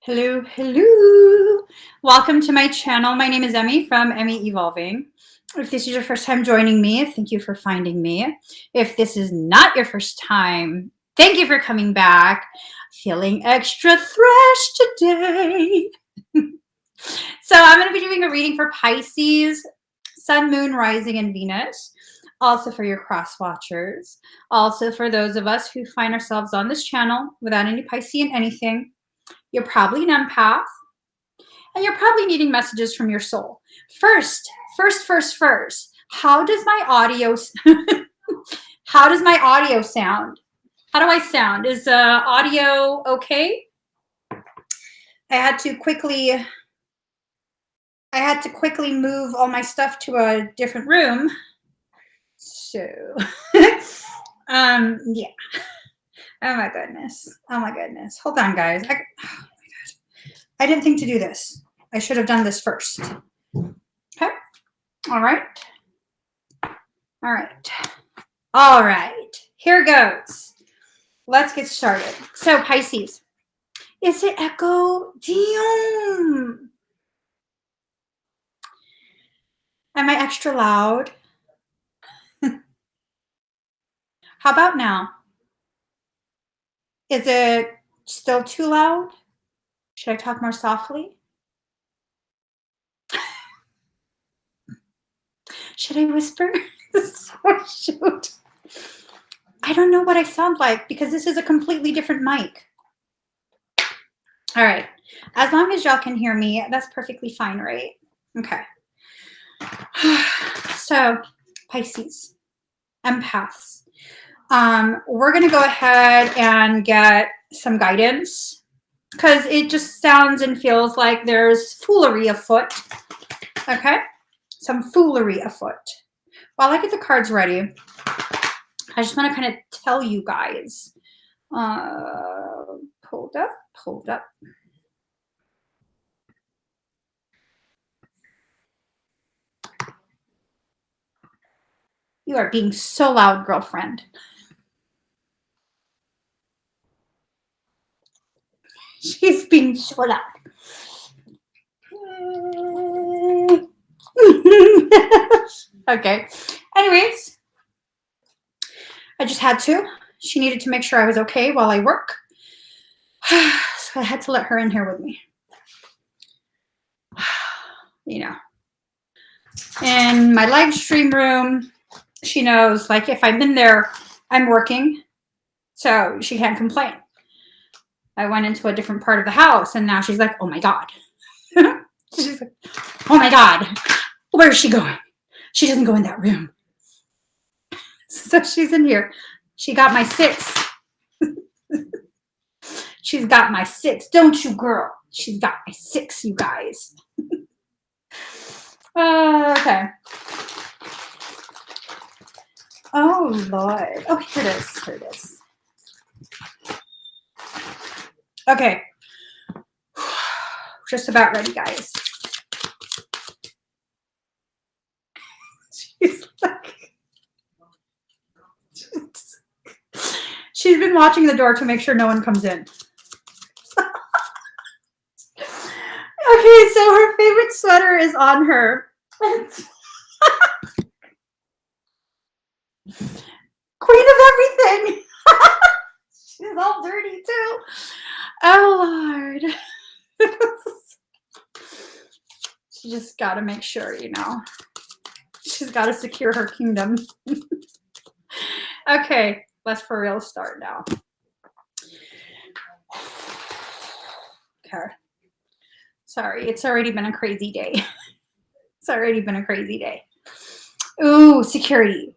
Hello, hello. Welcome to my channel. My name is Emmy from Emmy Evolving. If this is your first time joining me, thank you for finding me. If this is not your first time, thank you for coming back. Feeling extra fresh today. So I'm going to be doing a reading for Pisces, Sun, Moon, Rising, and Venus. Also for your cross watchers. Also for those of us who find ourselves on this channel without any Piscean anything. You're probably an empath, and you're probably needing messages from your soul. First, how does my audio sound? How do I sound? Is audio okay? I had to quickly move all my stuff to a different room. So yeah. Oh my goodness. Hold on, guys. Oh my God. I didn't think to do this. I should have done this first. Okay. All right. Here goes. Let's get started. So Pisces. Is it echo? Damn. Am I extra loud? How about now? Is it still too loud? Should I talk more softly? Should I whisper? Oh, shoot. I don't know what I sound like because this is a completely different mic. All right. As long as y'all can hear me, that's perfectly fine, right? Okay. So, Pisces, empaths. We're going to go ahead and get some guidance because it just sounds and feels like there's foolery afoot. Okay? Some foolery afoot. While I get the cards ready, I just want to kind of tell you guys. Hold up. You are being so loud, girlfriend. She's being so loud. Okay. Anyways, I just had to. She needed to make sure I was okay while I work. So I had to let her in here with me. You know. In my live stream room, she knows, like, if I'm in there, I'm working. So she can't complain. I went into a different part of the house, and now she's like, oh, my God. She's like, oh, my God. Where is she going? She doesn't go in that room. So she's in here. She got my 6. She's got my 6. Don't you, girl? She's got my 6, you guys. Okay. Oh, Lord. Oh, here it is. Okay. Just about ready, guys. She's been watching the door to make sure no one comes in. Okay, so her favorite sweater is on her. Queen of everything. She's all dirty too. Oh, Lord. She just got to make sure, you know. She's got to secure her kingdom. Okay, let's for real start now. Okay. Sorry, it's already been a crazy day. Ooh, security.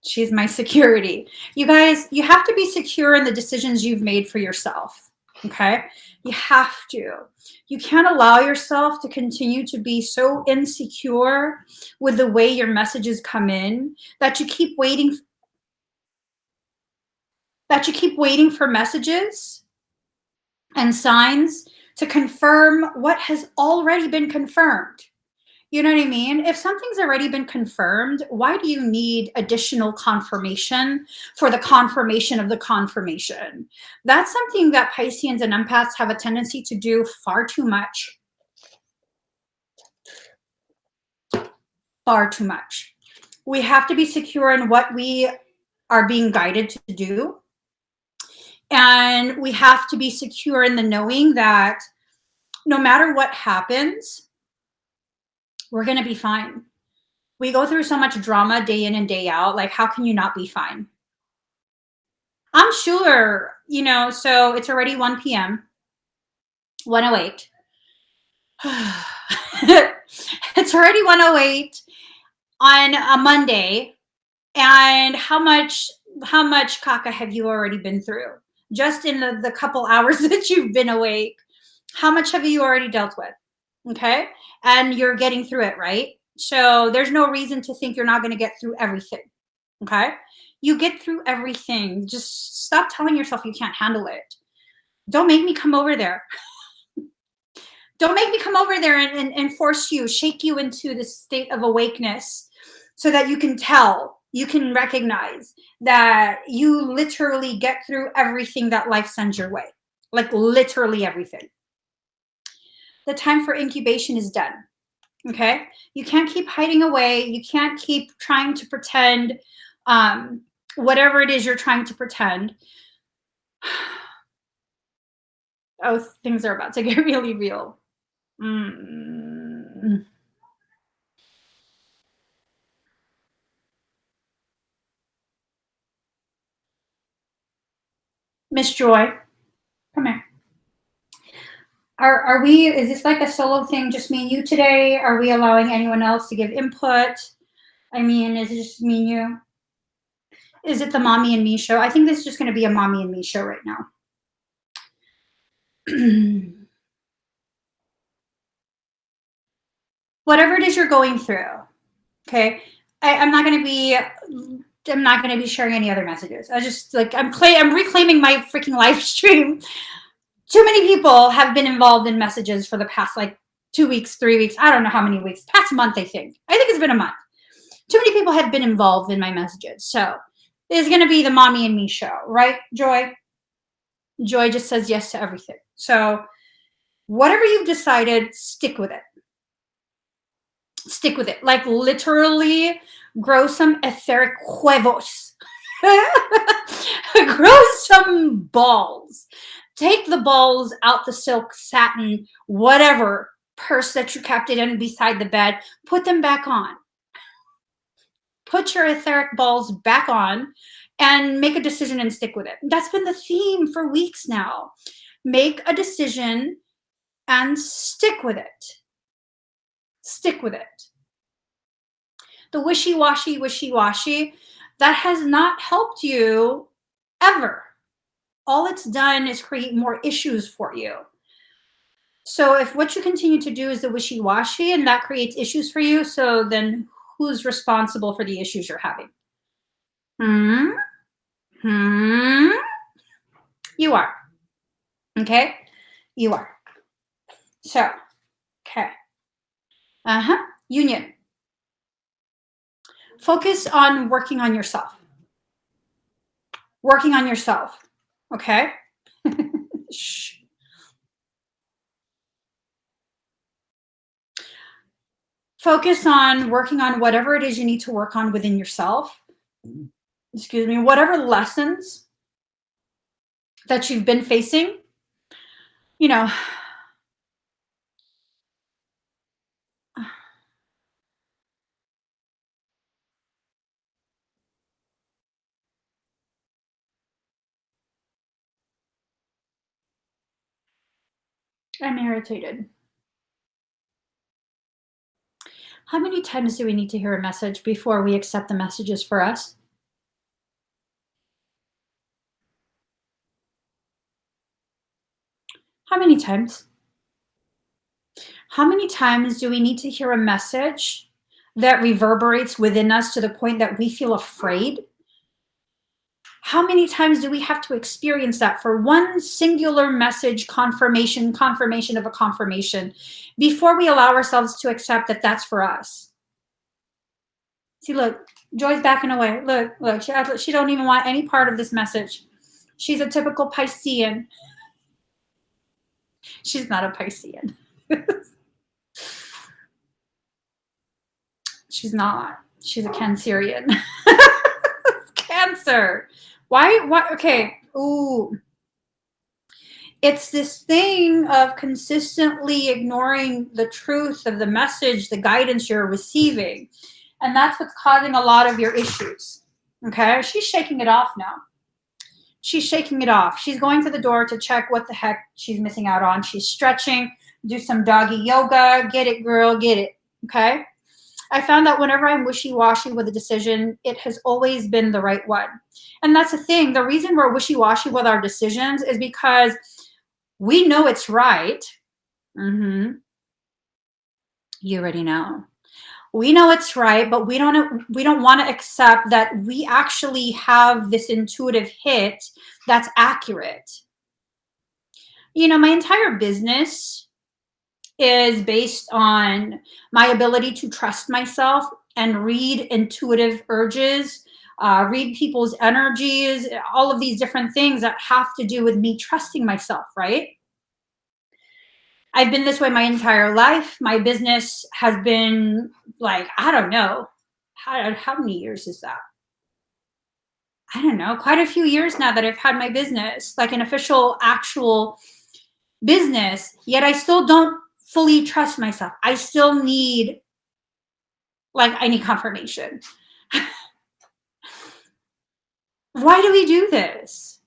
She's my security. You guys, you have to be secure in the decisions you've made for yourself. Okay? You have to. You can't allow yourself to continue to be so insecure with the way your messages come in that you keep waiting for messages and signs to confirm what has already been confirmed. You know what I mean? If something's already been confirmed, why do you need additional confirmation for the confirmation of the confirmation? That's something that Pisceans and empaths have a tendency to do far too much. Far too much. We have to be secure in what we are being guided to do. And we have to be secure in the knowing that no matter what happens, we're going to be fine. We go through so much drama day in and day out. Like, how can you not be fine? I'm sure, you know, so it's already 1 p.m., 1:08. It's already 1:08 on a Monday. And how much caca have you already been through? Just in the couple hours that you've been awake, how much have you already dealt with? Okay. And you're getting through it, right? So there's no reason to think you're not going to get through everything. Okay. You get through everything. Just stop telling yourself you can't handle it. Don't make me come over there. Don't make me come over there and force you, shake you into the state of awakeness so that you can tell, you can recognize that you literally get through everything that life sends your way. Like literally everything. The time for incubation is done. Okay? You can't keep hiding away. You can't keep trying to pretend whatever it is you're trying to pretend. Oh, things are about to get really real. Miss Joy, come here. Are we, is this like a solo thing, just me and you today? Are we allowing anyone else to give input? I mean, is it just me and you? Is it the mommy and me show? I think this is just going to be a mommy and me show right now. Whatever it is you're going through, okay? I'm not going to be sharing any other messages. I just like, I'm reclaiming my freaking live stream. Too many people have been involved in messages for the past like 2 weeks, 3 weeks. I don't know how many weeks, past month, I think it's been a month. Too many people have been involved in my messages. So it's going to be the mommy and me show, right, Joy? Joy just says yes to everything. So whatever you've decided, stick with it. Stick with it. Like literally grow some etheric huevos. Grow some balls. Take the balls out the silk, satin, whatever purse that you kept it in beside the bed. Put them back on. Put your etheric balls back on and make a decision and stick with it. That's been the theme for weeks now. Make a decision and stick with it. Stick with it. The wishy-washy, that has not helped you ever. All it's done is create more issues for you. So if what you continue to do is the wishy-washy and that creates issues for you, so then who's responsible for the issues you're having? You are. Okay? You are. So, okay. Union. Focus on working on yourself. Working on yourself. Okay? Shh. Focus on working on whatever it is you need to work on within yourself. Excuse me. Whatever lessons that you've been facing, you know, I'm irritated. How many times do we need to hear a message before we accept the messages for us? How many times? How many times do we need to hear a message that reverberates within us to the point that we feel afraid How many times do we have to experience that for one singular message, confirmation of a confirmation, before we allow ourselves to accept that that's for us? See, look, Joy's backing away. Look, she don't even want any part of this message. She's a typical Piscean. She's not a Piscean. She's not. She's a Cancerian. Cancer. Why? Okay. Ooh. It's this thing of consistently ignoring the truth of the message, the guidance you're receiving. And that's what's causing a lot of your issues. Okay? She's shaking it off now. She's shaking it off. She's going to the door to check what the heck she's missing out on. She's stretching, do some doggy yoga. Get it, girl, get it. Okay? I found that whenever I'm wishy-washy with a decision, it has always been the right one. And that's the thing. The reason we're wishy-washy with our decisions is because we know it's right. You already know. We know it's right, but we don't want to accept that we actually have this intuitive hit that's accurate. You know, my entire business is based on my ability to trust myself and read intuitive urges, read people's energies, all of these different things that have to do with me trusting myself, right? I've been this way my entire life. My business has been like, I don't know, how many years is that? I don't know, quite a few years now that I've had my business, like an official, actual business, yet I still don't fully trust myself. I still need, I need confirmation. Why do we do this?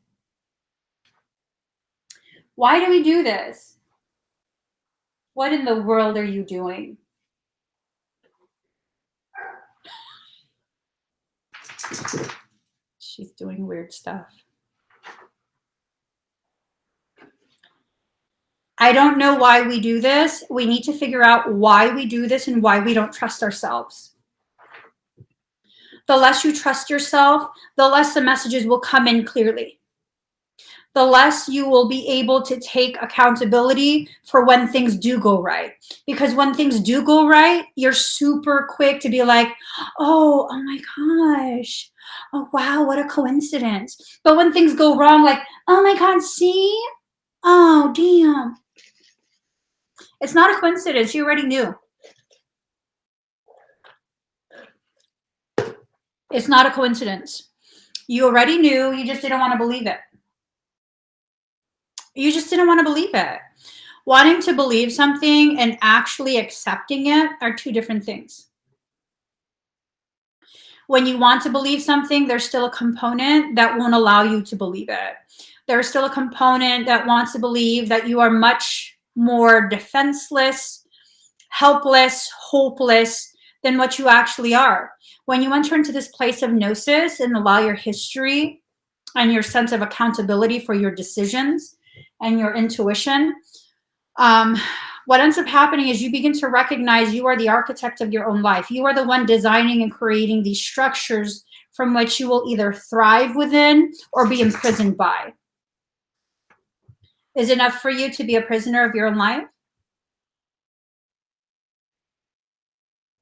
Why do we do this? What in the world are you doing? She's doing weird stuff. I don't know why we do this. We need to figure out why we do this and why we don't trust ourselves. The less you trust yourself, the less the messages will come in clearly. The less you will be able to take accountability for when things do go right. Because when things do go right, you're super quick to be like, oh my gosh. Oh, wow, what a coincidence. But when things go wrong, like, oh my God, see? Oh, damn. It's not a coincidence. You already knew. It's not a coincidence. You already knew. You just didn't want to believe it. You just didn't want to believe it. Wanting to believe something and actually accepting it are two different things. When you want to believe something, there's still a component that won't allow you to believe it. There's still a component that wants to believe that you are much more defenseless, helpless, hopeless than what you actually are. When you enter into this place of gnosis and allow your history and your sense of accountability for your decisions and your intuition, what ends up happening is you begin to recognize you are the architect of your own life. You are the one designing and creating these structures from which you will either thrive within or be imprisoned by. Is it enough for you to be a prisoner of your own life?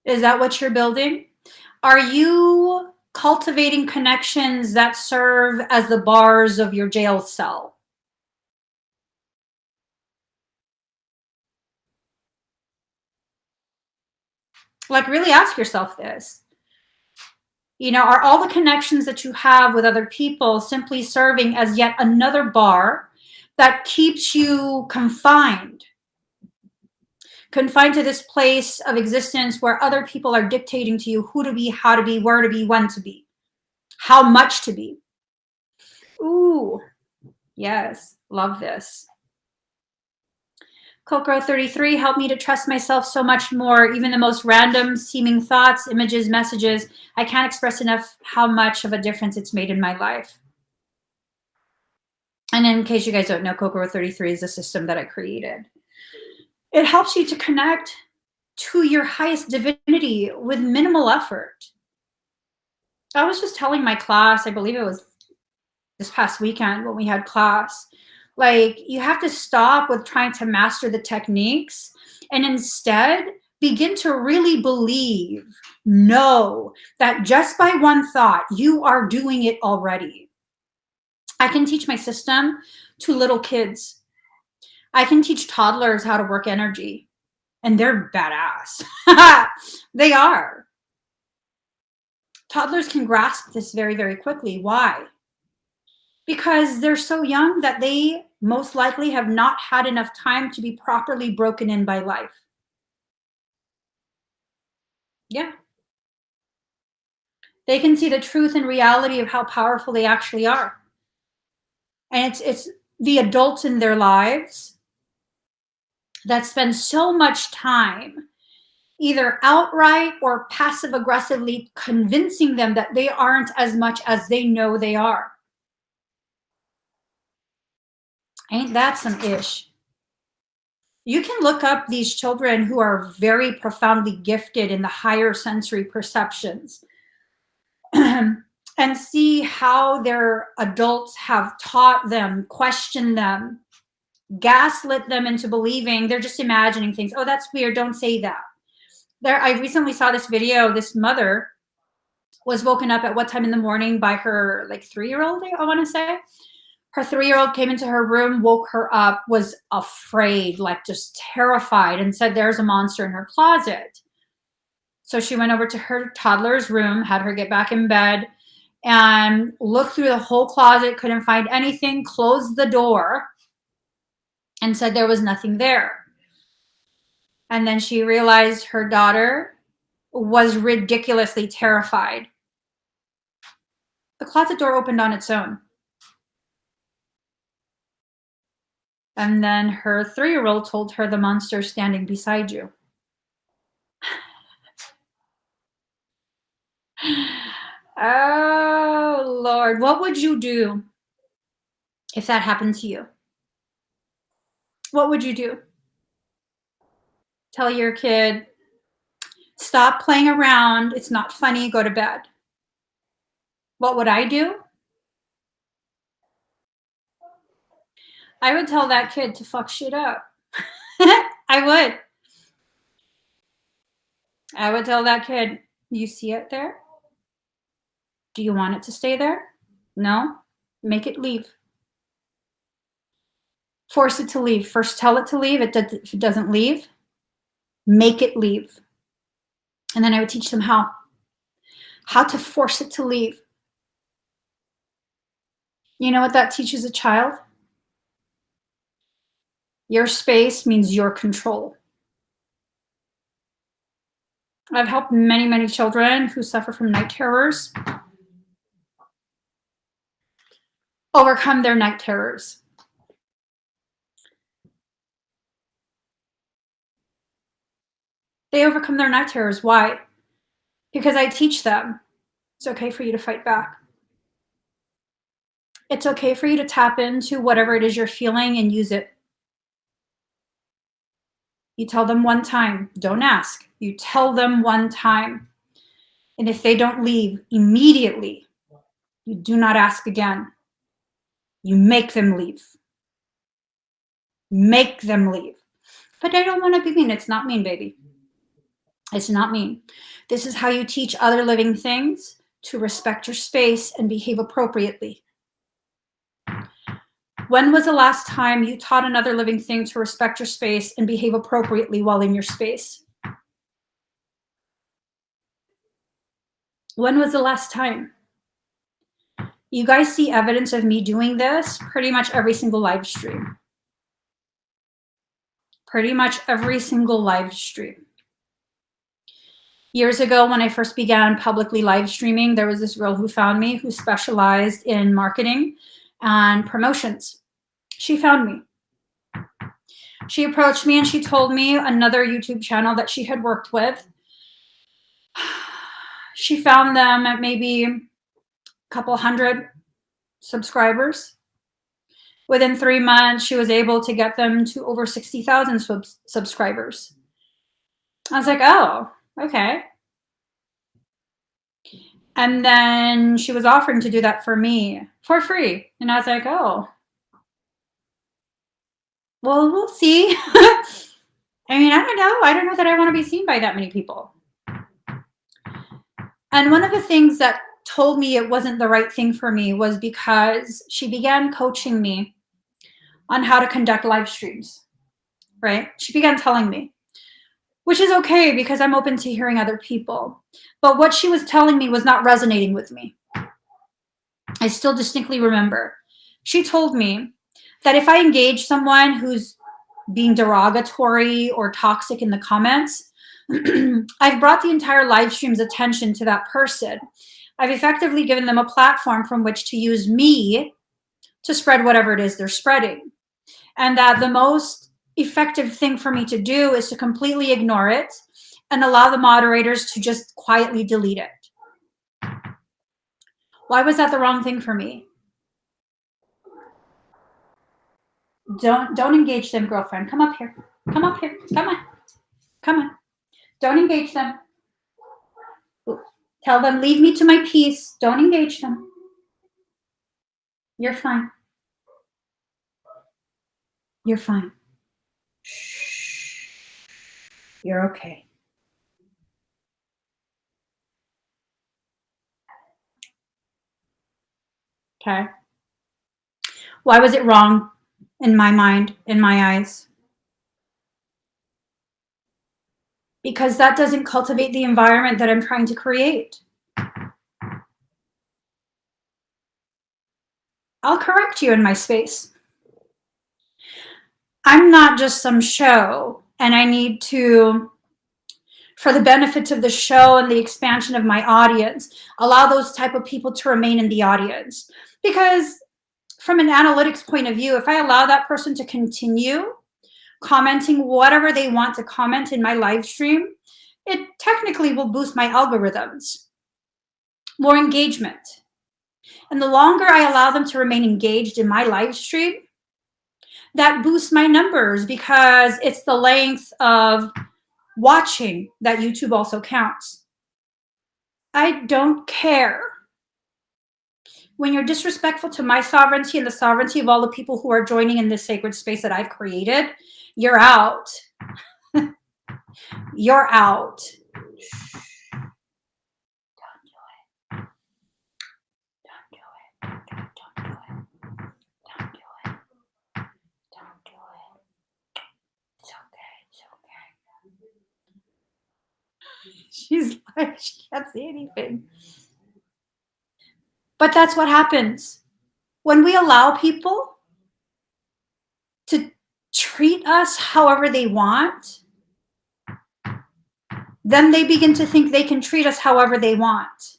Is that what you're building? Are you cultivating connections that serve as the bars of your jail cell? Like, really ask yourself this. You know, are all the connections that you have with other people simply serving as yet another bar that keeps you confined to this place of existence where other people are dictating to you who to be, how to be, where to be, when to be, how much to be? Ooh, yes, love this. Coco 33, help me to trust myself so much more. Even the most random seeming thoughts, images, messages, I can't express enough how much of a difference it's made in my life. And in case you guys don't know, Coco 33 is a system that I created. It helps you to connect to your highest divinity with minimal effort. I was just telling my class, I believe it was this past weekend when we had class. Like, you have to stop with trying to master the techniques and instead begin to really believe, know that just by one thought, you are doing it already. I can teach my system to little kids. I can teach toddlers how to work energy, and they're badass. They are. Toddlers can grasp this very, very quickly. Why? Because they're so young that they most likely have not had enough time to be properly broken in by life. Yeah. They can see the truth and reality of how powerful they actually are. And it's the adults in their lives that spend so much time either outright or passive aggressively convincing them that they aren't as much as they know they are. Ain't that some ish? You can look up these children who are very profoundly gifted in the higher sensory perceptions and see how their adults have taught them, questioned them, gaslit them into believing they're just imagining things. Oh, that's weird. Don't say that. I recently saw this video. This mother was woken up at what time in the morning by her like 3-year-old, I want to say. Her 3-year-old came into her room, woke her up, was afraid, like just terrified, and said there's a monster in her closet. So she went over to her toddler's room, had her get back in bed, and looked through the whole closet, couldn't find anything, closed the door, and said there was nothing there. And then she realized her daughter was ridiculously terrified. The closet door opened on its own. And then her 3-year-old told her the monster's standing beside you. Oh, Lord. What would you do if that happened to you? What would you do? Tell your kid, stop playing around. It's not funny. Go to bed. What would I do? I would tell that kid to fuck shit up. I would. I would tell that kid, you see it there? Do you want it to stay there? No? Make it leave. Force it to leave. First tell it to leave. If it doesn't leave, make it leave. And then I would teach them how to force it to leave. You know what that teaches a child? Your space means your control. I've helped many, many children who suffer from night terrors overcome their night terrors. They overcome their night terrors. Why? Because I teach them it's okay for you to fight back. It's okay for you to tap into whatever it is you're feeling and use it. You tell them one time, don't ask. You tell them one time. And if they don't leave immediately, you do not ask again. You make them leave. Make them leave. But I don't want to be mean. It's not mean, baby. It's not mean. This is how you teach other living things to respect your space and behave appropriately. When was the last time you taught another living thing to respect your space and behave appropriately while in your space? When was the last time? You guys see evidence of me doing this pretty much every single live stream. Pretty much every single live stream. Years ago, when I first began publicly live streaming, there was this girl who found me who specialized in marketing and promotions. She found me. She approached me and she told me another YouTube channel that she had worked with. She found them at maybe a couple hundred subscribers. Within 3 months, she was able to get them to over 60,000 subscribers. I was like, oh, okay. And then she was offering to do that for me for free. And I was like, oh, well, we'll see. I mean, I don't know. I don't know that I want to be seen by that many people. And one of the things that told me it wasn't the right thing for me was because she began coaching me on how to conduct live streams, right? She began telling me, which is okay because I'm open to hearing other people. But what she was telling me was not resonating with me. I still distinctly remember. She told me that if I engage someone who's being derogatory or toxic in the comments, I've brought the entire live stream's attention to that person. I've effectively given them a platform from which to use me to spread whatever it is they're spreading. And that the most effective thing for me to do is to completely ignore it and allow the moderators to just quietly delete it. Why was that the wrong thing for me? Don't engage them, girlfriend. Come up here. Come up here. Come on. Come on. Don't engage them. Tell them, leave me to my peace. Don't engage them. You're fine. You're fine. Shh. You're okay. Okay. Why was it wrong in my mind, in my eyes? Because that doesn't cultivate the environment that I'm trying to create. I'll correct you in my space. I'm not just some show, and I need to, for the benefit of the show and the expansion of my audience, allow those type of people to remain in the audience. Because from an analytics point of view, if I allow that person to continue commenting whatever they want to comment in my live stream, it technically will boost my algorithms. More engagement. And the longer I allow them to remain engaged in my live stream, that boosts my numbers because it's the length of watching that YouTube also counts. I don't care. When you're disrespectful to my sovereignty and the sovereignty of all the people who are joining in this sacred space that I've created, you're out. You're out. She's like, she can't say anything. But that's what happens. When we allow people to treat us however they want, then they begin to think they can treat us however they want.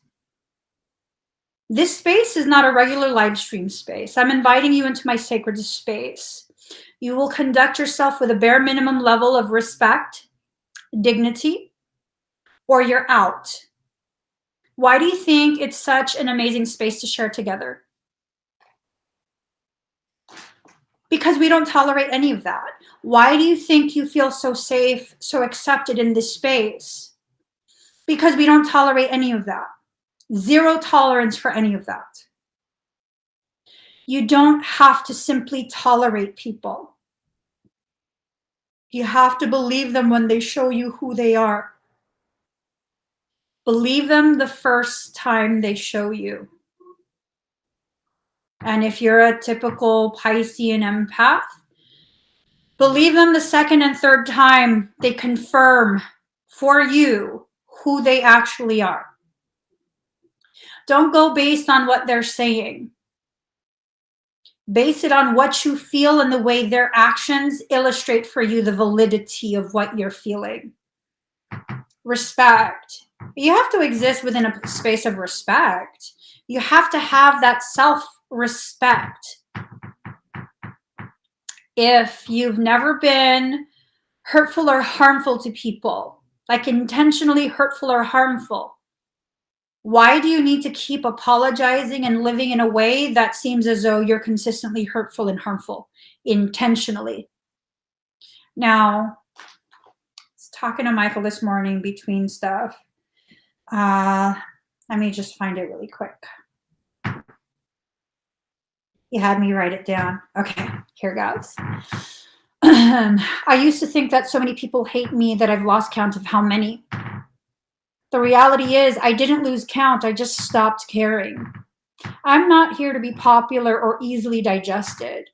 This space is not a regular live stream space. I'm inviting you into my sacred space. You will conduct yourself with a bare minimum level of respect, dignity, or you're out. Why do you think it's such an amazing space to share together? Because we don't tolerate any of that. Why do you think you feel so safe, so accepted in this space? Because we don't tolerate any of that. Zero tolerance for any of that. You don't have to simply tolerate people. You have to believe them when they show you who they are. Believe them the first time they show you. And if you're a typical Piscean empath, believe them the second and third time they confirm for you who they actually are. Don't go based on what they're saying. Base it on what you feel and the way their actions illustrate for you the validity of what you're feeling. Respect. You have to exist within a space of respect. You have to have that self-respect. If you've never been hurtful or harmful to people, like intentionally hurtful or harmful, why do you need to keep apologizing and living in a way that seems as though you're consistently hurtful and harmful intentionally? Now, I was talking to Michael this morning between stuff. Let me just find it really quick. You had me write it down. Okay, here goes. I used to think that so many people hate me that I've lost count of how many. The reality is I didn't lose count. I just stopped caring. I'm not here to be popular or easily digested.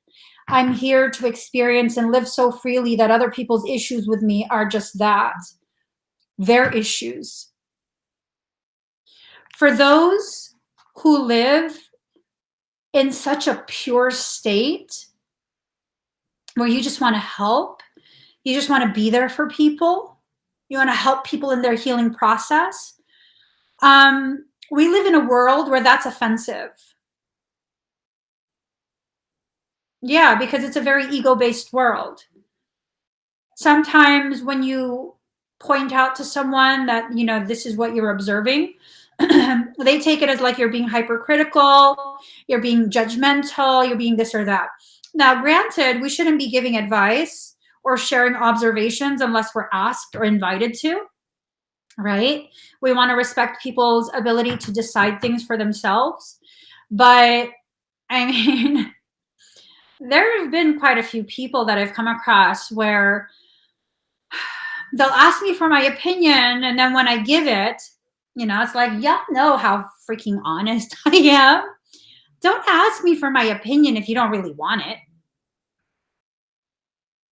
I'm here to experience and live so freely that other people's issues with me are just that, their issues. For those who live in such a pure state where you just want to help, you just want to be there for people, you want to help people in their healing process, we live in a world where that's offensive. Yeah, because it's a very ego-based world. Sometimes when you point out to someone that, you know, this is what you're observing, they take it as like you're being hypercritical, you're being judgmental, you're being this or that. Now, granted, we shouldn't be giving advice or sharing observations unless we're asked or invited to, right? We want to respect people's ability to decide things for themselves. But I mean, there have been quite a few people that I've come across where they'll ask me for my opinion, and then when I give it, you know, it's like, y'all know how freaking honest I am. Don't ask me for my opinion if you don't really want it.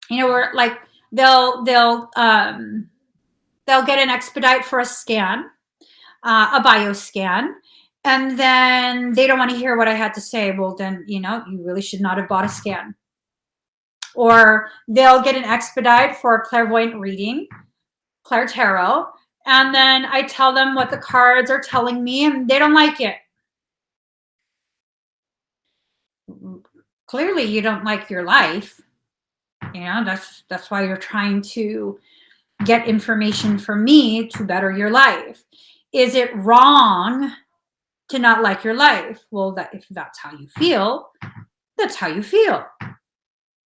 You know, or like they'll get an expedite for a scan, a bio scan, and then they don't want to hear what I had to say. Well, then, you know, you really should not have bought a scan. Or they'll get an expedite for a clairvoyant reading, ClairTarot, and then I tell them what the cards are telling me, and they don't like it. Clearly, you don't like your life. You know, that's why you're trying to get information from me to better your life. Is it wrong to not like your life? Well, if that's how you feel, that's how you feel.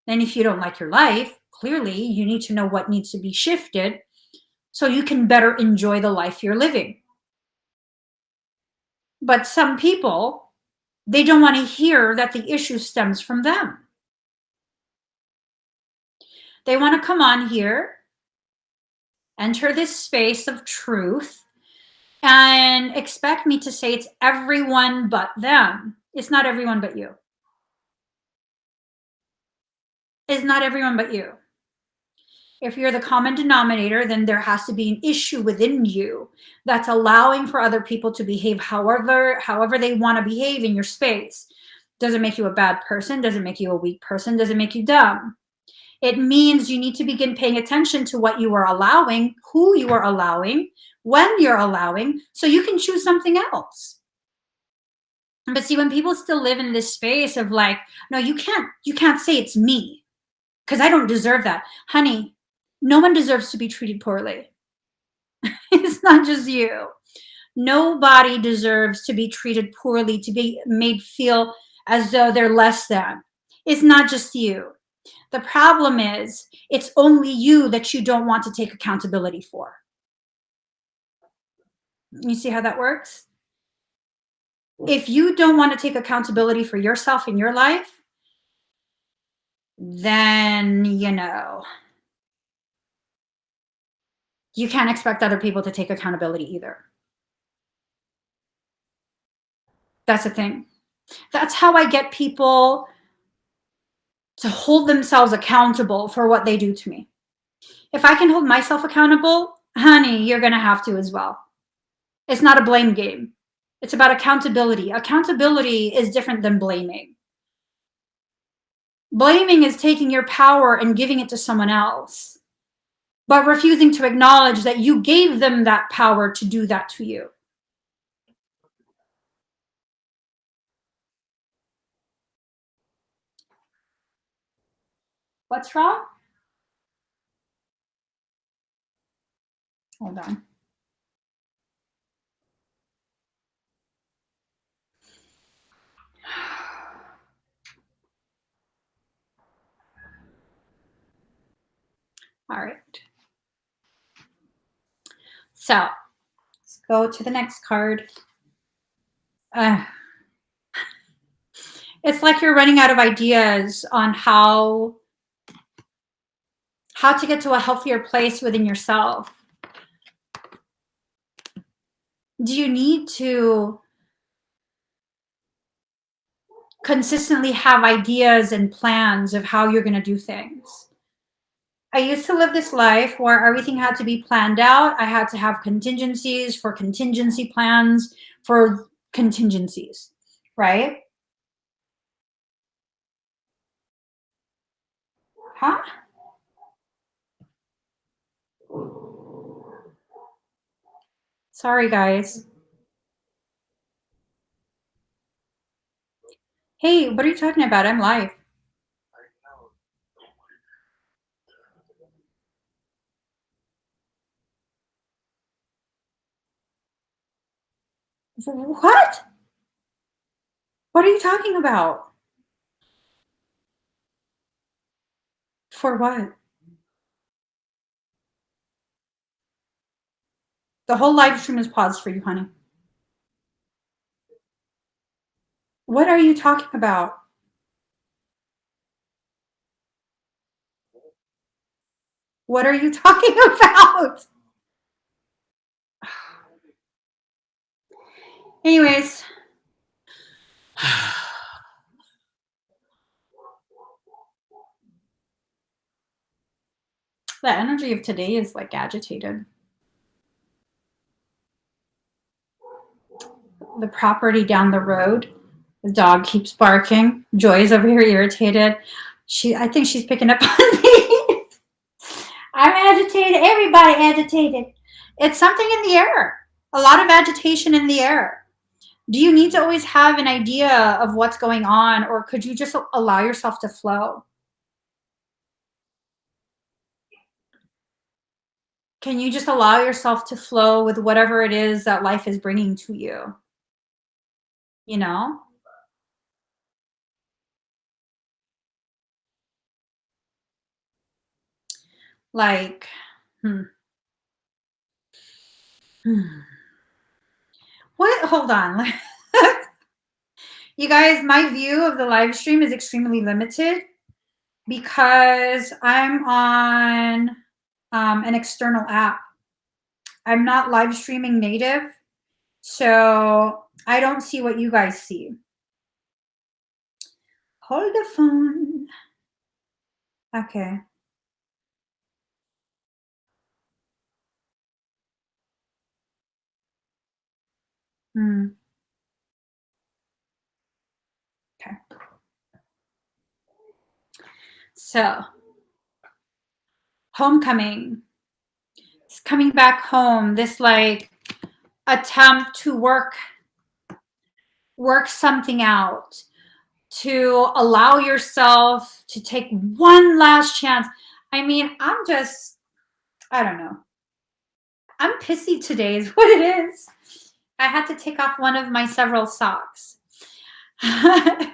And if you don't like your life, clearly you need to know what needs to be shifted so you can better enjoy the life you're living. But some people, they don't want to hear that the issue stems from them. They want to come on here, enter this space of truth, and expect me to say it's everyone but them. It's not everyone but you. It's not everyone but you. If you're the common denominator, then there has to be an issue within you that's allowing for other people to behave however they want to behave in your space. Doesn't make you a bad person, doesn't make you a weak person, doesn't make you dumb. It means you need to begin paying attention to what you are allowing, who you are allowing, when you're allowing, so you can choose something else. But see, when people still live in this space of like, no, you can't say it's me because I don't deserve that. Honey, no one deserves to be treated poorly. It's not just you. Nobody deserves to be treated poorly, to be made feel as though they're less than. It's not just you. The problem is it's only you that you don't want to take accountability for. You see how that works? If you don't want to take accountability for yourself in your life, then, you know, you can't expect other people to take accountability either. That's the thing. That's how I get people to hold themselves accountable for what they do to me. If I can hold myself accountable, honey, you're going to have to as well. It's not a blame game. It's about accountability. Accountability is different than blaming. Blaming is taking your power and giving it to someone else, but refusing to acknowledge that you gave them that power to do that to you. What's wrong? Hold on. All right. So let's go to the next card. uh, it's like you're running out of ideas on how to get to a healthier place within yourself. Do you need to consistently have ideas and plans of how you're going to do things? I used to live this life where everything had to be planned out. I had to have contingencies for contingency plans for contingencies, right? Huh? Sorry, guys. Hey, what are you talking about? I'm live. What? What are you talking about? For what? The whole live stream is paused for you, honey. What are you talking about? What are you talking about? Anyways. The energy of today is like agitated. The property down the road, the dog keeps barking. Joy's over here irritated. I think she's picking up on me. I'm agitated. Everybody agitated. It's something in the air. A lot of agitation in the air. Do you need to always have an idea of what's going on, or could you just allow yourself to flow? Can you just allow yourself to flow with whatever it is that life is bringing to you? You know? Like, hmm. What? Hold on. You guys, my view of the live stream is extremely limited because I'm on an external app. I'm not live streaming native, so I don't see what you guys see. Hold the phone. Okay. Hmm. Okay. So, homecoming. It's coming back home. This like attempt to work something out, to allow yourself to take one last chance. I mean, I don't know. I'm pissy today, is what it is. I had to take off one of my several socks. I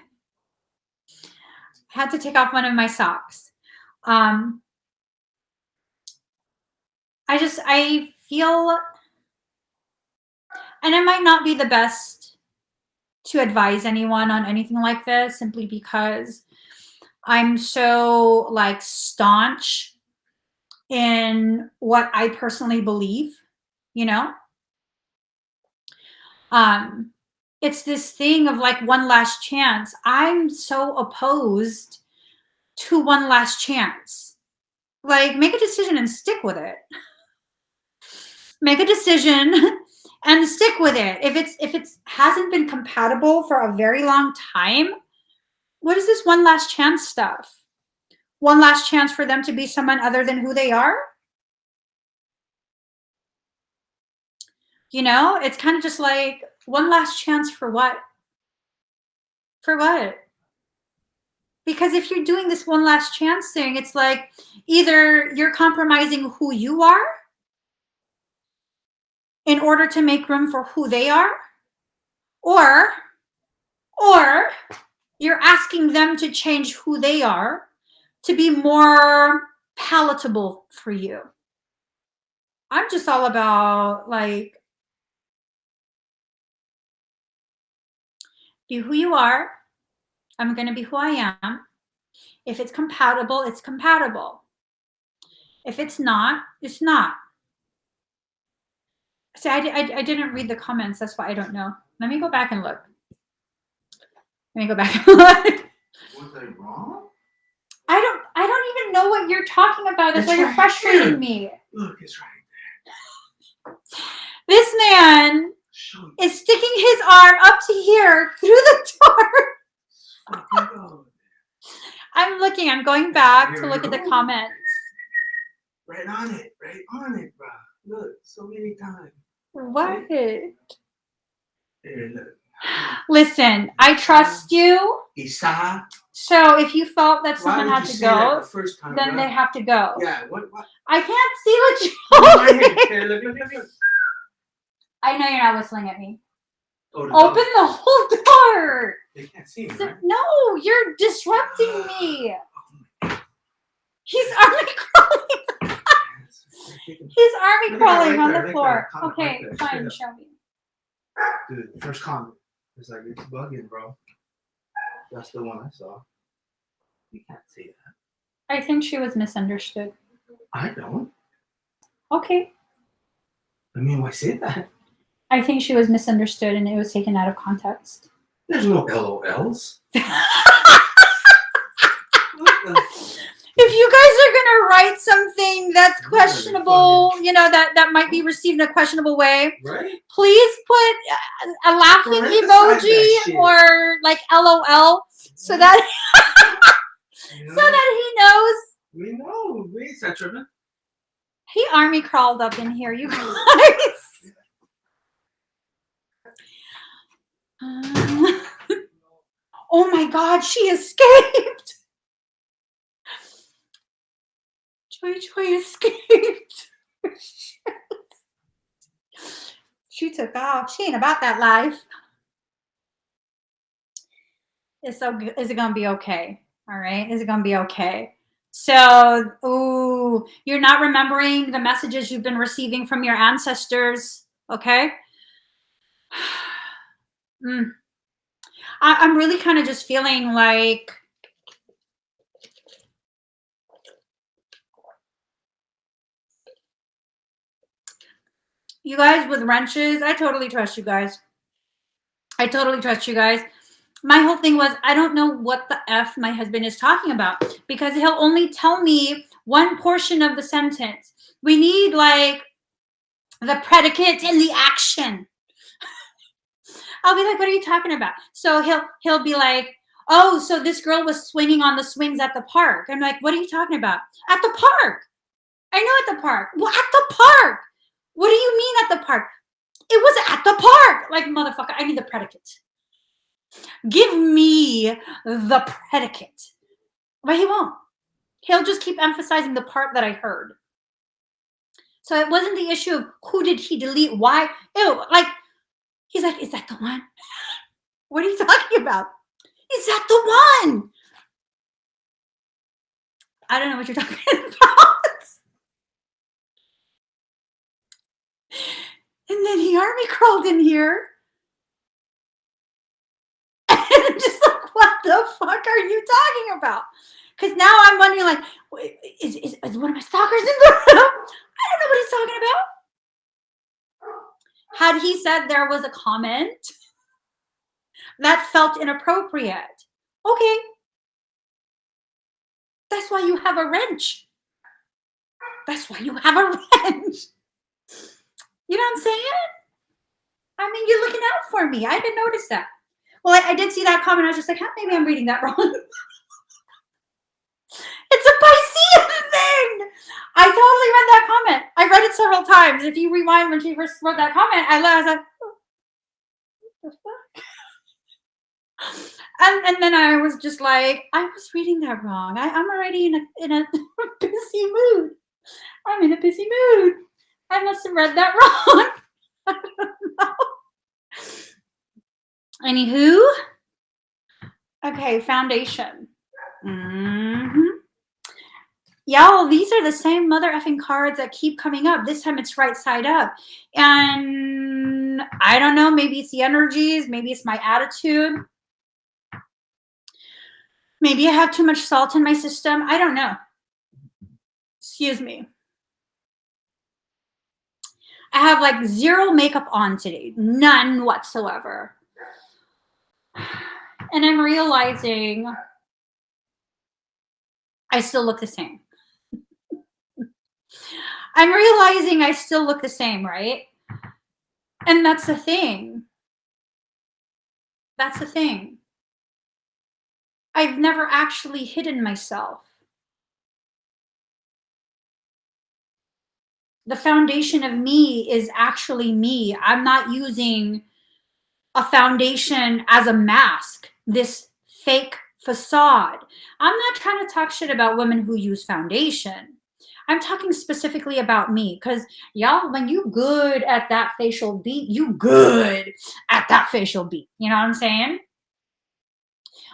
had to take off one of my socks. I feel, and it might not be the best to advise anyone on anything like this, simply because I'm so like staunch in what I personally believe, you know? Um, it's this thing of like one last chance. I'm so opposed to one last chance. Like, make a decision and stick with it. Make a decision and stick with it. If it hasn't been compatible for a very long time, what is this one last chance stuff? One last chance for them to be someone other than who they are? You know, it's kind of just like one last chance for what? For what? Because if you're doing this one last chance thing, it's like either you're compromising who you are in order to make room for who they are, or you're asking them to change who they are to be more palatable for you. I'm just all about like Be who you are. I'm going to be who I am. If it's compatible, it's compatible. If it's not, it's not. See, I didn't read the comments. That's why I don't know. Let me go back and look. Let me go back and look. Was I wrong? I don't even know what you're talking about. That's why you're frustrating me. Look, it's right there. This man is sticking his arm up to here through the door. I'm looking. I'm going back to look at the comments. Right on it, bro. Look, so many times. What? Here, look. Listen, I trust you. Isa. So if you felt that someone had to go, time, then they have to go. Yeah, what? I can't see what you're holding. Look. I know you're not whistling at me. Oh, Open the whole door. They can't see me, right? No, you're disrupting me. He's army crawling. He's army crawling on the floor. Okay, fine, show me. Dude, first comment. It's like, it's bugging, bro. That's the one I saw. You can't see that. I think she was misunderstood. I don't. Okay. I mean, why say that? I think she was misunderstood and it was taken out of context. There's no LOLs. If you guys are gonna write something that's questionable, you know, that might be received in a questionable way, right? Please put a laughing emoji or like LOL so that so that he knows. We know. We ain't that tripping. He army crawled up in here, you guys. Oh my God, she escaped. Joy escaped. She took off. She ain't about that life. Is it gonna be okay? All right, is it gonna be okay? So, ooh, you're not remembering the messages you've been receiving from your ancestors, okay? I'm really kind of just feeling like you guys with wrenches. I totally trust you guys. My whole thing was, I don't know what the F my husband is talking about because he'll only tell me one portion of the sentence. We need like the predicate and the action. I'll be like, what are you talking about? So he'll be like, oh, so this girl was swinging on the swings at the park. I'm like, what are you talking about? At the park. I know at the park. Well, at the park. What do you mean at the park? It was at the park. Like, motherfucker, I need the predicate. Give me the predicate. But he won't. He'll just keep emphasizing the part that I heard. So it wasn't the issue of who did he delete, why. Ew, like, he's like, is that the one? What are you talking about? Is that the one? I don't know what you're talking about. And then he army crawled in here. And I'm just like, what the fuck are you talking about? Because now I'm wondering, like, is one of my stalkers in the room? I don't know what he's talking about. Had he said there was a comment that felt inappropriate, okay. That's why you have a wrench. That's why you have a wrench. You know what I'm saying? I mean, you're looking out for me. I didn't notice that. Well, I did see that comment. I was just like, maybe I'm reading that wrong. It's a Piscean thing. I totally read that comment. I read it several times. If you rewind when she first wrote that comment, I was like, what the fuck? And then I was just like, I was reading that wrong. I'm already in a busy mood. I'm in a busy mood. I must have read that wrong. I don't know. Anywho, okay, foundation. Y'all, these are the same mother effing cards that keep coming up. This time it's right side up. And I don't know, maybe it's the energies, maybe it's my attitude. Maybe I have too much salt in my system. I don't know. Excuse me. I have like zero makeup on today. None whatsoever. And I'm realizing I still look the same. I'm realizing I still look the same, right? And that's the thing. That's the thing. I've never actually hidden myself. The foundation of me is actually me. I'm not using a foundation as a mask, this fake facade. I'm not trying to talk shit about women who use foundation. I'm talking specifically about me, because y'all, when you good at that facial beat, you good at that facial beat. You know what I'm saying?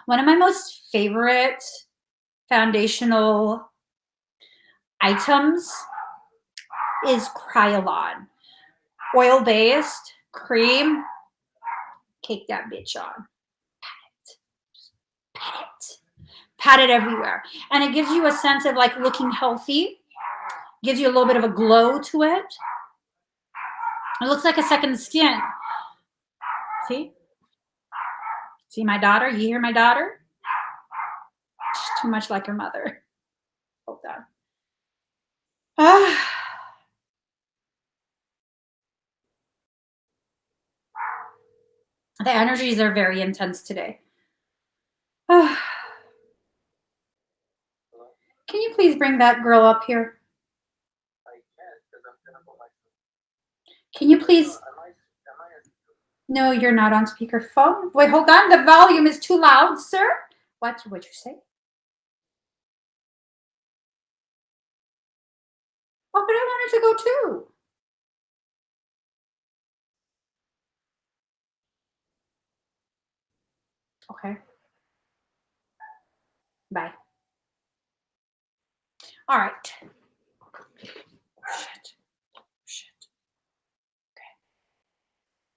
One of my most favorite foundational items is Kryolon. Oil-based, cream, cake that bitch on. Pat it. Pat it everywhere. And it gives you a sense of like looking healthy. Gives you a little bit of a glow to it. It looks like a second skin. See? See my daughter? You hear my daughter? She's too much like her mother. Hold on. The energies are very intense today. Can you please bring that girl up here? Can you please? No, you're not on speakerphone. Wait, hold on. The volume is too loud, sir. What would you say? Oh, but I wanted to go too. Okay. Bye. All right. Shit. Okay.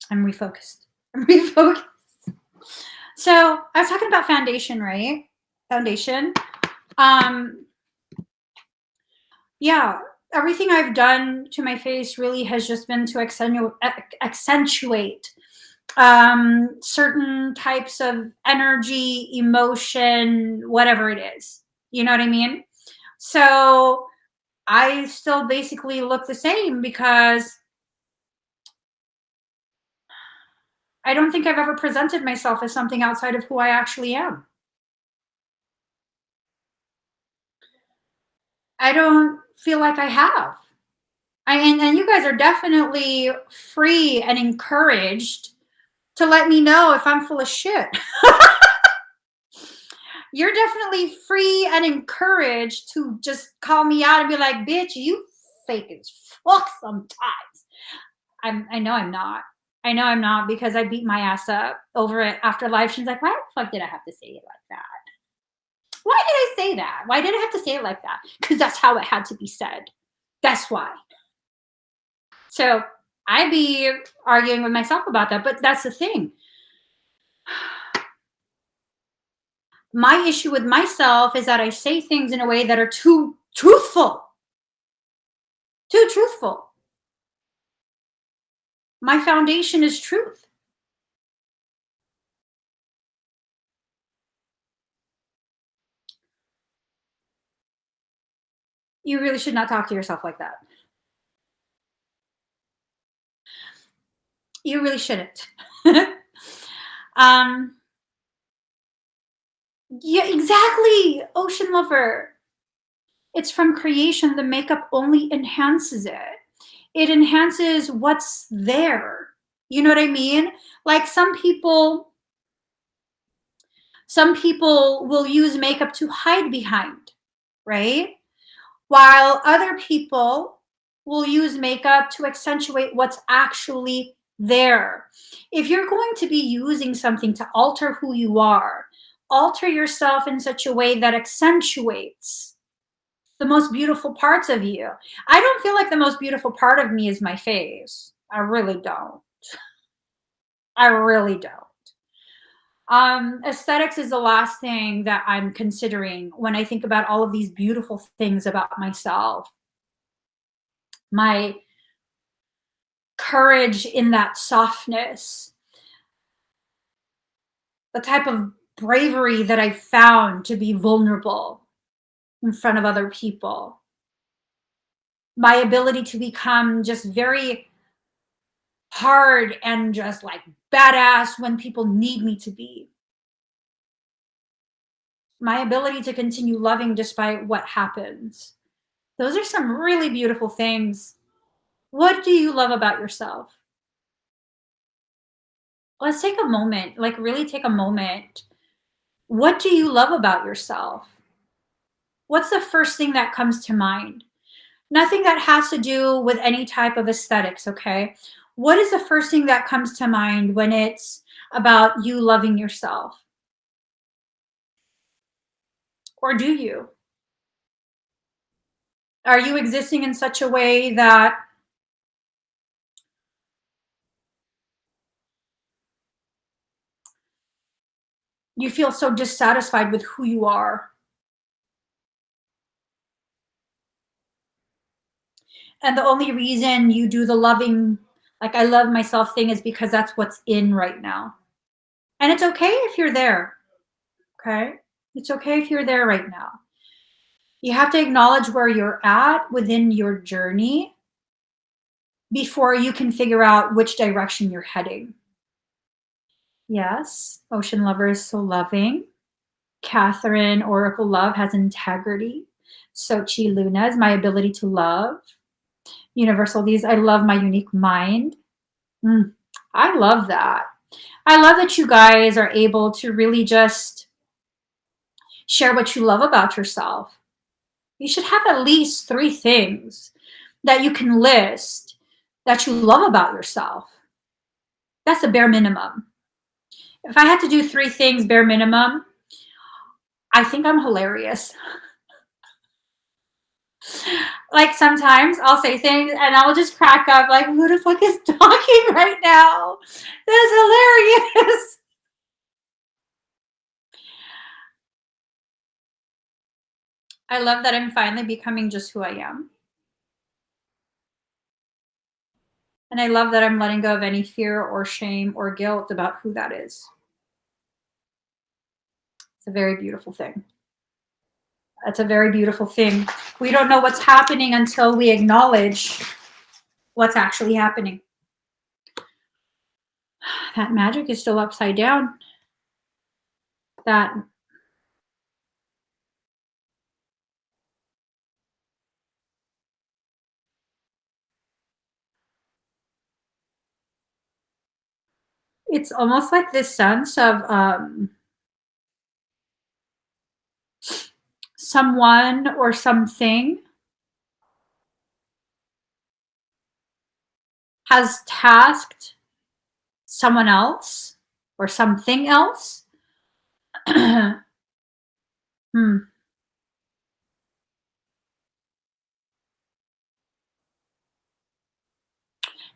I'm refocused. So I was talking about foundation, right? Foundation. Yeah, everything I've done to my face really has just been to accentuate certain types of energy, emotion, whatever it is. You know what I mean? So I still basically look the same because I don't think I've ever presented myself as something outside of who I actually am. I don't feel like I have. And you guys are definitely free and encouraged to let me know if I'm full of shit. You're definitely free and encouraged to just call me out and be like, bitch, you fake as fuck sometimes. I know I'm not. I know I'm not, because I beat my ass up over it after life. She's like, why the fuck did I have to say it like that? Why did I say that? Why did I have to say it like that? Because that's how it had to be said. That's why. So I'd be arguing with myself about that, but that's the thing. My issue with myself is that I say things in a way that are too truthful. Too truthful. My foundation is truth. You really should not talk to yourself like that. You really shouldn't. Yeah, exactly. Ocean lover. It's from creation. The makeup only enhances it. It enhances what's there. You know what I mean? Like some people will use makeup to hide behind, right? While other people will use makeup to accentuate what's actually there. If you're going to be using something to alter who you are, alter yourself in such a way that accentuates the most beautiful parts of you. I don't feel like the most beautiful part of me is my face. I really don't. I really don't. Aesthetics is the last thing that I'm considering when I think about all of these beautiful things about myself. My courage in that softness, the type of bravery that I found to be vulnerable in front of other people, my ability to become just very hard and just like badass when people need me to be, my ability to continue loving despite what happens. Those are some really beautiful things. What do you love about yourself? Let's take a moment, like really take a moment. What do you love about yourself? What's the first thing that comes to mind? Nothing that has to do with any type of aesthetics, okay? What is the first thing that comes to mind when it's about you loving yourself? Or do you? Are you existing in such a way that you feel so dissatisfied with who you are? And the only reason you do the loving, like I love myself thing is because that's what's in right now. And it's okay if you're there, okay? It's okay if you're there right now. You have to acknowledge where you're at within your journey before you can figure out which direction you're heading. Yes, Ocean Lover is so loving. Catherine, Oracle Love, has integrity. Sochi Luna is my ability to love. Universal These, I love my unique mind. I love that. I love that you guys are able to really just share what you love about yourself. You should have at least 3 things that you can list that you love about yourself. That's the bare minimum. If I had to do 3 things bare minimum, I think I'm hilarious. Like sometimes I'll say things and I'll just crack up like, who the fuck is talking right now? That's hilarious. I love that I'm finally becoming just who I am. And I love that I'm letting go of any fear or shame or guilt about who that is. It's a very beautiful thing. That's a very beautiful thing. We don't know what's happening until we acknowledge what's actually happening. That magic is still upside down. That it's almost like this sense of someone or something has tasked someone else or something else. Is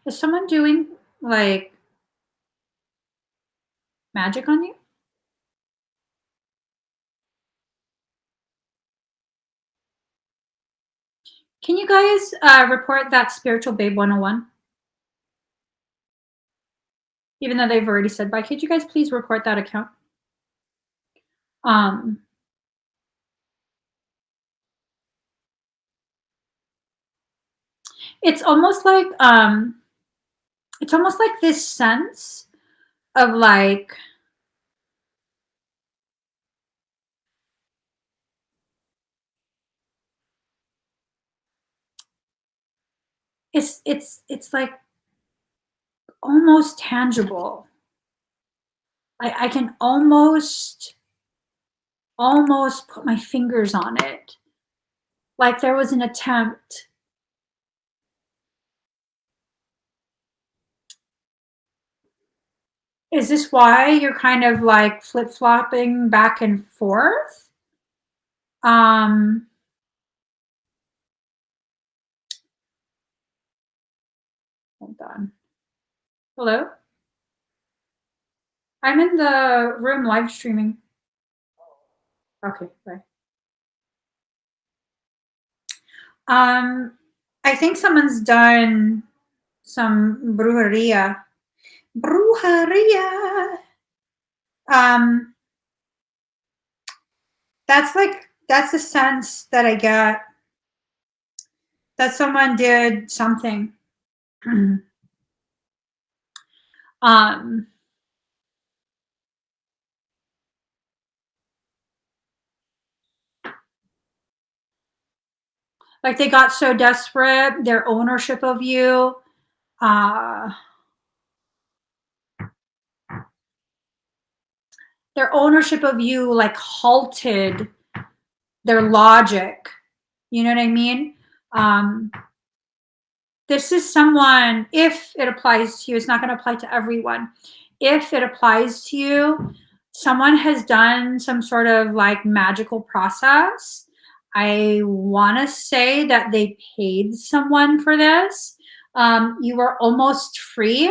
someone doing like magic on you? Can you guys report that Spiritual Babe 101? Even though they've already said bye, could you guys please report that account? Um, it's almost like this sense of like it's like almost tangible. I can almost put my fingers on it. Like there was an attempt. Is this why you're kind of like flip-flopping back and forth? Um, Hold on. Hello? I'm in the room live streaming. Okay, bye. I think someone's done some brujeria. Brujeria. That's the sense that I get, that someone did something. Like they got so desperate, their ownership of you, like halted their logic. You know what I mean? This is someone, if it applies to you, it's not going to apply to everyone. If it applies to you, someone has done some sort of like magical process. I want to say that they paid someone for this. You were almost free.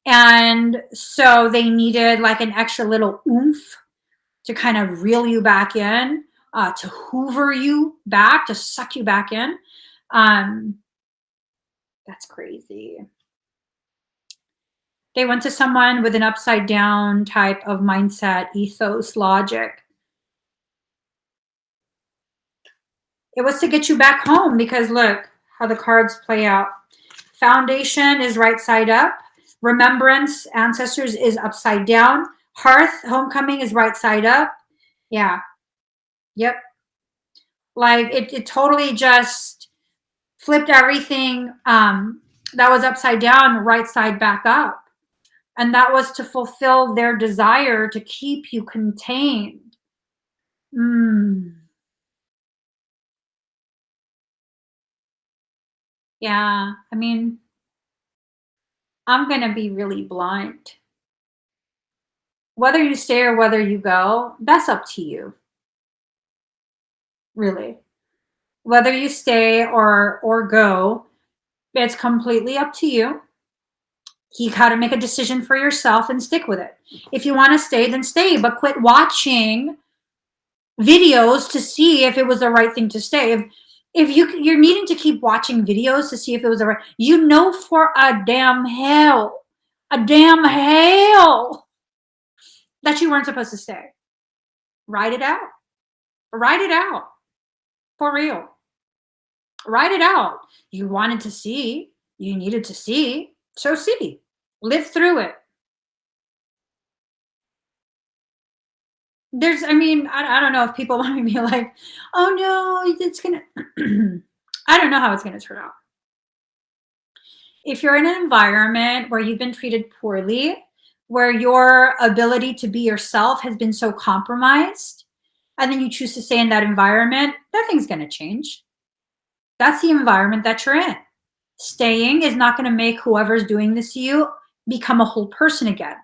And so they needed like an extra little oomph to kind of reel you back in, to hoover you back, to suck you back in. That's crazy. They went to someone with an upside down type of mindset, ethos, logic. It was to get you back home because look how the cards play out. Foundation is right side up. Remembrance, ancestors is upside down. Hearth, homecoming is right side up. Yeah. Yep. Like it totally just flipped everything that was upside down, right side back up. And that was to fulfill their desire to keep you contained. Yeah, I mean, I'm going to be really blunt. Whether you stay or whether you go, that's up to you. Really. Whether you stay or go, it's completely up to you. You got to make a decision for yourself and stick with it. If you want to stay, then stay, but quit watching videos to see if it was the right thing to stay. If you're needing to keep watching videos to see if it was the right, you know, for a damn hell that you weren't supposed to stay. Write it out. Write it out. For real. Write it out. You wanted to see, you needed to see, so see. Live through it. I don't know if people want to be like, oh no, it's gonna I don't know how it's gonna turn out. If you're in an environment where you've been treated poorly, where your ability to be yourself has been so compromised, and then you choose to stay in that environment, nothing's going to change. That's the environment that you're in. Staying is not going to make whoever's doing this to you become a whole person again.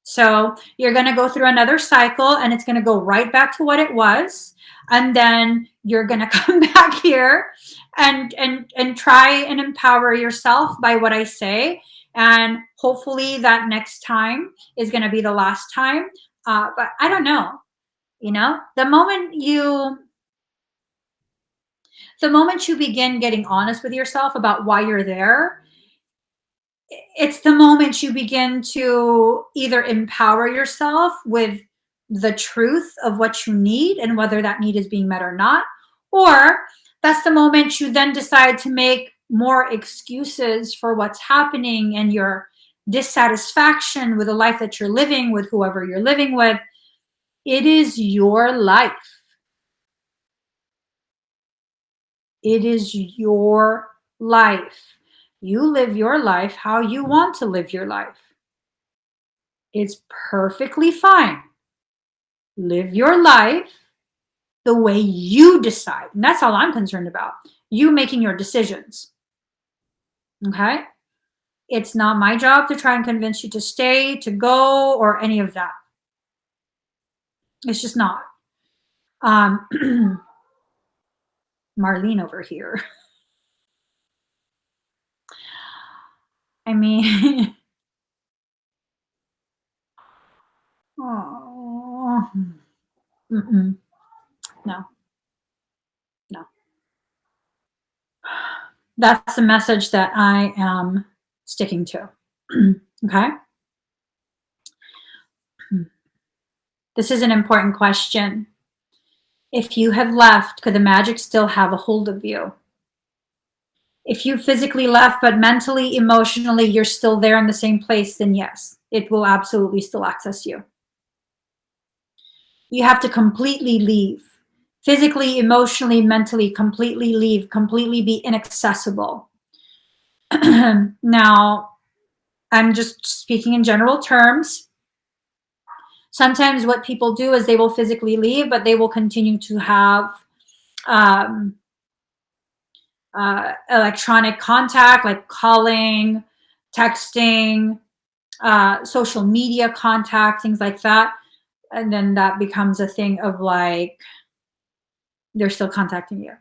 So you're going to go through another cycle and it's going to go right back to what it was. And then you're going to come back here and try and empower yourself by what I say. And hopefully that next time is going to be the last time. But I don't know, the moment you begin getting honest with yourself about why you're there, it's the moment you begin to either empower yourself with the truth of what you need and whether that need is being met or not, or that's the moment you then decide to make more excuses for what's happening and your dissatisfaction with the life that you're living with whoever you're living with. It is your life. It is your life. You live your life how you want to live your life. It's perfectly fine. Live your life the way you decide. And that's all I'm concerned about. You making your decisions. Okay? It's not my job to try and convince you to stay, to go, or any of that. It's just not. Marlene over here. I mean, Mm-mm. No. That's the message that I am sticking to. Okay. This is an important question. If you have left, could the magic still have a hold of you? If you physically left, but mentally, emotionally, you're still there in the same place, then yes, it will absolutely still access you. You have to completely leave. Physically, emotionally, mentally, completely leave, completely be inaccessible. Now, I'm just speaking in general terms. Sometimes what people do is they will physically leave, but they will continue to have electronic contact, like calling, texting, social media contact, things like that. And then that becomes a thing of like, they're still contacting you.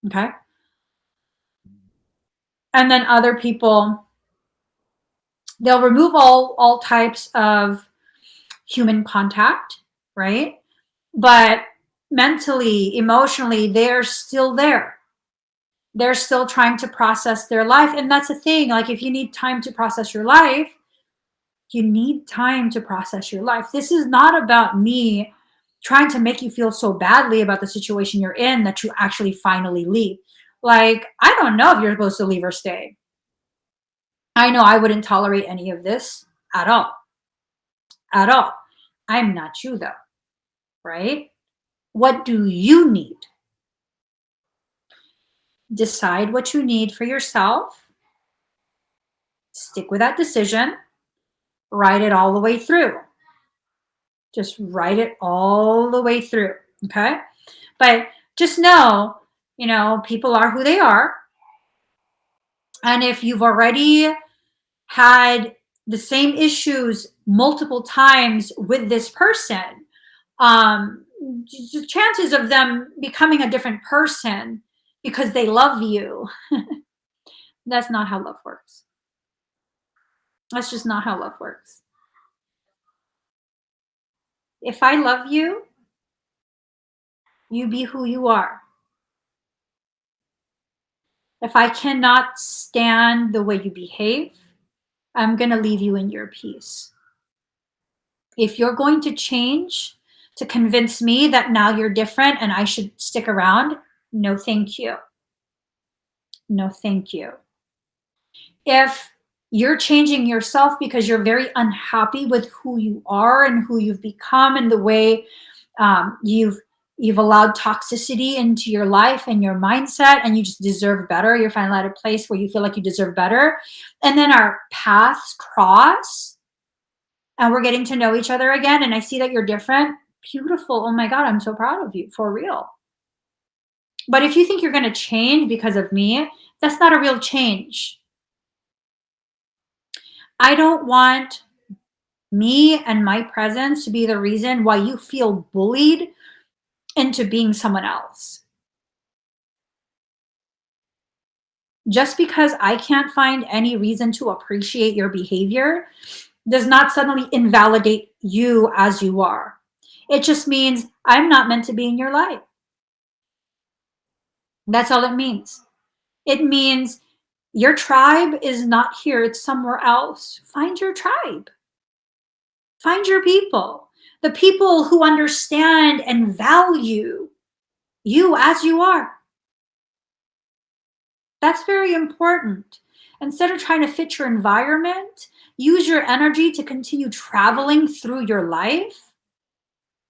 Okay. And then other people, they'll remove all types of human contact, right? But mentally, emotionally, they're still there. They're still trying to process their life. And that's the thing. Like, if you need time to process your life, you need time to process your life. This is not about me trying to make you feel so badly about the situation you're in that you actually finally leave. Like, I don't know if you're supposed to leave or stay. I know I wouldn't tolerate any of this at all. At all. I'm not you, though, right? What do you need? Decide what you need for yourself. Stick with that decision. Write it all the way through. Just write it all the way through. Okay. But just know, people are who they are. And if you've already had the same issues multiple times with this person, the chances of them becoming a different person because they love you, that's not how love works. That's just not how love works. If I love you, you be who you are. If I cannot stand the way you behave, I'm going to leave you in your peace. If you're going to change to convince me that now you're different and I should stick around, no, thank you. No, thank you. If you're changing yourself because you're very unhappy with who you are and who you've become and the way you've allowed toxicity into your life and your mindset, and you just deserve better, you're finally at a place where you feel like you deserve better, and then our paths cross and we're getting to know each other again, and I see that you're different, beautiful. Oh my God, I'm so proud of you, for real. But if you think you're going to change because of me, that's not a real change. I don't want me and my presence to be the reason why you feel bullied into being someone else. Just because I can't find any reason to appreciate your behavior does not suddenly invalidate you as you are. It just means I'm not meant to be in your life. That's all it means. It means your tribe is not here, it's somewhere else. Find your tribe. Find your people. The people who understand and value you as you are. That's very important. Instead of trying to fit your environment, use your energy to continue traveling through your life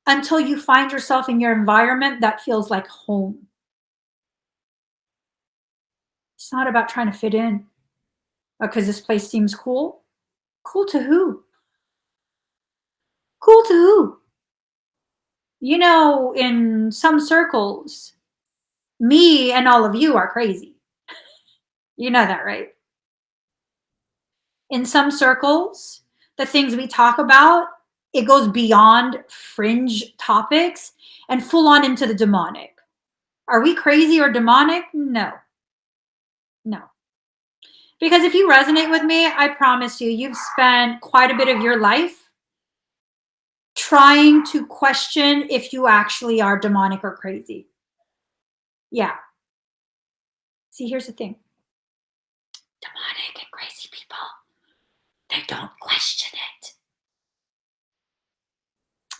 until you find yourself in your environment that feels like home. It's not about trying to fit in because this place seems cool. Cool to who? Cool to who? In some circles, me and all of you are crazy. You know that, right? In some circles, the things we talk about, it goes beyond fringe topics and full on into the demonic. Are we crazy or demonic? No. No. Because if you resonate with me, I promise you, you've spent quite a bit of your life trying to question if you actually are demonic or crazy. Yeah. See, here's the thing. Demonic and crazy people, they don't question it.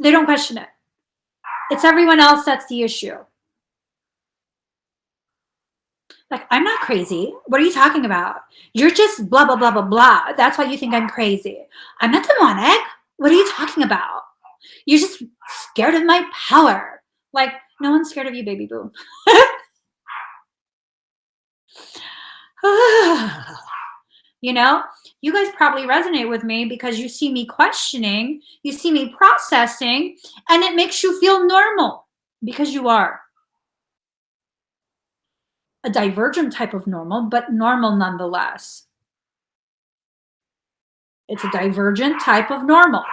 They don't question it. It's everyone else that's the issue. Like, I'm not crazy. What are you talking about? You're just blah, blah, blah, blah, blah. That's why you think I'm crazy. I'm not demonic. What are you talking about? You're just scared of my power. Like, no one's scared of you, baby boo. You know, you guys probably resonate with me because you see me questioning, you see me processing, and it makes you feel normal because you are a divergent type of normal, but normal nonetheless. It's a divergent type of normal.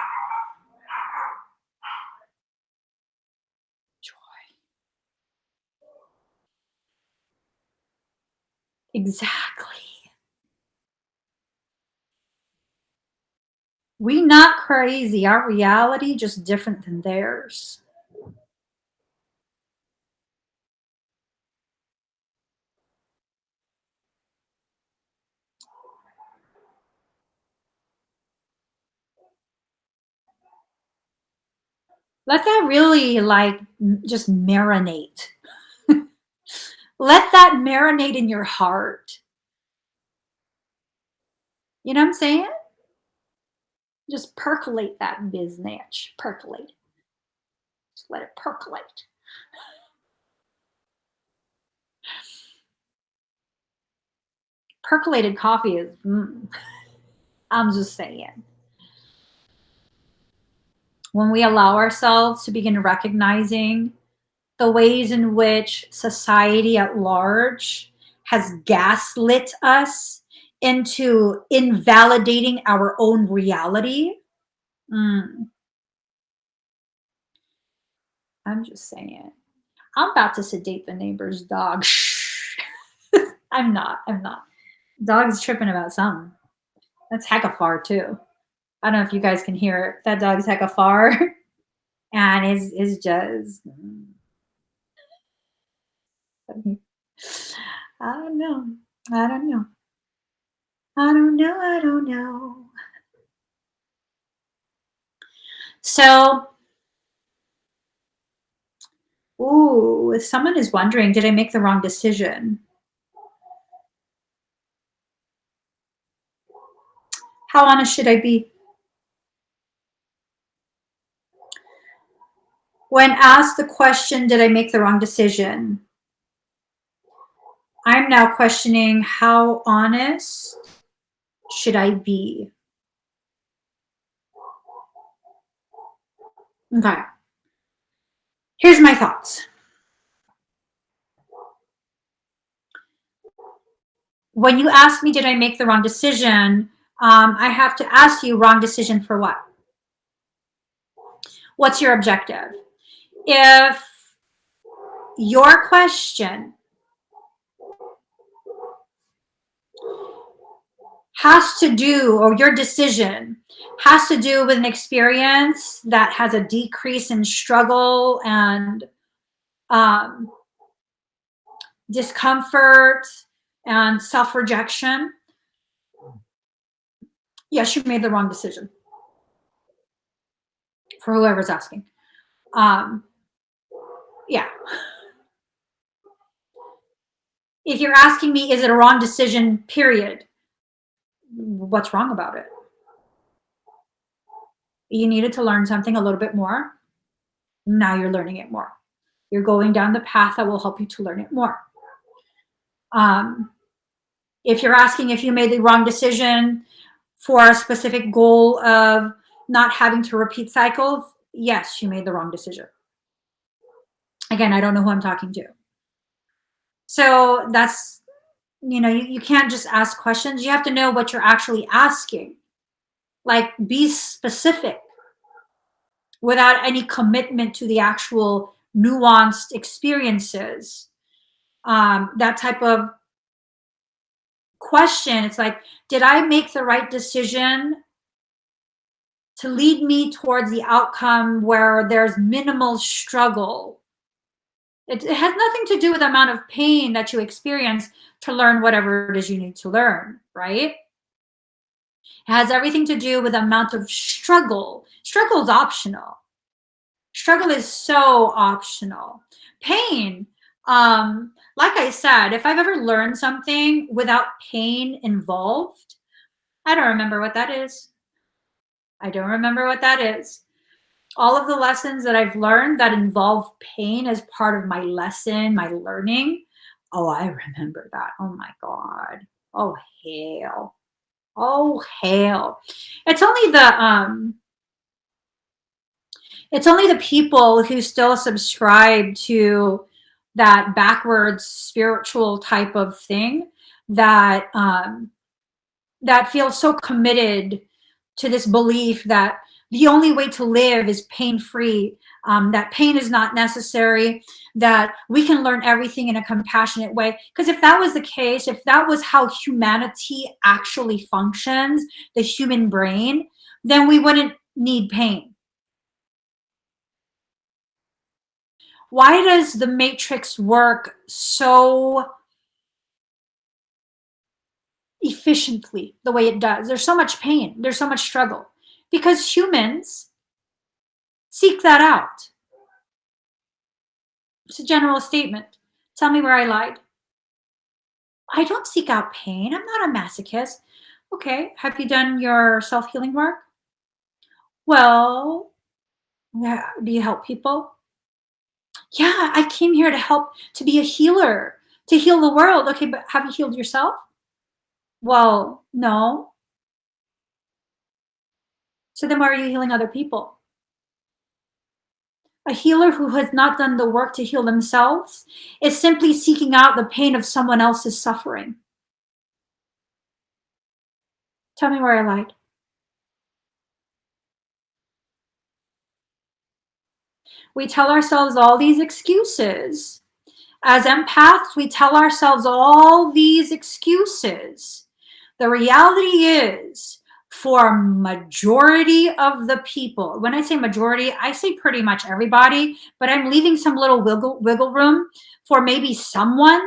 Joy. Exactly. We not crazy. Our reality just different than theirs. Let that really just marinate. Let that marinate in your heart. You know what I'm saying? Just percolate that biznatch. Percolate. Just let it percolate. Percolated coffee is, I'm just saying. When we allow ourselves to begin recognizing the ways in which society at large has gaslit us into invalidating our own reality. I'm just saying. I'm about to sedate the neighbor's dog. I'm not. Dog's tripping about something. That's hecka far too. I don't know if you guys can hear it. That dog's hecka far. And is just I don't know. I don't know. I don't know. I don't know. So, if someone is wondering, did I make the wrong decision? How honest should I be? When asked the question, did I make the wrong decision? I'm now questioning, how honest should I be? Okay. Here's my thoughts. When you ask me, did I make the wrong decision? I have to ask you, wrong decision for what? What's your objective? If your question has to do, or your decision has to do with an experience that has a decrease in struggle and discomfort and self-rejection, yes, you made the wrong decision. For whoever's asking. Yeah. If you're asking me, is it a wrong decision, period? What's wrong about it? You needed to learn something a little bit more. Now you're learning it more. You're going down the path that will help you to learn it more. If you're asking if you made the wrong decision for a specific goal of not having to repeat cycles, yes, you made the wrong decision. Again, I don't know who I'm talking to. So that's, you can't just ask questions. You have to know what you're actually asking. Like, be specific without any commitment to the actual nuanced experiences. That type of question, it's like, did I make the right decision to lead me towards the outcome where there's minimal struggle. It has nothing to do with the amount of pain that you experience to learn whatever it is you need to learn, right? It has everything to do with the amount of struggle. Struggle is optional. Struggle is so optional. Pain, like I said, if I've ever learned something without pain involved, I don't remember what that is. I don't remember what that is. All of the lessons that I've learned that involve pain as part of my lesson, my learning, oh, I remember that. Oh my God. Oh, hell. Oh, hell. It's only the people who still subscribe to that backwards spiritual type of thing that that feel so committed to this belief that the only way to live is pain-free, that pain is not necessary, that we can learn everything in a compassionate way. Because if that was the case, if that was how humanity actually functions, the human brain, then we wouldn't need pain. Why does the matrix work so efficiently the way it does? There's so much pain, there's so much struggle, because humans seek that out. It's a general statement. Tell me where I lied. I don't seek out pain. I'm not a masochist. Okay, have you done your self-healing work? Well, yeah, do you help people? Yeah, I came here to help, to be a healer, to heal the world. Okay, but have you healed yourself? Well, no. So then why are you healing other people? A healer who has not done the work to heal themselves is simply seeking out the pain of someone else's suffering. Tell me where I lied. We tell ourselves all these excuses. As empaths, we tell ourselves all these excuses. The reality is, for majority of the people, when I say majority, I say pretty much everybody, but I'm leaving some little wiggle room for maybe someone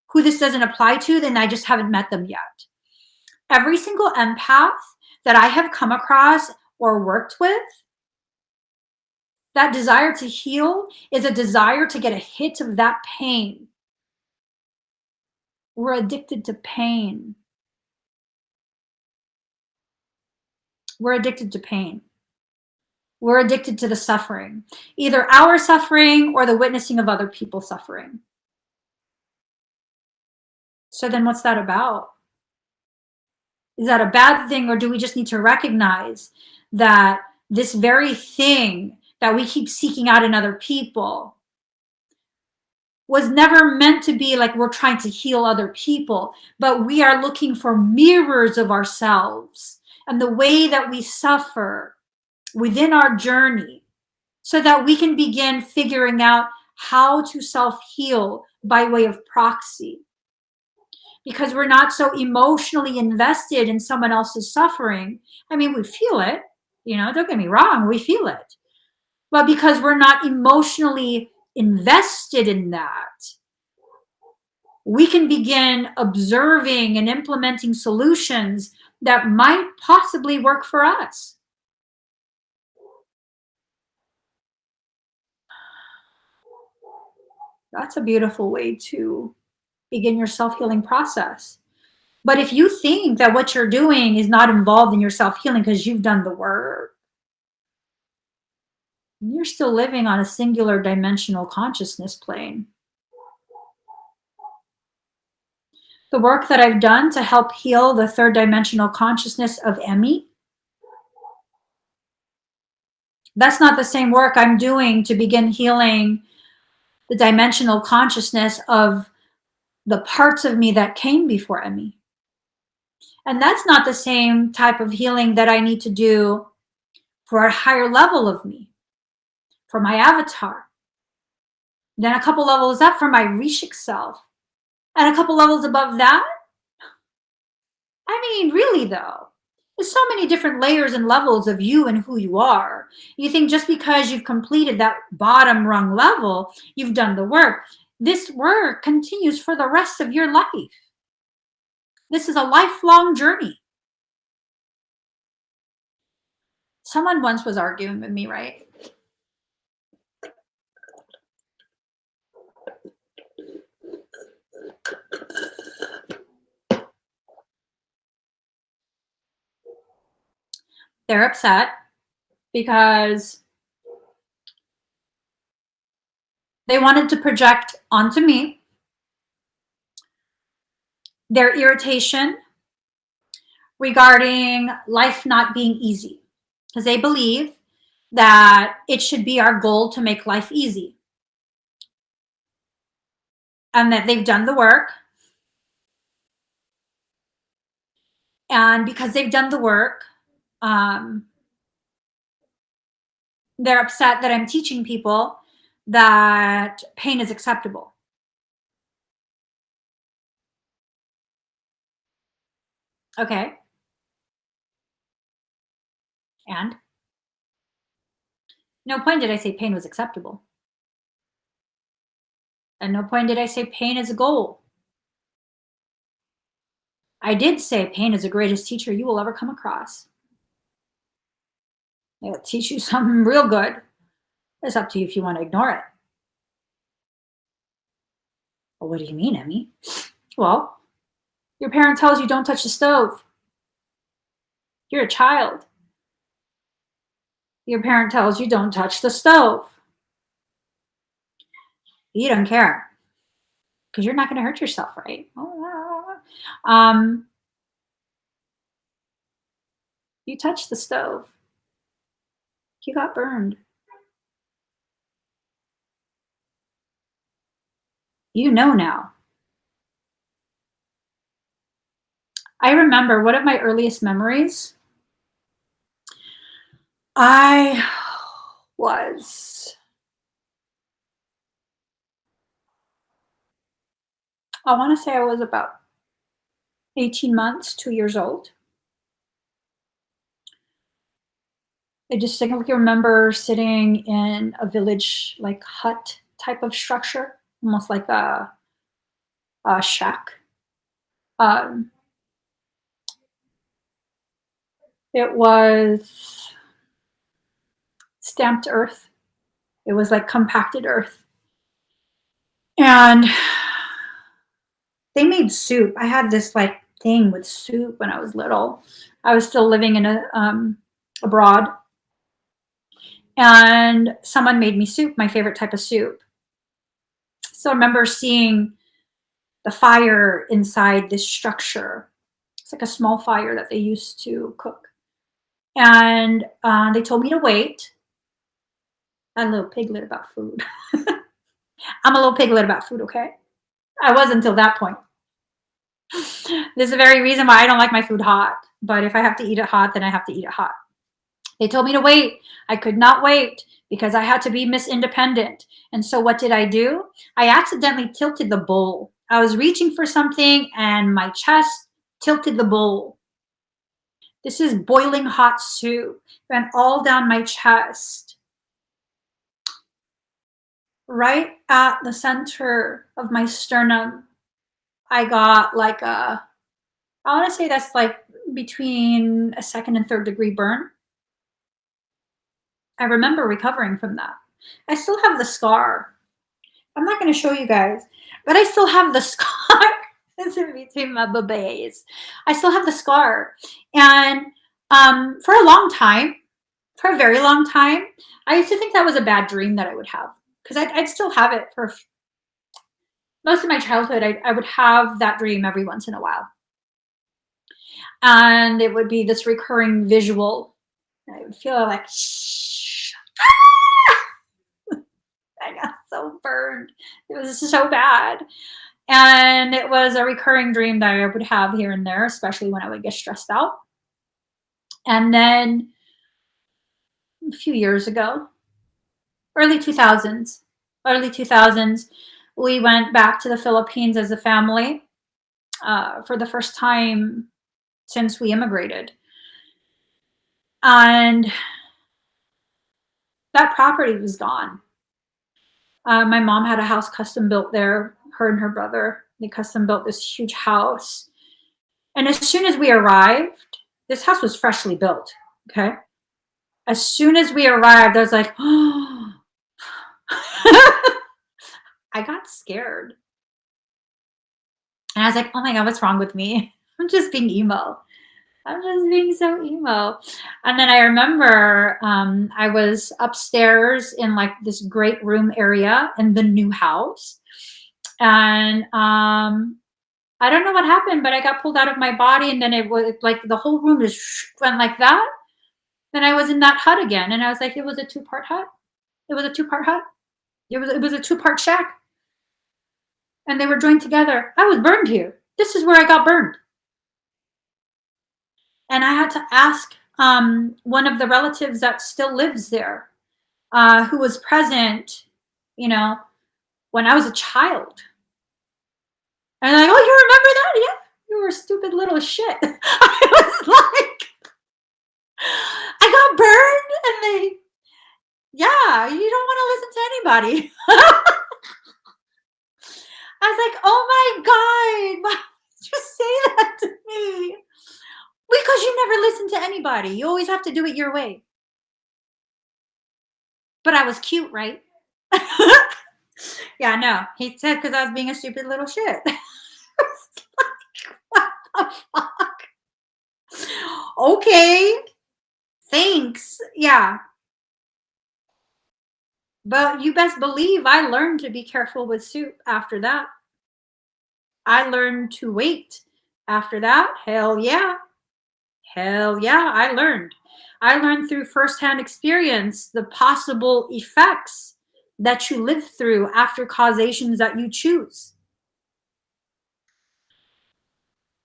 who this doesn't apply to, then I just haven't met them yet. Every single empath that I have come across or worked with, that desire to heal is a desire to get a hit of that pain. We're addicted to pain. We're addicted to pain. We're addicted to the suffering, either our suffering or the witnessing of other people suffering. So then what's that about? Is that a bad thing, or do we just need to recognize that this very thing that we keep seeking out in other people was never meant to be like we're trying to heal other people, but we are looking for mirrors of ourselves and the way that we suffer within our journey, so that we can begin figuring out how to self-heal by way of proxy. Because we're not so emotionally invested in someone else's suffering. I mean, we feel it, don't get me wrong, we feel it. But because we're not emotionally invested in that, we can begin observing and implementing solutions that might possibly work for us. That's a beautiful way to begin your self-healing process. But if you think that what you're doing is not involved in your self-healing because you've done the work, you're still living on a singular dimensional consciousness plane. The work that I've done to help heal the third dimensional consciousness of Emmy, that's not the same work I'm doing to begin healing the dimensional consciousness of the parts of me that came before Emmy. And that's not the same type of healing that I need to do for a higher level of me, for my avatar. Then a couple levels up for my Rishik self. And a couple levels above that, I mean, really though, There's so many different layers and levels of you and who you are. You think just because you've completed that bottom rung level, you've done the work. This work continues for the rest of your life. This is a lifelong journey. Someone once was arguing with me, right? They're upset because they wanted to project onto me their irritation regarding life not being easy, because they believe that it should be our goal to make life easy, and that they've done the work. And because they've done the work, they're upset that I'm teaching people that pain is acceptable. Okay. And no point did I say pain was acceptable. At no point did I say pain is a goal. I did say pain is the greatest teacher you will ever come across. It'll teach you something real good. It's up to you if you want to ignore it. Well, what do you mean, Emmy? Well, your parent tells you don't touch the stove. You're a child. Your parent tells you don't touch the stove. You don't care because you're not going to hurt yourself, right? You touched the stove. You got burned. You know now. I remember one of my earliest memories. I want to say I was about 18 months, 2 years old. I distinctly remember sitting in a village like hut type of structure, almost like a shack. It was stamped earth. It was like compacted earth. And they made soup. I had this like thing with soup when I was little. I was still living in abroad. And someone made me soup, my favorite type of soup. So I remember seeing the fire inside this structure. It's like a small fire that they used to cook. And they told me to wait. I'm a little piglet about food. I'm a little piglet about food, okay? I was until that point. This is the very reason why I don't like my food hot. But if I have to eat it hot, then I have to eat it hot. They told me to wait. I could not wait because I had to be Miss Independent. And so what did I do? I accidentally tilted the bowl. I was reaching for something and my chest tilted the bowl. This is boiling hot soup. Ran all down my chest. Right at the center of my sternum, I got like I want to say that's like between a 2nd and 3rd degree burn. I remember recovering from that. I still have the scar. I'm not going to show you guys, but I still have the scar. It's in between my boobies. I still have the scar. And for a long time, for a very long time, I used to think that was a bad dream that I would have. Because I'd still have it for most of my childhood. I would have that dream every once in a while. And it would be this recurring visual. I would feel like, shh. Ah! I got so burned. It was so bad. And it was a recurring dream that I would have here and there, especially when I would get stressed out. And then a few years ago, early 2000s, we went back to the Philippines as a family for the first time since we immigrated. And that property was gone. My mom had a house custom built there. Her and her brother, they custom built this huge house. And as soon as we arrived, this house was freshly built. Okay. As soon as we arrived, I was like, oh, I got scared. And I was like, oh my God, what's wrong with me? I'm just being emo. I'm just being so emo. And then I remember I was upstairs in like this great room area in the new house. And I don't know what happened, but I got pulled out of my body, and then it was like the whole room just went like that. Then I was in that hut again, and I was like, it was a 2-part hut. It was a 2-part hut. It was a 2-part shack. And they were joined together. I was burned here. This is where I got burned. And I had to ask one of the relatives that still lives there, who was present, you know, when I was a child. And like, oh, you remember that? Yeah, you were a stupid little shit. I was like, I got burned, and they, yeah, you don't want to listen to anybody. I was like, oh my God, why did you say that to me? Because you never listen to anybody. You always have to do it your way. But I was cute, right? Yeah, no. He said because I was being a stupid little shit. I was like, what the fuck? Okay. Thanks. Yeah. But you best believe I learned to be careful with soup after that. I learned to wait after that. Hell yeah. Hell yeah, I learned. I learned through firsthand experience the possible effects that you live through after causations that you choose.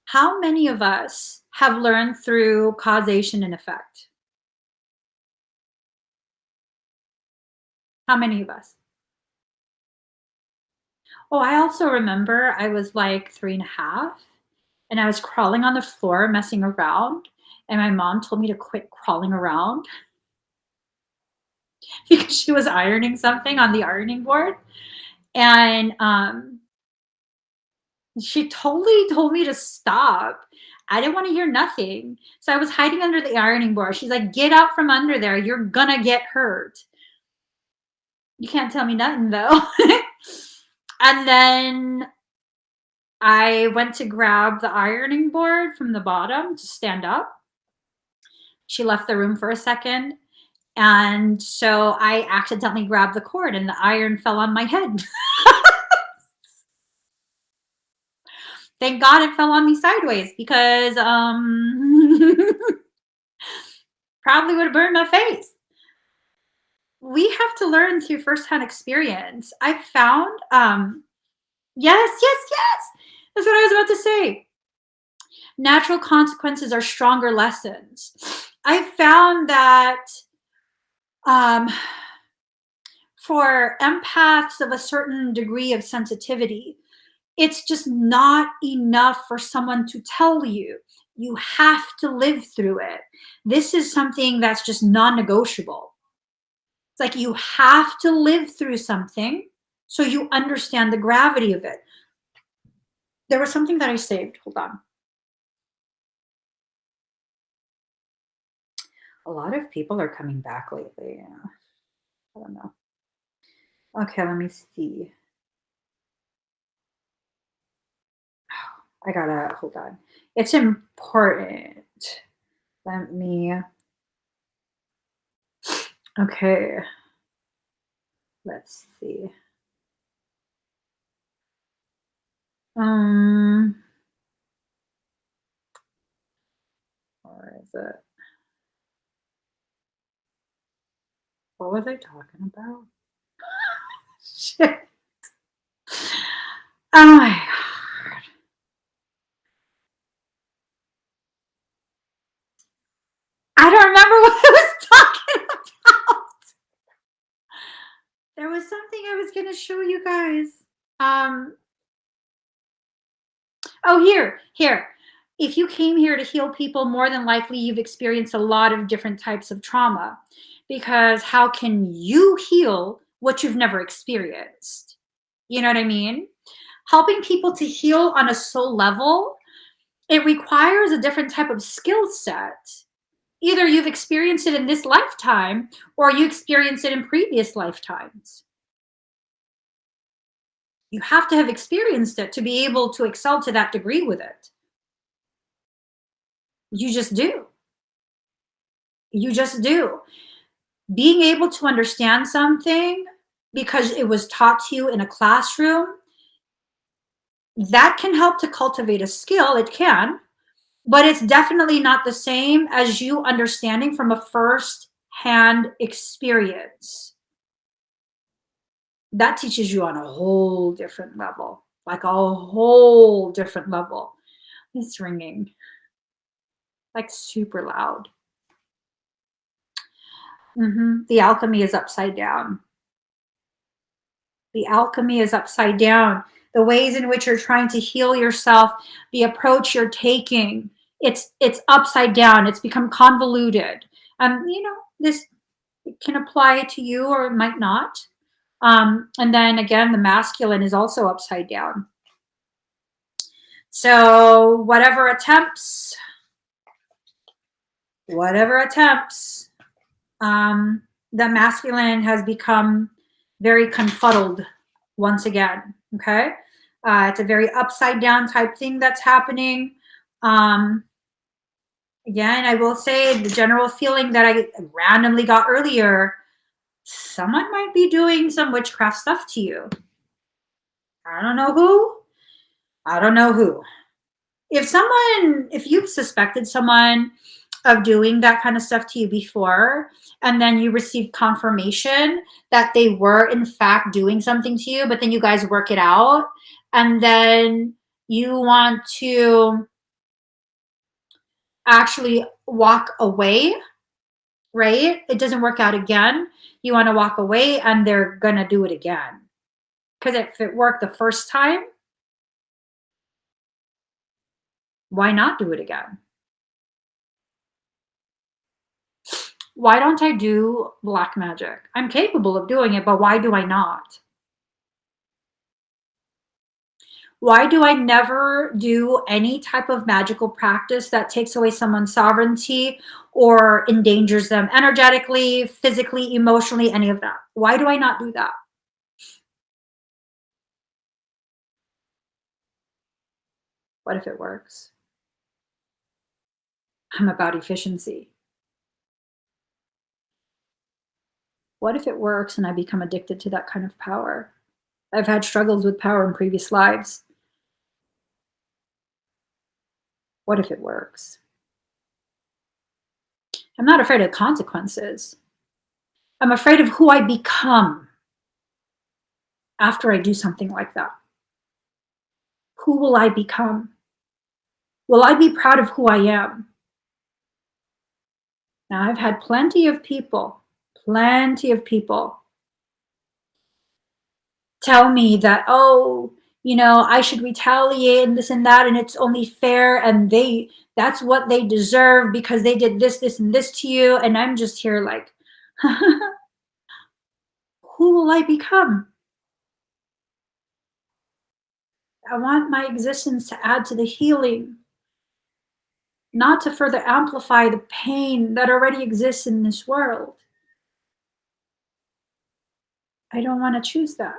How many of us have learned through causation and effect? How many of us? Oh, I also remember I was like 3.5 and I was crawling on the floor, messing around. And my mom told me to quit crawling around because she was ironing something on the ironing board. And she totally told me to stop. I didn't want to hear nothing. So I was hiding under the ironing board. She's like, get out from under there. You're gonna get hurt. You can't tell me nothing though. And then I went to grab the ironing board from the bottom to stand up. She left the room for a second. And so I accidentally grabbed the cord and the iron fell on my head. Thank God it fell on me sideways because probably would have burned my face. We have to learn through firsthand experience. I found, yes. That's what I was about to say. Natural consequences are stronger lessons. I found that for empaths of a certain degree of sensitivity, it's just not enough for someone to tell you. You have to live through it. This is something that's just non-negotiable. It's like you have to live through something so you understand the gravity of it. There was something that I saved. Hold on. A lot of people are coming back lately. Yeah. I don't know. Okay, let me see. I gotta hold on. It's important. Let me. Okay. Let's see. Where is it? What was I talking about? Shit. Oh my God. I don't remember what I was talking about. There was something I was going to show you guys. Oh, here. If you came here to heal people, more than likely you've experienced a lot of different types of trauma, because how can you heal what you've never experienced? You know what I mean? Helping people to heal on a soul level, it requires a different type of skill set. Either you've experienced it in this lifetime or you experienced it in previous lifetimes. You have to have experienced it to be able to excel to that degree with it. You just do. You just do. Being able to understand something because it was taught to you in a classroom, that can help to cultivate a skill. It can, but it's definitely not the same as you understanding from a first-hand experience. That teaches you on a whole different level, like a whole different level. It's ringing, like super loud. The alchemy is upside down. The alchemy is upside down. The ways in which you're trying to heal yourself, the approach you're taking, it's upside down. It's become convoluted. You know, this can apply to you or it might not. And then again, the masculine is also upside down. So whatever attempts, the masculine has become very confuddled once again. Okay. It's a very upside down type thing that's happening. Again, I will say the general feeling that I randomly got earlier, someone might be doing some witchcraft stuff to you. I don't know who. If you've suspected someone of doing that kind of stuff to you before, and then you receive confirmation that they were in fact doing something to you, but then you guys work it out, and then you want to actually walk away, right? It doesn't work out again. You want to walk away and they're going to do it again. Because if it worked the first time, why not do it again? Why don't I do black magic? I'm capable of doing it, but why do I not? Why do I never do any type of magical practice that takes away someone's sovereignty or endangers them energetically, physically, emotionally, any of that? Why do I not do that? What if it works? I'm about efficiency. What if it works and I become addicted to that kind of power? I've had struggles with power in previous lives. What if it works? I'm not afraid of consequences. I'm afraid of who I become after I do something like that. Who will I become? Will I be proud of who I am? Now, I've had plenty of people tell me that, oh, I should retaliate and this and that, and it's only fair, and that's what they deserve because they did this, this, and this to you. And I'm just here like, who will I become? I want my existence to add to the healing, not to further amplify the pain that already exists in this world. I don't want to choose that.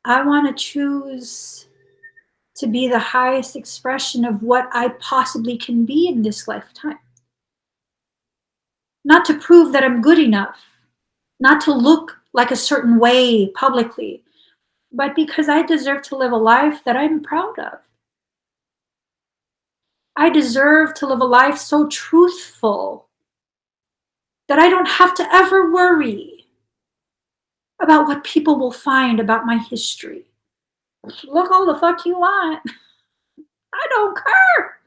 I want to choose to be the highest expression of what I possibly can be in this lifetime. Not to prove that I'm good enough, not to look like a certain way publicly, but because I deserve to live a life that I'm proud of. I deserve to live a life so truthful that I don't have to ever worry about what people will find about my history. Look all the fuck you want. I don't care.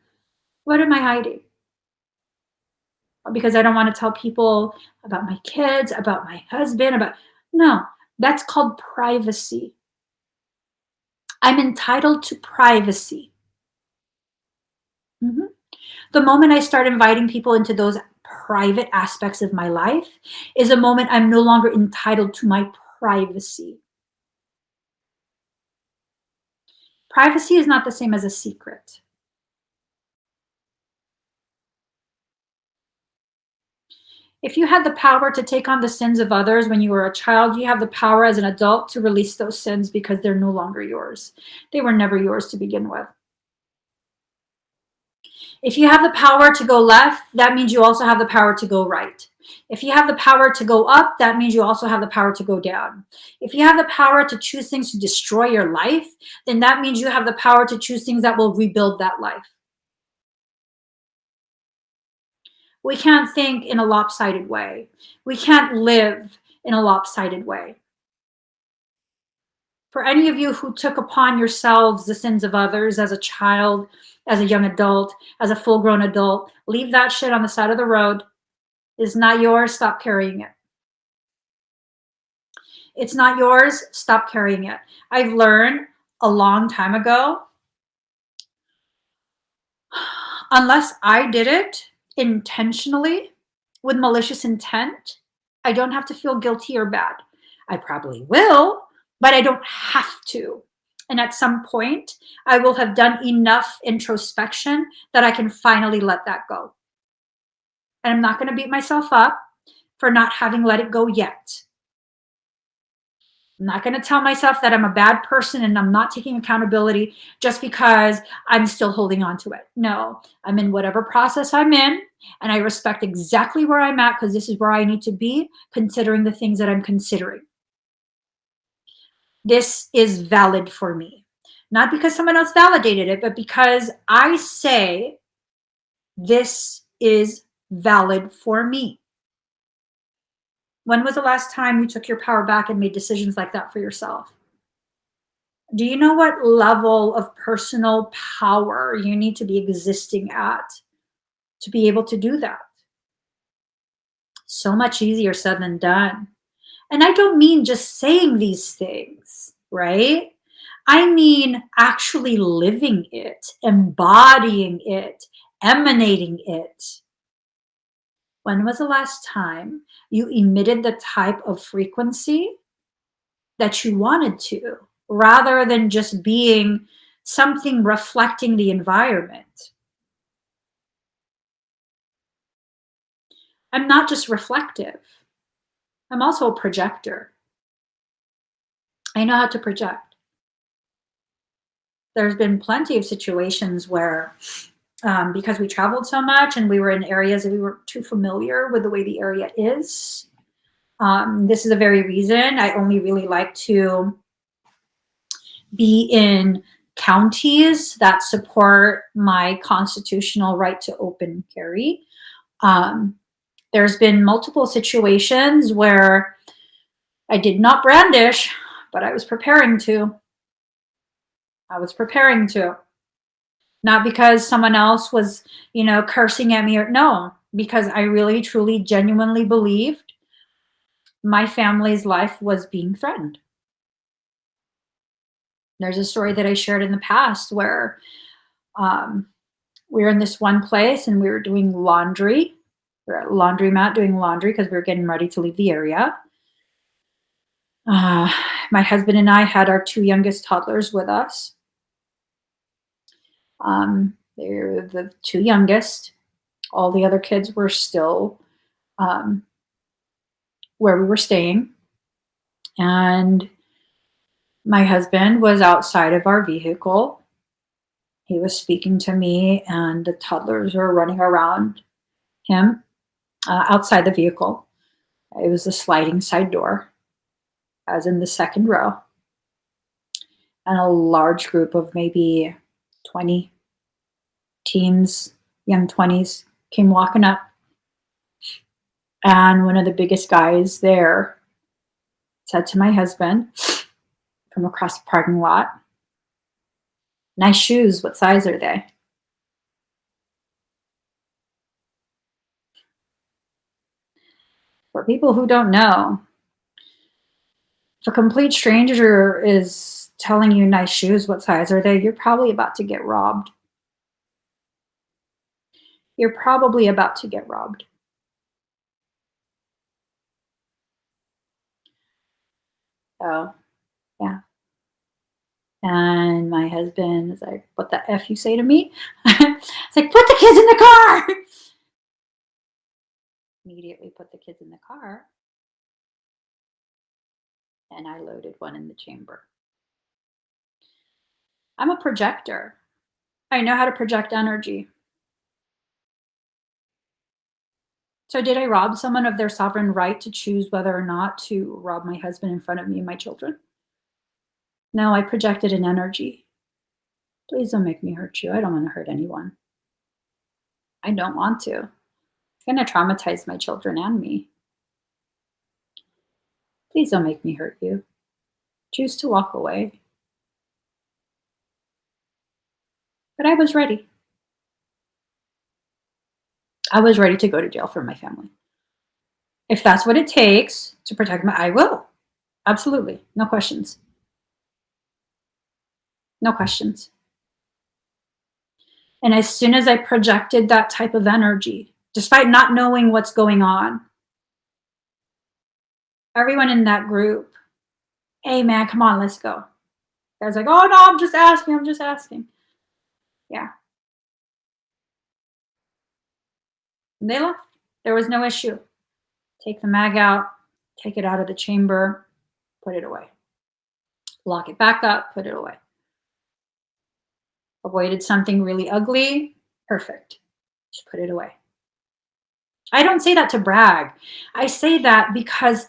What am I hiding? Because I don't want to tell people about my kids, about my husband, no, that's called privacy. I'm entitled to privacy. The moment I start inviting people into those private aspects of my life is a moment I'm no longer entitled to my privacy. Privacy is not the same as a secret. If you had the power to take on the sins of others when you were a child, you have the power as an adult to release those sins because they're no longer yours. They were never yours to begin with. If you have the power to go left, that means you also have the power to go right. If you have the power to go up, that means you also have the power to go down. If you have the power to choose things to destroy your life, then that means you have the power to choose things that will rebuild that life. We can't think in a lopsided way. We can't live in a lopsided way. For any of you who took upon yourselves the sins of others as a child, as a young adult, as a full-grown adult, leave that shit on the side of the road. It's not yours. Stop carrying it. It's not yours. Stop carrying it. I've learned a long time ago, unless I did it intentionally with malicious intent, I don't have to feel guilty or bad. I probably will, but I don't have to. And at some point, I will have done enough introspection that I can finally let that go. And I'm not going to beat myself up for not having let it go yet. I'm not going to tell myself that I'm a bad person and I'm not taking accountability just because I'm still holding on to it. No, I'm in whatever process I'm in, and I respect exactly where I'm at because this is where I need to be, considering the things that I'm considering. This is valid for me. Not because someone else validated it, but because I say this is valid for me. When was the last time you took your power back and made decisions like that for yourself? Do you know what level of personal power you need to be existing at to be able to do that? So much easier said than done. And I don't mean just saying these things, right? I mean actually living it, embodying it, emanating it. When was the last time you emitted the type of frequency that you wanted to, rather than just being something reflecting the environment? I'm not just reflective, I'm also a projector. I know how to project. There's been plenty of situations where, because we traveled so much and we were in areas that we weren't too familiar with the way the area is, this is the very reason I only really like to be in counties that support my constitutional right to open carry. There's been multiple situations where I did not brandish, but I was preparing to. I was preparing to. Not because someone else was, cursing at me, or no, because I really, truly, genuinely believed my family's life was being threatened. There's a story that I shared in the past where we were in this one place and we were doing laundry. We were at a laundromat doing laundry because we were getting ready to leave the area. My husband and I had our two youngest toddlers with us. They're the two youngest. All the other kids were still where we were staying. And my husband was outside of our vehicle. He was speaking to me, and the toddlers were running around him outside the vehicle. It was a sliding side door, as in the second row. And a large group of maybe 20 teens, young 20s, came walking up. And one of the biggest guys there said to my husband from across the parking lot, "Nice shoes. What size are they?" For people who don't know, if a complete stranger is telling you nice shoes, what size are they? You're probably about to get robbed. You're probably about to get robbed. So, yeah. And my husband is like, what the F you say to me? It's like, put the kids in the car. Immediately put the kids in the car. And I loaded one in the chamber. I'm a projector. I know how to project energy. So did I rob someone of their sovereign right to choose whether or not to rob my husband in front of me and my children? No, I projected an energy. Please don't make me hurt you. I don't want to hurt anyone. I don't want to. It's going to traumatize my children and me. Please don't make me hurt you. Choose to walk away. But I was ready. I was ready to go to jail for my family. If that's what it takes to protect I will. Absolutely. No questions. No questions. And as soon as I projected that type of energy, despite not knowing what's going on, everyone in that group, hey man, come on, let's go. I was like, oh no, I'm just asking. Yeah. And they left. There was no issue. Take the mag out, take it out of the chamber, put it away. Lock it back up, put it away. Avoided something really ugly, perfect. Just put it away. I don't say that to brag. I say that because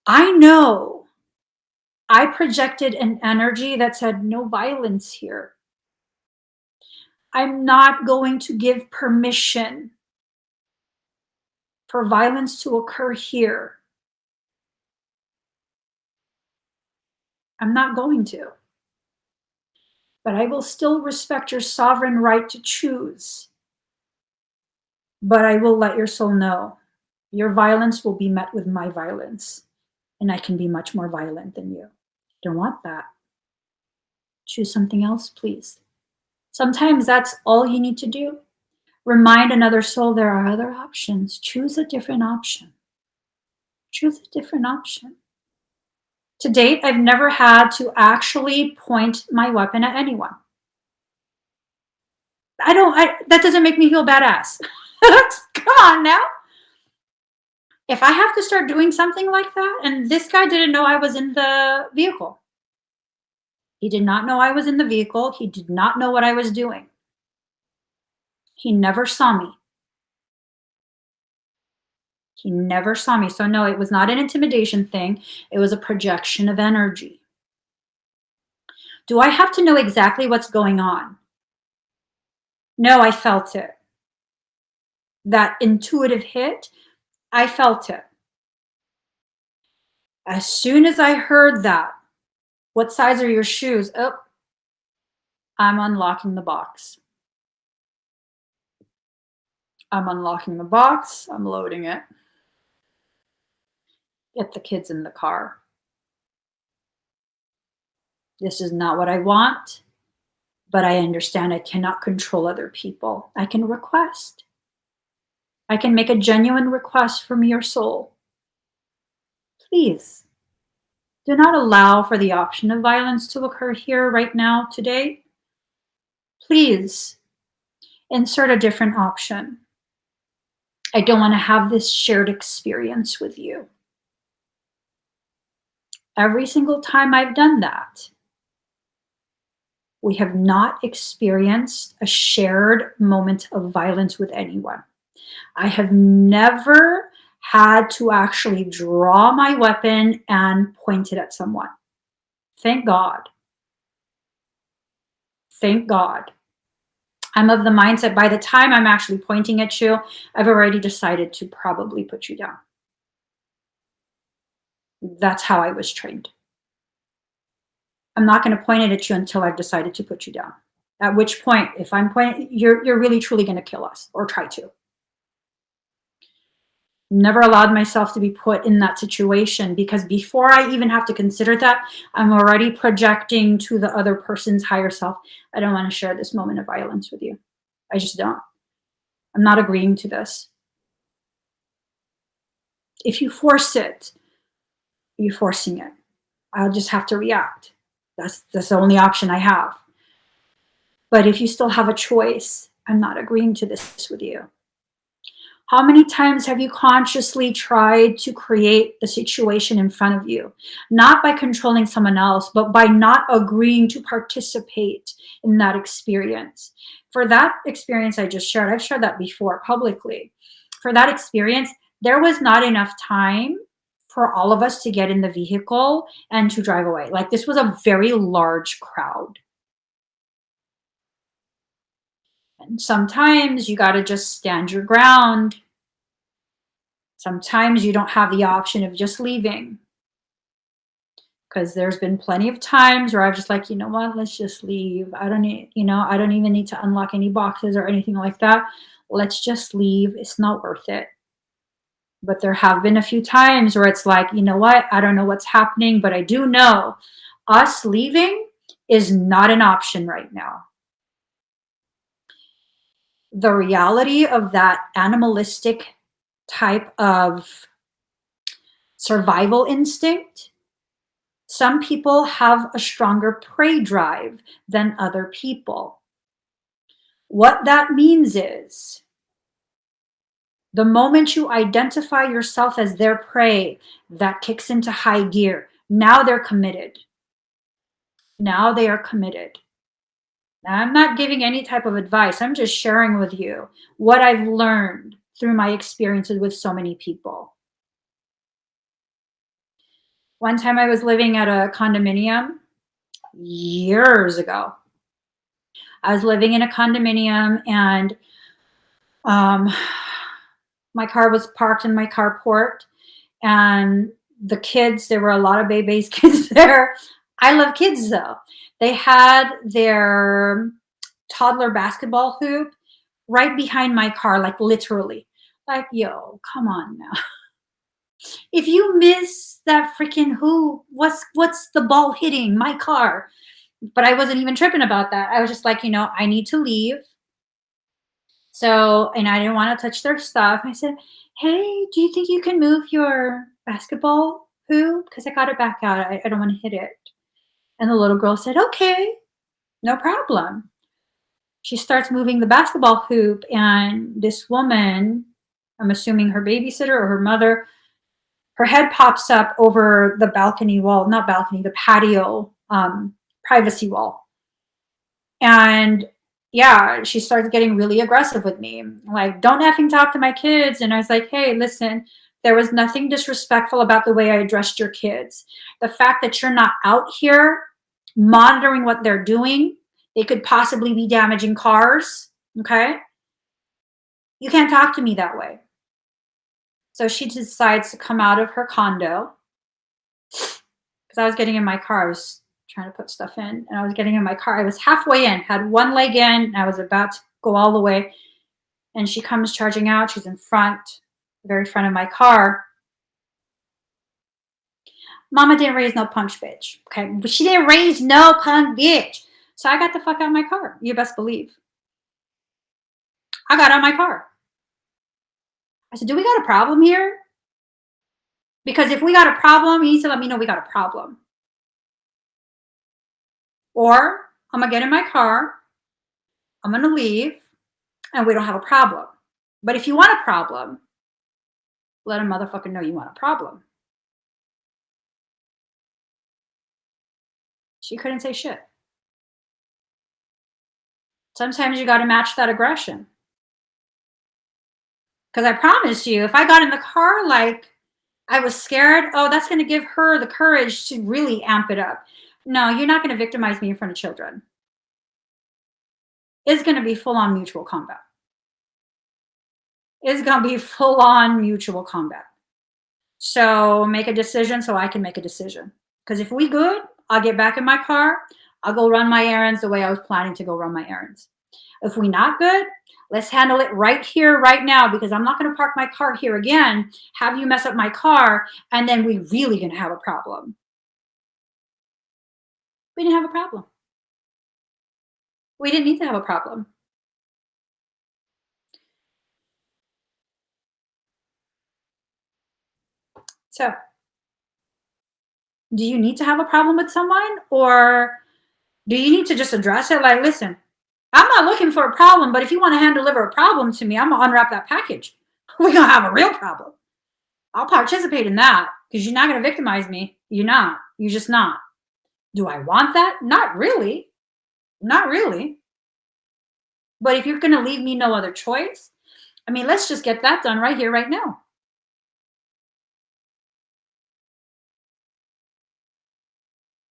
I know I projected an energy that said no violence here. I'm not going to give permission for violence to occur here. I'm not going to. But I will still respect your sovereign right to choose. But I will let your soul know your violence will be met with my violence. And I can be much more violent than you. Don't want that. Choose something else, please. Sometimes that's all you need to do. Remind another soul there are other options. Choose a different option. Choose a different option. To date, I've never had to actually point my weapon at anyone. That doesn't make me feel badass. Come on now. If I have to start doing something like that, and this guy didn't know I was in the vehicle. He did not know I was in the vehicle. He did not know what I was doing. He never saw me. He never saw me. So no, it was not an intimidation thing. It was a projection of energy. Do I have to know exactly what's going on? No, I felt it. That intuitive hit, I felt it. As soon as I heard that, what size are your shoes? Oh, I'm unlocking the box. I'm unlocking the box. I'm loading it. Get the kids in the car. This is not what I want, but I understand I cannot control other people. I can request. I can make a genuine request from your soul. Please, do not allow for the option of violence to occur here right now, today. Please, insert a different option. I don't want to have this shared experience with you. Every single time I've done that, we have not experienced a shared moment of violence with anyone. I have never had to actually draw my weapon and point it at someone. Thank God. Thank God. I'm of the mindset by the time I'm actually pointing at you, I've already decided to probably put you down. That's how I was trained. I'm not going to point it at you until I've decided to put you down. At which point, if I'm pointing, you're really truly going to kill us or try to. Never allowed myself to be put in that situation, because before I even have to consider that, I'm already projecting to the other person's higher self, I don't want to share this moment of violence with you. I just don't. I'm not agreeing to this. If you force it, you're forcing it. I'll just have to react. That's the only option I have. But if you still have a choice, I'm not agreeing to this with you. How many times have you consciously tried to create the situation in front of you? Not by controlling someone else, but by not agreeing to participate in that experience. For that experience I just shared, I've shared that before publicly. For that experience, there was not enough time for all of us to get in the vehicle and to drive away. Like, this was a very large crowd. And sometimes you got to just stand your ground. Sometimes you don't have the option of just leaving. Because there's been plenty of times where I've just like, you know what, let's just leave. I don't need, I don't even need to unlock any boxes or anything like that. Let's just leave. It's not worth it. But there have been a few times where it's like, you know what, I don't know what's happening, but I do know us leaving is not an option right now. The reality of that animalistic type of survival instinct, some people have a stronger prey drive than other people. What that means is, the moment you identify yourself as their prey, that kicks into high gear. Now they're committed. Now they are committed. Now, I'm not giving any type of advice. I'm just sharing with you what I've learned through my experiences with so many people. One time I was living at a condominium years ago. I was living in a condominium, and my car was parked in my carport, and the kids, there were a lot of babies kids there. I love kids though. They had their toddler basketball hoop right behind my car, like literally. Like, yo, come on now. If you miss that freaking hoop, what's the ball hitting my car? But I wasn't even tripping about that. I was just like, I need to leave. So, and I didn't want to touch their stuff. I said, hey, do you think you can move your basketball hoop? Because I got it back out. I don't want to hit it. And the little girl said, okay, no problem. She starts moving the basketball hoop, and this woman, I'm assuming her babysitter or her mother, her head pops up over the balcony wall, not balcony, the patio privacy wall. And yeah, she starts getting really aggressive with me. Like, don't effing talk to my kids. And I was like, hey, listen, there was nothing disrespectful about the way I addressed your kids. The fact that you're not out here monitoring what they're doing, they could possibly be damaging cars. Okay. You can't talk to me that way. So she decides to come out of her condo, because I was getting in my car. I was trying to put stuff in, and I was getting in my car. I was halfway in, had one leg in, and I was about to go all the way. And she comes charging out. She's in front, the very front of my car. Mama didn't raise no punch, bitch. Okay, but she didn't raise no punk, bitch. So I got the fuck out of my car. You best believe. I got out of my car. I said, do we got a problem here? Because if we got a problem, you need to let me know we got a problem. Or I'm going to get in my car, I'm going to leave, and we don't have a problem. But if you want a problem, let a motherfucker know you want a problem. She couldn't say shit. Sometimes you got to match that aggression. Because I promise you, if I got in the car like I was scared, oh, that's going to give her the courage to really amp it up. No, you're not going to victimize me in front of children. It's going to be full-on mutual combat. It's going to be full-on mutual combat. So make a decision so I can make a decision. Because if we good, I'll get back in my car. I'll go run my errands the way I was planning to go run my errands. If we not good, Let's handle it right here, right now, because I'm not going to park my car here again, have you mess up my car, and then we're really going to have a problem. We didn't have a problem. We didn't need to have a problem. So, do you need to have a problem with someone, or do you need to just address it like, listen, I'm not looking for a problem, but if you want to hand deliver a problem to me, I'm going to unwrap that package. We're going to have a real problem. I'll participate in that because you're not going to victimize me. You're not. You're just not. Do I want that? Not really. Not really. But if you're going to leave me no other choice, I mean, let's just get that done right here, right now.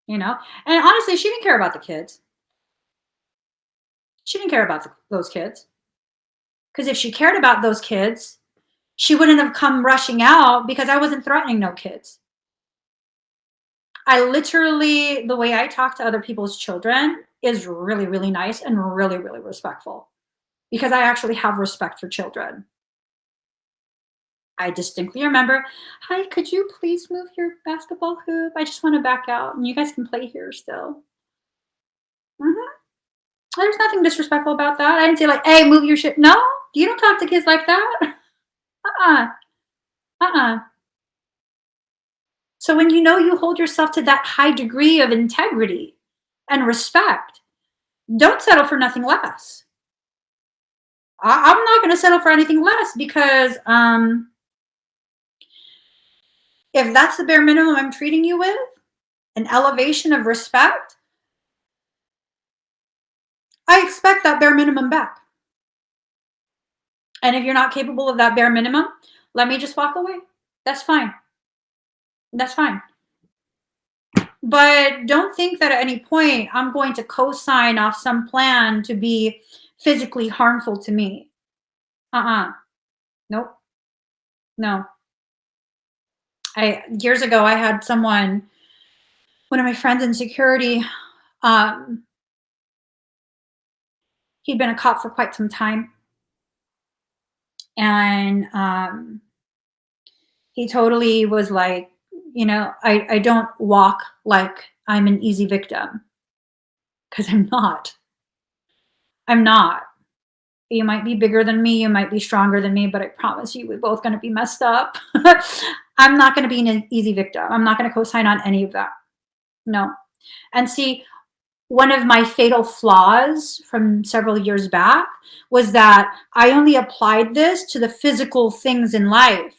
You know? And honestly, she didn't care about the kids. She didn't care about those kids. Because if she cared about those kids, she wouldn't have come rushing out because I wasn't threatening no kids. I literally, the way I talk to other people's children is really, really nice and really, really respectful because I actually have respect for children. I distinctly remember, hi, could you please move your basketball hoop? I just want to back out and you guys can play here still. There's nothing disrespectful about that. I didn't say like, hey, move your shit. No, you don't talk to kids like that. Uh-uh. Uh-uh. So when you know you hold yourself to that high degree of integrity and respect, don't settle for nothing less. I'm not going to settle for anything less because if that's the bare minimum I'm treating you with, an elevation of respect, I expect that bare minimum back. And if you're not capable of that bare minimum, let me just walk away. That's fine. That's fine. But don't think that at any point I'm going to co-sign off some plan to be physically harmful to me. Nope. No. Years ago I had one of my friends in security, he'd been a cop for quite some time. And he totally was like, I don't walk like I'm an easy victim. Because I'm not. I'm not. You might be bigger than me, you might be stronger than me, but I promise you, we're both going to be messed up. I'm not going to be an easy victim. I'm not going to co-sign on any of that. No. And see, one of my fatal flaws from several years back was that I only applied this to the physical things in life.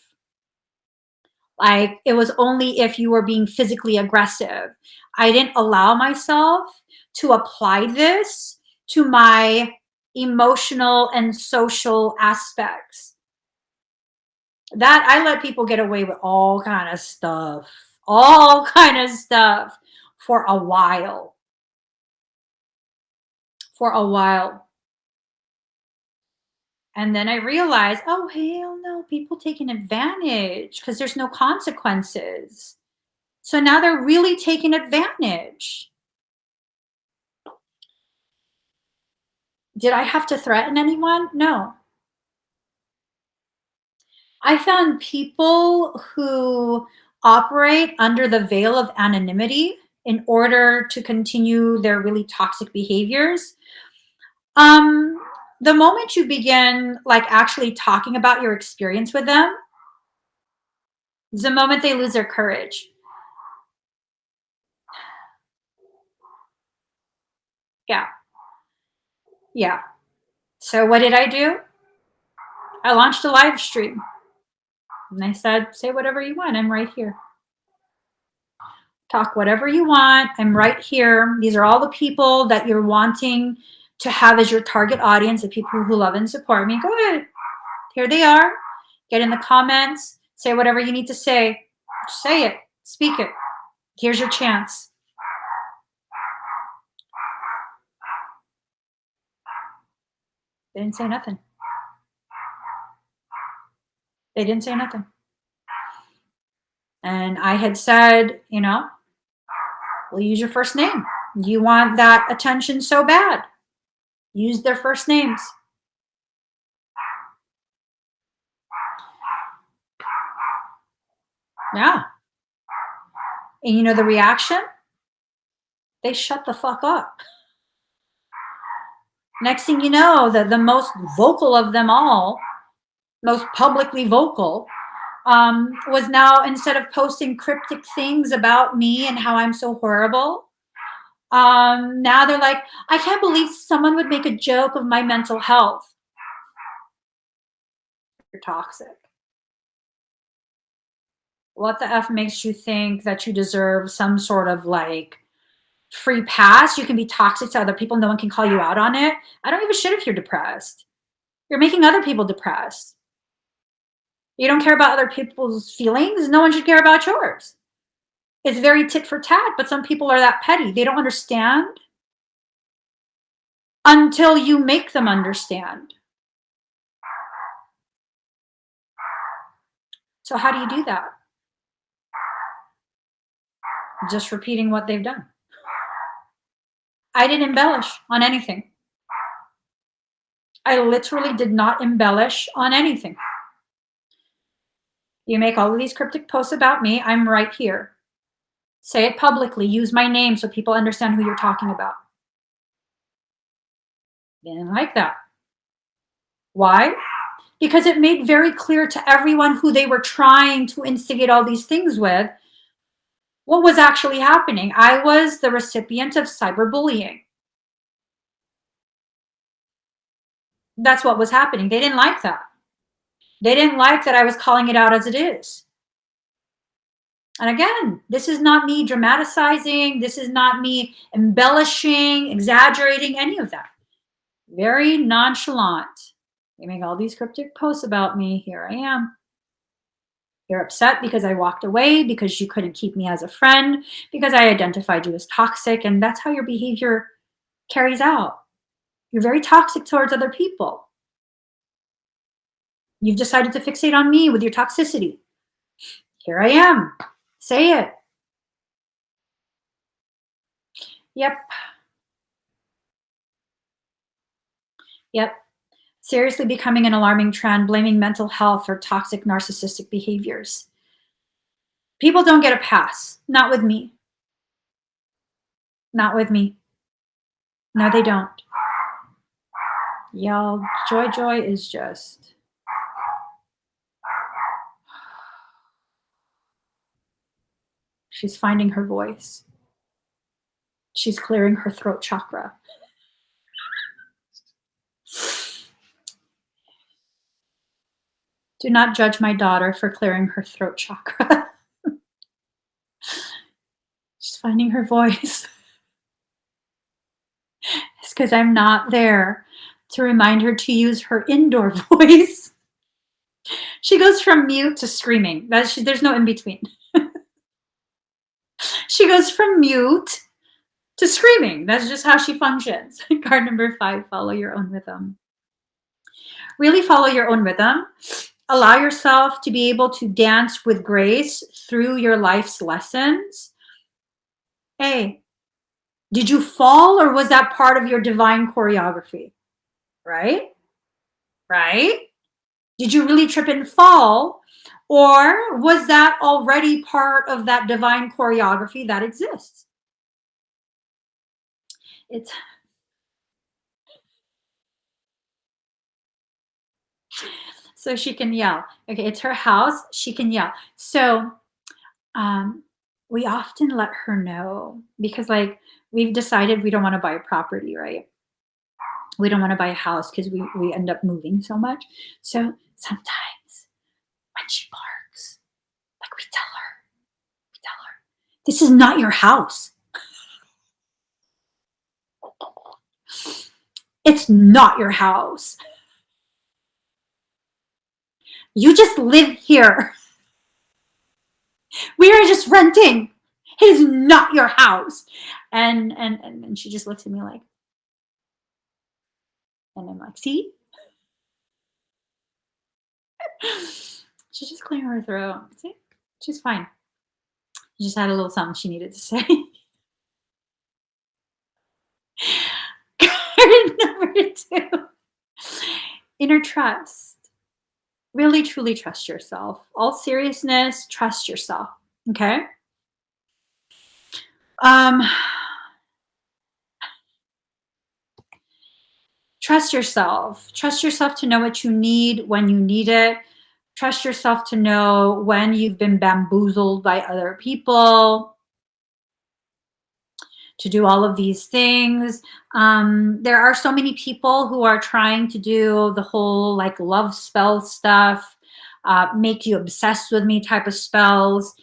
Like it was only if you were being physically aggressive. I didn't allow myself to apply this to my emotional and social aspects. That I let people get away with all kind of stuff for a while. And then I realized, oh, hell no, people taking advantage because there's no consequences. So now they're really taking advantage. Did I have to threaten anyone? No. I found people who operate under the veil of anonymity in order to continue their really toxic behaviors. The moment you begin like actually talking about your experience with them, is the moment they lose their courage. Yeah. So what did I do? I launched a live stream. And I said, say whatever you want. I'm right here. Talk whatever you want. I'm right here. These are all the people that you're wanting to have as your target audience, the people who love and support me. Go ahead. Here they are. Get in the comments. Say whatever you need to say. Say it. Speak it. Here's your chance. They didn't say nothing. They didn't say nothing. And I had said, we'll use your first name. You want that attention so bad. Use their first names. Yeah. And you know the reaction? They shut the fuck up. Next thing you know, the most vocal of them all, most publicly vocal, was now, instead of posting cryptic things about me and how I'm so horrible, now they're like, I can't believe someone would make a joke of my mental health. You're toxic. What the F makes you think that you deserve some sort of like free pass? You can be toxic to other people. No one can call you out on it. I don't give a shit if you're depressed. You're making other people depressed. You don't care about other people's feelings. No one should care about yours. It's very tit for tat, but some people are that petty. They don't understand until you make them understand. So how do you do that? Just repeating what they've done. I didn't embellish on anything. I literally did not embellish on anything. You make all of these cryptic posts about me, I'm right here. Say it publicly, use my name so people understand who you're talking about. Didn't like that. Why? Because it made very clear to everyone who they were trying to instigate all these things with what was actually happening. I was the recipient of cyberbullying. That's what was happening. They didn't like that. They didn't like that I was calling it out as it is. And again, this is not me dramatizing. This is not me embellishing, exaggerating, any of that. Very nonchalant. They make all these cryptic posts about me. Here I am. You're upset because I walked away, because you couldn't keep me as a friend, because I identified you as toxic, and that's how your behavior carries out. You're very toxic towards other people. You've decided to fixate on me with your toxicity. Here I am. Say it. Yep. Yep. Seriously becoming an alarming trend, blaming mental health for toxic narcissistic behaviors. People don't get a pass. Not with me. Not with me. No, they don't. Y'all, Joy is just... She's finding her voice. She's clearing her throat chakra. Do not judge my daughter for clearing her throat chakra. She's finding her voice. It's because I'm not there to remind her to use her indoor voice. She goes from mute to screaming. There's no in between. She goes from mute to screaming. That's just how she functions. Card number 5, follow your own rhythm. Really follow your own rhythm. Allow yourself to be able to dance with grace through your life's lessons. Hey, did you fall, or was that part of your divine choreography? Right? Right? Did you really trip and fall, or was that already part of that divine choreography that exists? It's... So she can yell. Okay, it's her house. She can yell. So we often let her know, because like we've decided we don't want to buy a property, right? We don't want to buy a house because we end up moving so much. So sometimes when she barks, like we tell her, this is not your house. It's not your house. You just live here. We are just renting. It is not your house. And she just looks at me like, and I'm like, see? She's just clearing her throat. See? She's fine. She just had a little something she needed to say. Card number 2. Inner trust. Really, truly trust yourself. All seriousness, trust yourself. Okay? Trust yourself. Trust yourself to know what you need when you need it. Trust yourself to know when you've been bamboozled by other people to do all of these things. There are so many people who are trying to do the whole like love spell stuff, make you obsessed with me type of spells.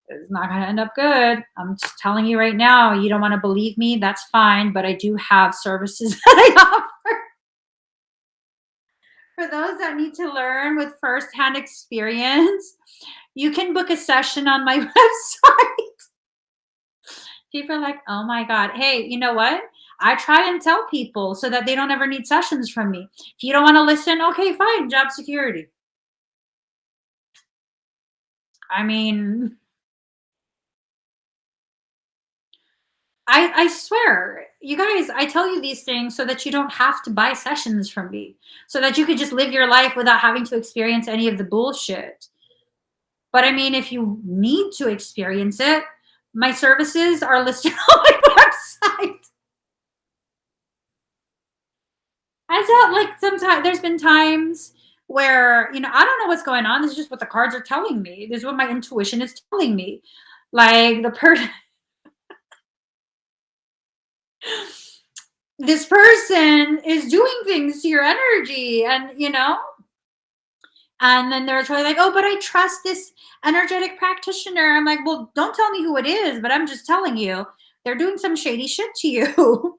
It's not going to end up good. I'm just telling you right now. You don't want to believe me, that's fine, but I do have services that I offer for those that need to learn with firsthand experience. You can book a session on my website. People are like, oh my God. Hey, you know what? I try and tell people so that they don't ever need sessions from me. If you don't want to listen, okay, fine, job security. I mean, I swear, you guys, I tell you these things so that you don't have to buy sessions from me, so that you could just live your life without having to experience any of the bullshit. But I mean, if you need to experience it, my services are listed on my website. I felt like sometimes there's been times where, I don't know what's going on. This is just what the cards are telling me. This is what my intuition is telling me. Like the person, this person is doing things to your energy, and then they're totally like, oh, but I trust this energetic practitioner. I'm like, well, don't tell me who it is, but I'm just telling you, they're doing some shady shit to you.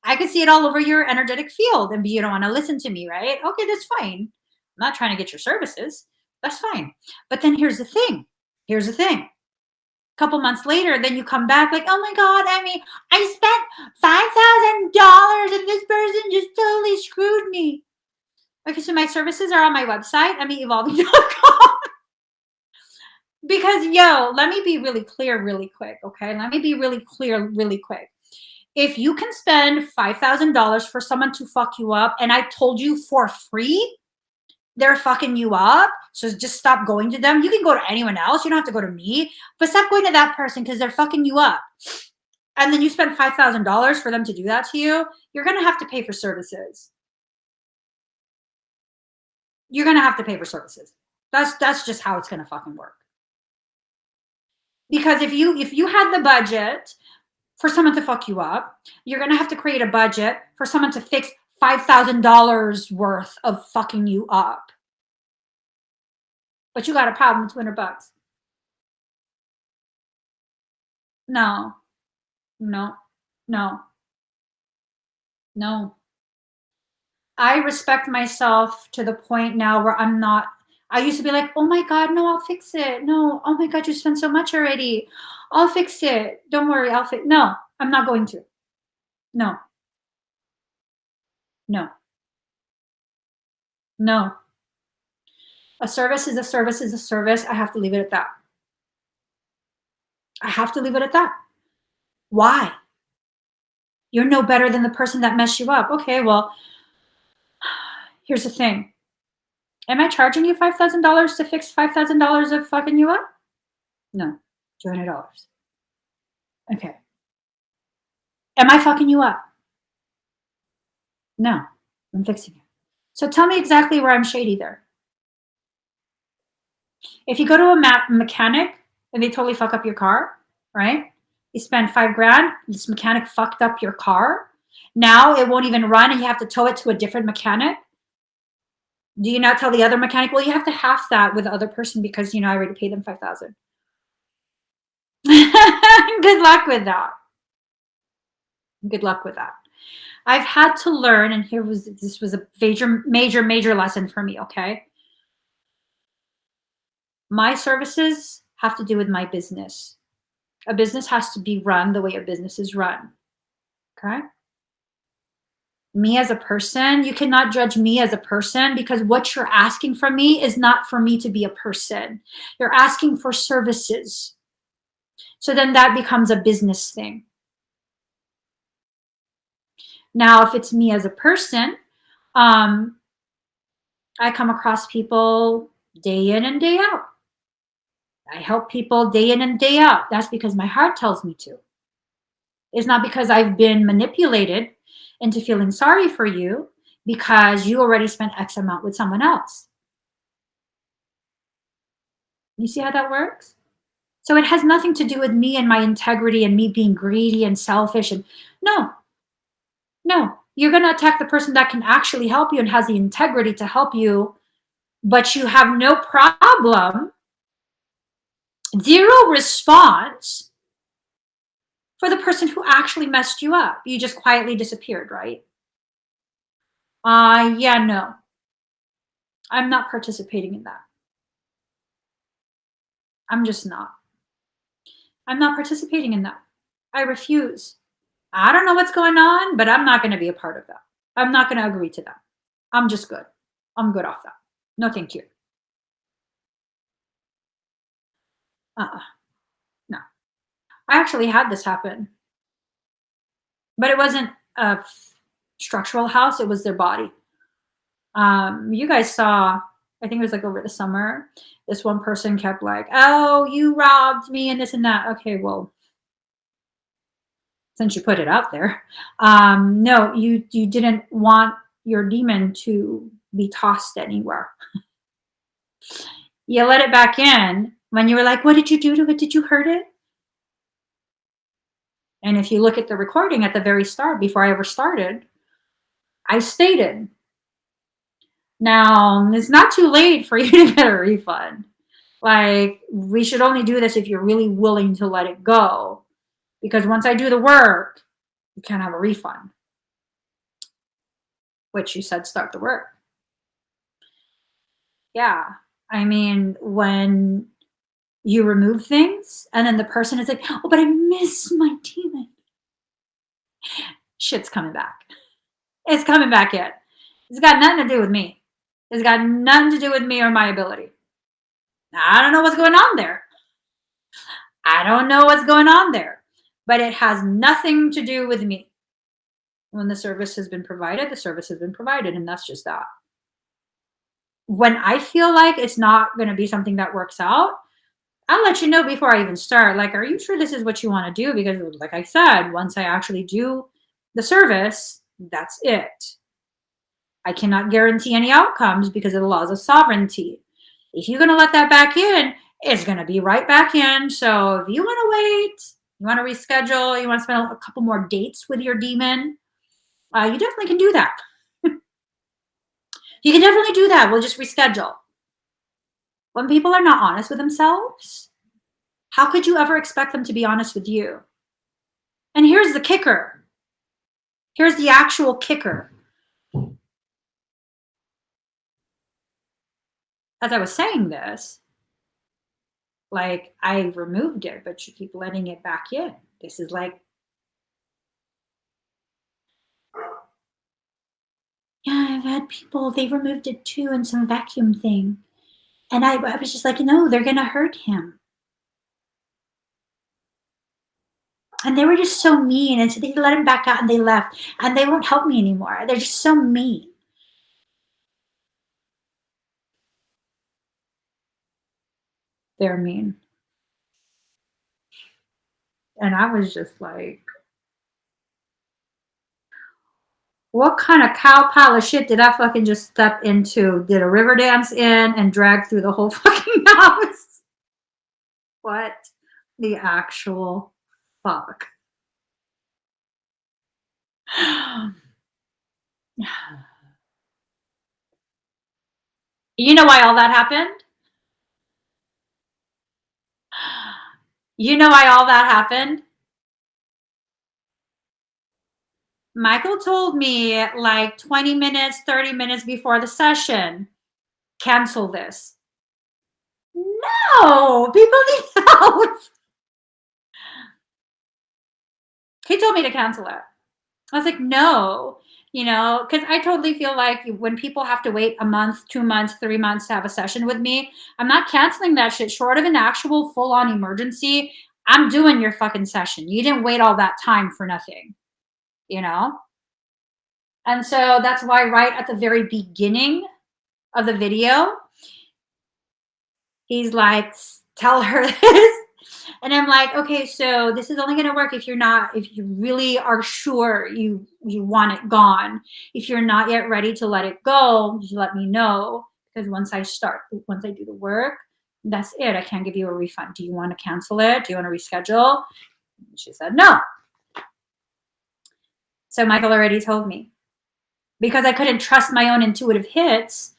I could see it all over your energetic field, and you don't want to listen to me, right? Okay, that's fine. I'm not trying to get your services. That's fine. But then here's the thing. Here's the thing. A couple months later, then you come back like, oh my God, I spent $5,000 and this person just totally screwed me. Okay, so my services are on my website, EmiEvolving.com. Because, let me be really clear really quick, okay? Let me be really clear really quick. If you can spend $5,000 for someone to fuck you up, and I told you for free, they're fucking you up, so just stop going to them. You can go to anyone else. You don't have to go to me, but stop going to that person because they're fucking you up. And then you spend $5,000 for them to do that to you, you're going to have to pay for services. You're going to have to pay for services. That's just how it's going to fucking work. Because if you had the budget for someone to fuck you up, you're going to have to create a budget for someone to fix $5,000 worth of fucking you up. But you got a problem, $200. No, no, no, no. I respect myself to the point now where I used to be like, oh my God, no, I'll fix it. No, oh my God, you spent so much already. I'll fix it. Don't worry, I'll fix. No, I'm not going to. No, no, no. A service is a service is a service. I have to leave it at that. I have to leave it at that. Why? You're no better than the person that messed you up. Okay, well, here's the thing. Am I charging you $5,000 to fix $5,000 of fucking you up? No, $200. Okay. Am I fucking you up? No, I'm fixing it. So tell me exactly where I'm shady there. If you go to a mechanic and they totally fuck up your car, right? You spend $5,000, this mechanic fucked up your car. Now it won't even run and you have to tow it to a different mechanic. Do you not tell the other mechanic, well, you have to half that with the other person because, I already paid them $5,000. Good luck with that. Good luck with that. I've had to learn, and this was a major lesson for me, okay? My services have to do with my business. A business has to be run the way a business is run, okay? Me as a person, you cannot judge me as a person because what you're asking from me is not for me to be a person. You're asking for services. So then that becomes a business thing. Now, if it's me as a person, I come across people day in and day out. I help people day in and day out. That's because my heart tells me to. It's not because I've been manipulated into feeling sorry for you because you already spent X amount with someone else. You see how that works? So it has nothing to do with me and my integrity and me being greedy and selfish. And no, you're going to attack the person that can actually help you and has the integrity to help you, but you have no problem, zero response for the person who actually messed you up. You just quietly disappeared, right? Yeah, no. I'm not participating in that. I'm just not. I'm not participating in that. I refuse. I don't know what's going on, but I'm not going to be a part of that. I'm not going to agree to that. I'm just good. I'm good off that. No, thank you. No. I actually had this happen, but it wasn't a structural house. It was their body. You guys saw, I think it was like over the summer, this one person kept like, oh, you robbed me and this and that. Okay, well, since you put it out there, no, you didn't want your demon to be tossed anywhere. You let it back in when you were like, what did you do to it? Did you hurt it? And if you look at the recording at the very start, before I ever started, I stated, now it's not too late for you to get a refund. Like, we should only do this if you're really willing to let it go. Because once I do the work, you can't have a refund. Which you said start the work. Yeah. I mean, when you remove things and then the person is like, oh, but I miss my demon. Shit's coming back. It's coming back in. It's got nothing to do with me. It's got nothing to do with me or my ability. I don't know what's going on there. I don't know what's going on there. But it has nothing to do with me. When the service has been provided, the service has been provided, and that's just that. When I feel like it's not going to be something that works out, I'll let you know before I even start. Like, are you sure this is what you want to do? Because like I said, once I actually do the service, that's it. I cannot guarantee any outcomes because of the laws of sovereignty. If you're going to let that back in, it's going to be right back in. So if you want to wait, you want to reschedule, you want to spend a couple more dates with your demon, you definitely can do that. You can definitely do that. We'll just reschedule. When people are not honest with themselves, how could you ever expect them to be honest with you? And here's the kicker. Here's the actual kicker. As I was saying this, like, I removed it, but you keep letting it back in. This is like, yeah, I've had people, they removed it too in some vacuum thing. And I was just like, no, they're going to hurt him. And they were just so mean. And so they let him back out and they left. And they won't help me anymore. They're just so mean. They're mean. And I was just like, what kind of cow pile of shit did I fucking just step into? Did a river dance in and drag through the whole fucking house? What the actual fuck? You know why all that happened? You know why all that happened? Michael told me like 20 minutes, 30 minutes before the session, cancel this. No, people need help. He told me to cancel it. I was like, no, because I totally feel like when people have to wait a month, 2 months, 3 months to have a session with me, I'm not canceling that shit. Short of an actual full-on emergency, I'm doing your fucking session. You didn't wait all that time for nothing, And so that's why right at the very beginning of the video, he's like, tell her this. And I'm like, okay, so this is only going to work if you really are sure you want it gone. If you're not yet ready to let it go, you let me know, because once I do the work, that's it. I can't give you a refund. Do you want to cancel it? Do you want to reschedule? And she said no. So Michael already told me. Because I couldn't trust my own intuitive hits,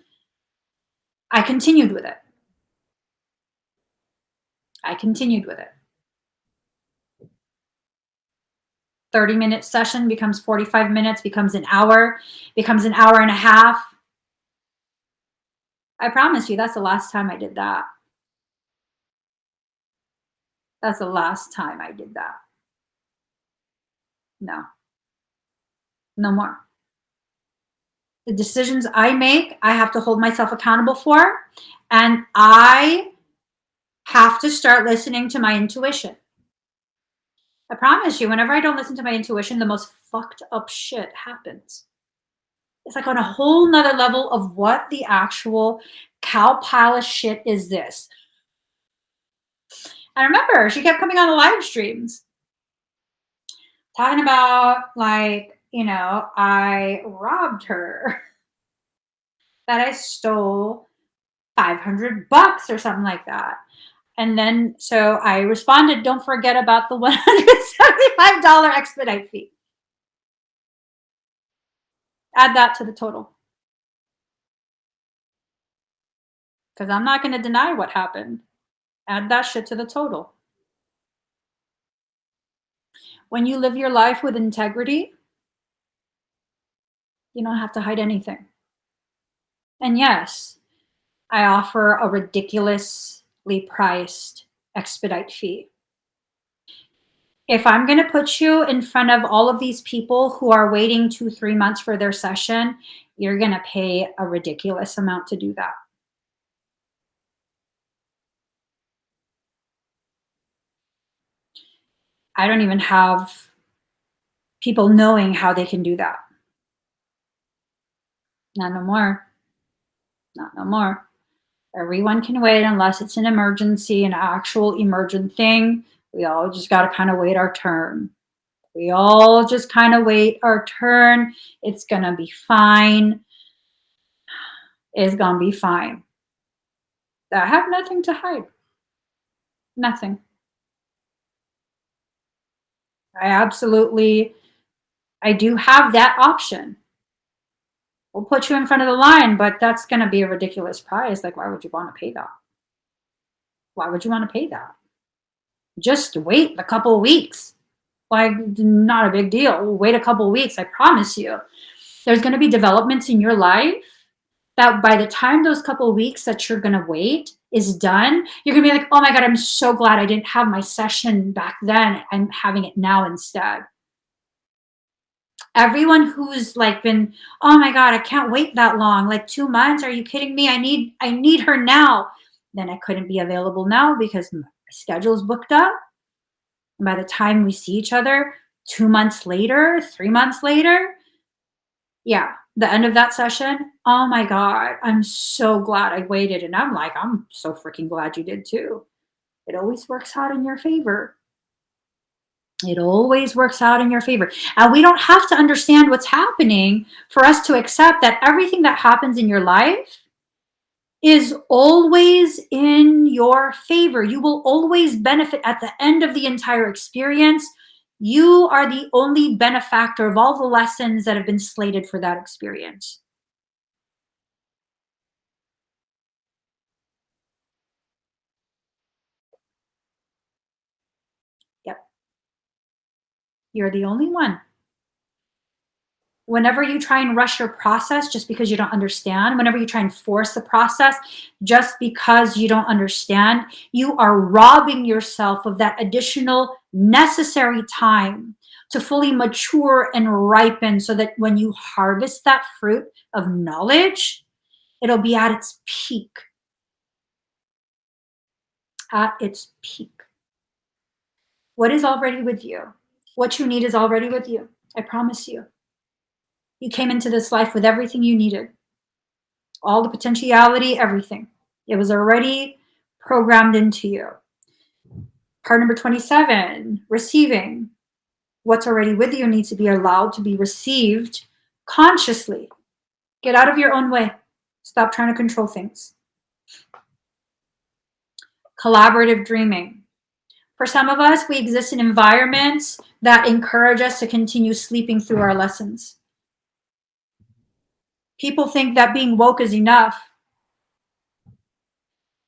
I continued with it. 30-minute session becomes 45 minutes, becomes an hour, becomes an hour and a half. I promise you, that's the last time I did that. That's the last time I did that. No. No more. The decisions I make, I have to hold myself accountable for, and I have to start listening to my intuition. I promise you, whenever I don't listen to my intuition, the most fucked up shit happens. It's like on a whole nother level of what the actual cow pile of shit is this. I remember she kept coming on the live streams talking about, like, I robbed her, that I stole $500 or something like that. And then so I responded, don't forget about the $175 expedite fee. Add that to the total. Because I'm not going to deny what happened. Add that shit to the total. When you live your life with integrity, you don't have to hide anything. And yes, I offer a ridiculously priced expedite fee. If I'm going to put you in front of all of these people who are waiting 2-3 months for their session, you're going to pay a ridiculous amount to do that. I don't even have people knowing how they can do that. Not no more. Not no more. Everyone can wait unless it's an emergency, an actual emergent thing. We all just got to kind of wait our turn. We all just kind of wait our turn. It's going to be fine. It's going to be fine. I have nothing to hide. Nothing. I do have that option. We'll put you in front of the line, but that's going to be a ridiculous price. Like, why would you want to pay that? Why would you want to pay that? Just wait a couple of weeks. Like, not a big deal. We'll wait a couple of weeks. I promise you. There's going to be developments in your life that by the time those couple of weeks that you're going to wait is done, you're going to be like, oh my God, I'm so glad I didn't have my session back then. I'm having it now instead. Everyone who's like been, oh my God, I can't wait that long. Like 2 months. Are you kidding me? I need her now. Then I couldn't be available now because my schedule's booked up. And by the time we see each other 2 months later, 3 months later, yeah, the end of that session, oh my God, I'm so glad I waited. And I'm like, I'm so freaking glad you did too. It always works out in your favor. It always works out in your favor. And we don't have to understand what's happening for us to accept that everything that happens in your life is always in your favor. You will always benefit at the end of the entire experience. You are the only benefactor of all the lessons that have been slated for that experience. Yep. You're the only one. Whenever you try and rush your process just because you don't understand, whenever you try and force the process just because you don't understand, you are robbing yourself of that additional necessary time to fully mature and ripen so that when you harvest that fruit of knowledge, it'll be at its peak. At its peak. What is already with you? What you need is already with you. I promise you. You came into this life with everything you needed. all the potentiality, everything. It was already programmed into you. Card number 27, receiving. What's already with you needs to be allowed to be received consciously. Get out of your own way. Stop trying to control things. Collaborative dreaming. For some of us, we exist in environments that encourage us to continue sleeping through our lessons. People think that being woke is enough.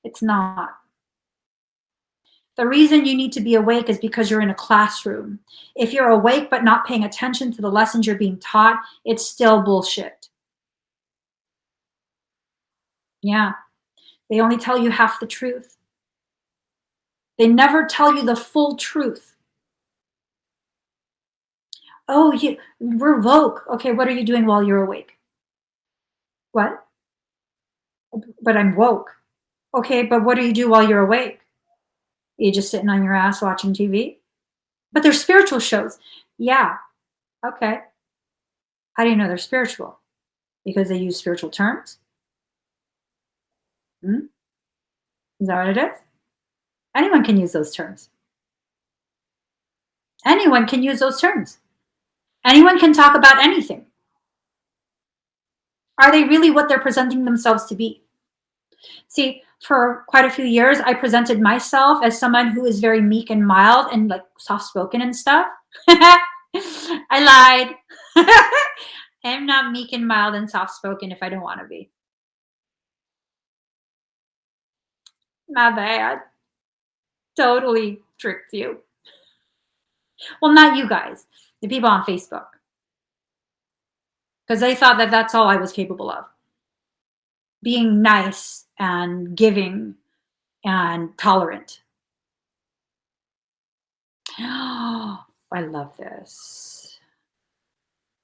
It's not. The reason you need to be awake is because you're in a classroom. If you're awake but not paying attention to the lessons you're being taught, it's still bullshit. Yeah. They only tell you half the truth. They never tell you the full truth. Oh, we're woke. Okay, what are you doing while you're awake? What? But I'm woke. Okay, but what do you do while you're awake? Are you just sitting on your ass watching TV? But they're spiritual shows. Yeah. Okay. How do you know they're spiritual? Because they use spiritual terms? Is that what it is? Anyone can use those terms. Anyone can use those terms. Anyone can talk about anything. Are they really what they're presenting themselves to be? See, for quite a few years, I presented myself as someone who is very meek and mild and like soft-spoken and stuff. I lied. I'm not meek and mild and soft-spoken if I don't want to be. My bad. Totally tricked you. Well, not you guys, the people on Facebook. Because they thought that that's all I was capable of. Being nice and giving and tolerant. Oh, I love this.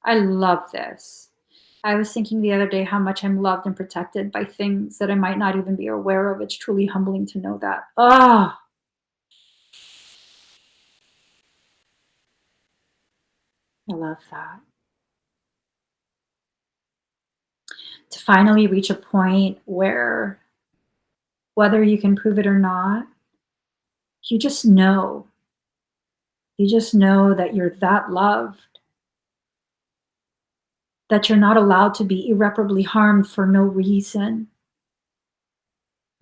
I love this. I was thinking the other day how much I'm loved and protected by things that I might not even be aware of. It's truly humbling to know that. Oh, I love that. To finally reach a point where, whether you can prove it or not, you just know. You just know that you're that loved, that you're not allowed to be irreparably harmed for no reason,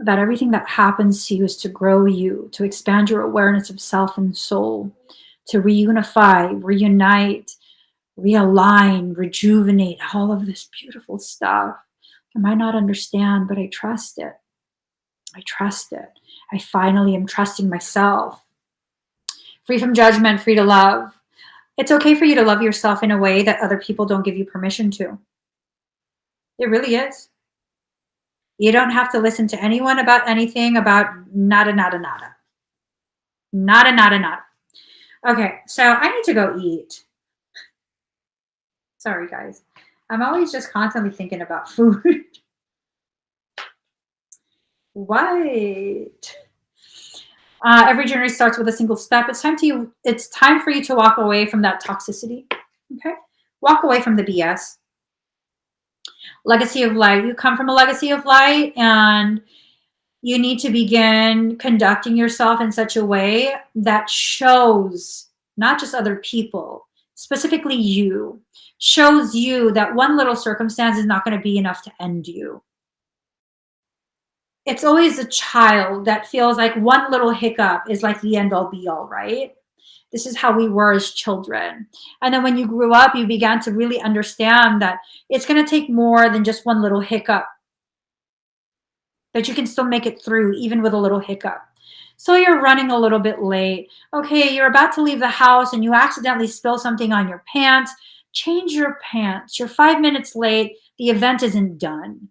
that everything that happens to you is to grow you, to expand your awareness of self and soul, to reunify, reunite, realign, rejuvenate, all of this beautiful stuff. I might not understand, but I trust it. I trust it. I finally am trusting myself. Free from judgment, free to love. It's okay for you to love yourself in a way that other people don't give you permission to. It really is. You don't have to listen to anyone about anything, about nada, nada, nada. Nada, nada, nada. Okay, so I need to go eat. Sorry, guys. I'm always just constantly thinking about food. What? Every journey starts with a single step. It's time for you to walk away from that toxicity. Okay? Walk away from the BS. Legacy of light. You come from a legacy of light, and you need to begin conducting yourself in such a way that shows not just other people, specifically you, shows you that one little circumstance is not going to be enough to end you. It's always a child that feels like one little hiccup is like the end all be all, right? This is how we were as children. And then when you grew up, you began to really understand that it's going to take more than just one little hiccup, that you can still make it through even with a little hiccup. So you're running a little bit late. Okay, you're about to leave the house and you accidentally spill something on your pants. Change your pants. You're 5 minutes late. The event isn't done,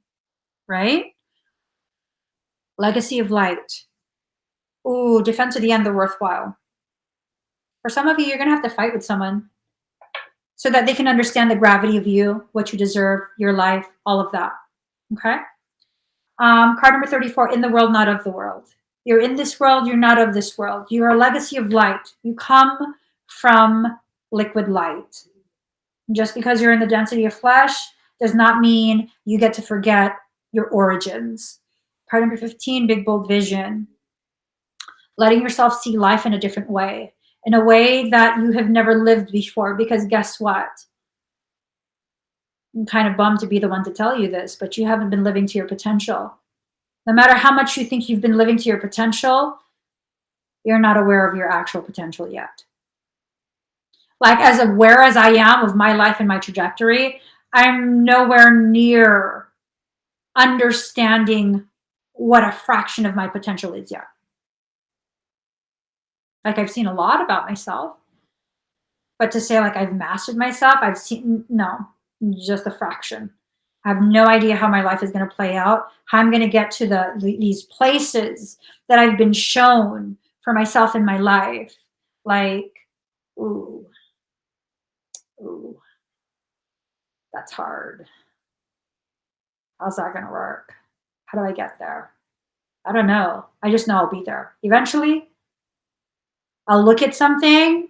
right? Legacy of light. Ooh, defend to the end the worthwhile. For some of you, you're going to have to fight with someone so that they can understand the gravity of you, what you deserve, your life, all of that. Okay? Card number 34, in the world, not of the world. You're in this world, you're not of this world. You're a legacy of light. You come from liquid light. Just because you're in the density of flesh does not mean you get to forget your origins. Card number 15, big, bold vision. Letting yourself see life in a different way, in a way that you have never lived before. Because guess what? I'm kind of bummed to be the one to tell you this, but you haven't been living to your potential. No matter how much you think you've been living to your potential, you're not aware of your actual potential yet. Like, as aware as I am of my life and my trajectory, I'm nowhere near understanding what a fraction of my potential is yet. Like, I've seen a lot about myself, but to say like I've mastered myself, I've seen, no, just a fraction. I have no idea how my life is going to play out, how I'm going to get to these places that I've been shown for myself in my life. Like, ooh, that's hard. How's that going to work? How do I get there? I don't know. I just know I'll be there. Eventually, I'll look at something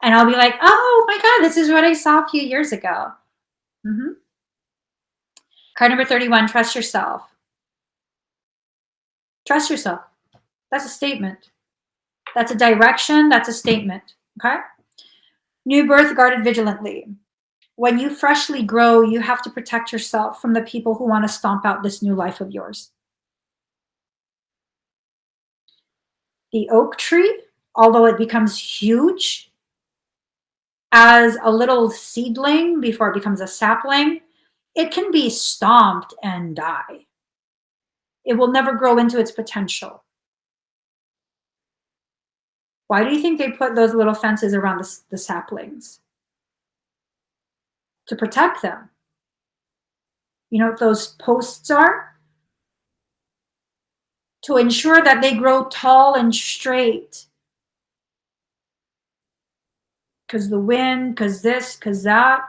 and I'll be like, oh my God, this is what I saw a few years ago. Mm-hmm. Card number 31, trust yourself. Trust yourself. That's a statement. That's a direction. That's a statement. Okay? New birth, guarded vigilantly. When you freshly grow, you have to protect yourself from the people who want to stomp out this new life of yours. The oak tree, although it becomes huge as a little seedling before it becomes a sapling, it can be stomped and die. It will never grow into its potential. Why do you think they put those little fences around the saplings? To protect them. You know what those posts are? To ensure that they grow tall and straight. Because the wind, because this, because that.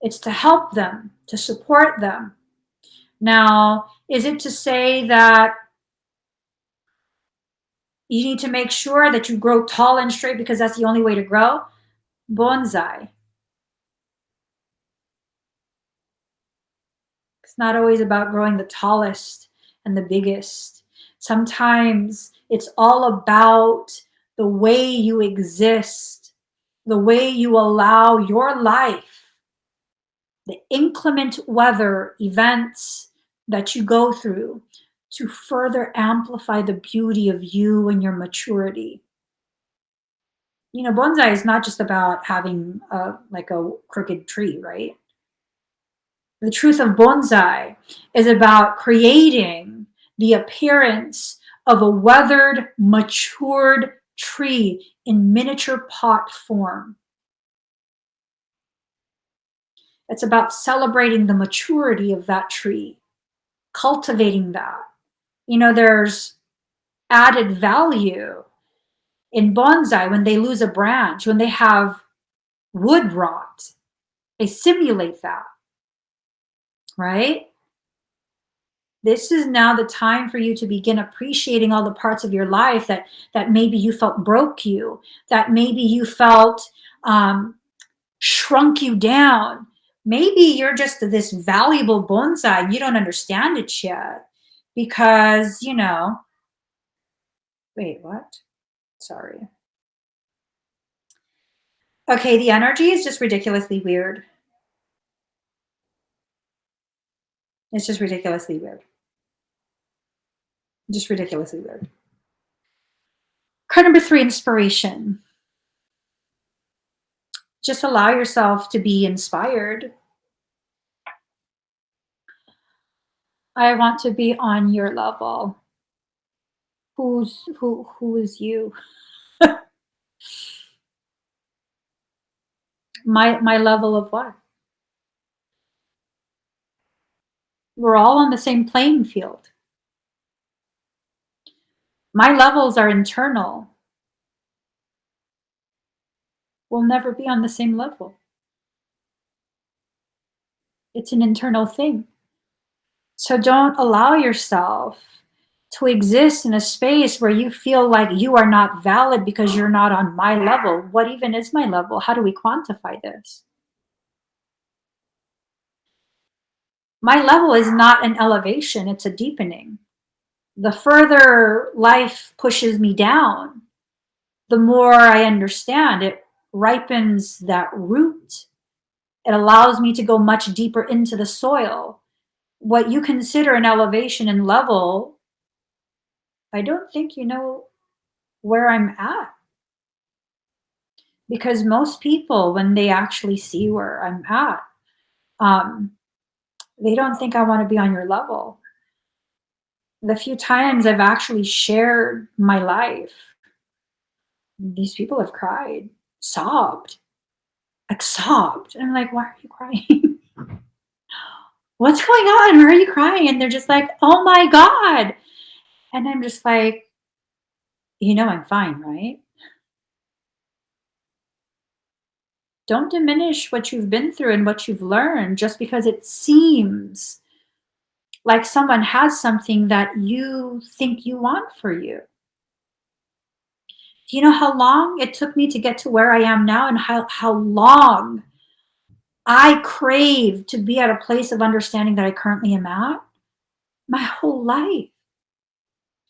It's to help them, to support them. Now, is it to say that you need to make sure that you grow tall and straight because that's the only way to grow? Bonsai. It's not always about growing the tallest and the biggest. Sometimes it's all about the way you exist, the way you allow your life, the inclement weather events that you go through to further amplify the beauty of you and your maturity. You know, bonsai is not just about having like a crooked tree, right? The truth of bonsai is about creating the appearance of a weathered, matured tree in miniature pot form. It's about celebrating the maturity of that tree, cultivating that. You know, there's added value in bonsai when they lose a branch, when they have wood rot. They simulate that, right? This is now the time for you to begin appreciating all the parts of your life that maybe you felt broke you, that maybe you felt shrunk you down. Maybe you're just this valuable bonsai. You don't understand it yet because, you know, wait, what? Sorry. Okay, the energy is just ridiculously weird. It's just ridiculously weird. Just ridiculously weird. Card number 3, inspiration. Just allow yourself to be inspired. I want to be on your level. Who is you? My level of what? We're all on the same playing field. My levels are internal. We'll never be on the same level. It's an internal thing. So don't allow yourself to exist in a space where you feel like you are not valid because you're not on my level. What even is my level? How do we quantify this? My level is not an elevation, it's a deepening. The further life pushes me down, the more I understand it ripens that root. It allows me to go much deeper into the soil. What you consider an elevation and level, I don't think you know where I'm at. Because most people, when they actually see where I'm at, um, they don't think I want to be on your level. The few times I've actually shared my life, these people have cried, sobbed, like sobbed. And I'm like, why are you crying? What's going on? Why are you crying? And they're just like, oh my God. And I'm just like, I'm fine, right? Don't diminish what you've been through and what you've learned just because it seems like someone has something that you think you want for you. Do you know how long it took me to get to where I am now, and how long I crave to be at a place of understanding that I currently am at? My whole life.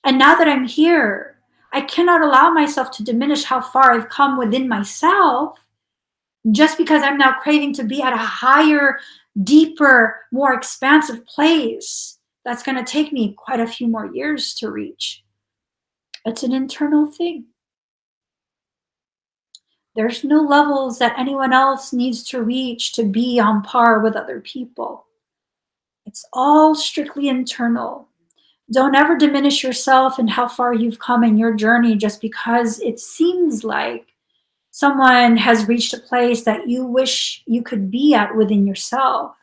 And now that I'm here, I cannot allow myself to diminish how far I've come within myself just because I'm now craving to be at a higher, deeper, more expansive place that's going to take me quite a few more years to reach. It's an internal thing. There's no levels that anyone else needs to reach to be on par with other people. It's all strictly internal. Don't ever diminish yourself and how far you've come in your journey just because it seems like someone has reached a place that you wish you could be at within yourself.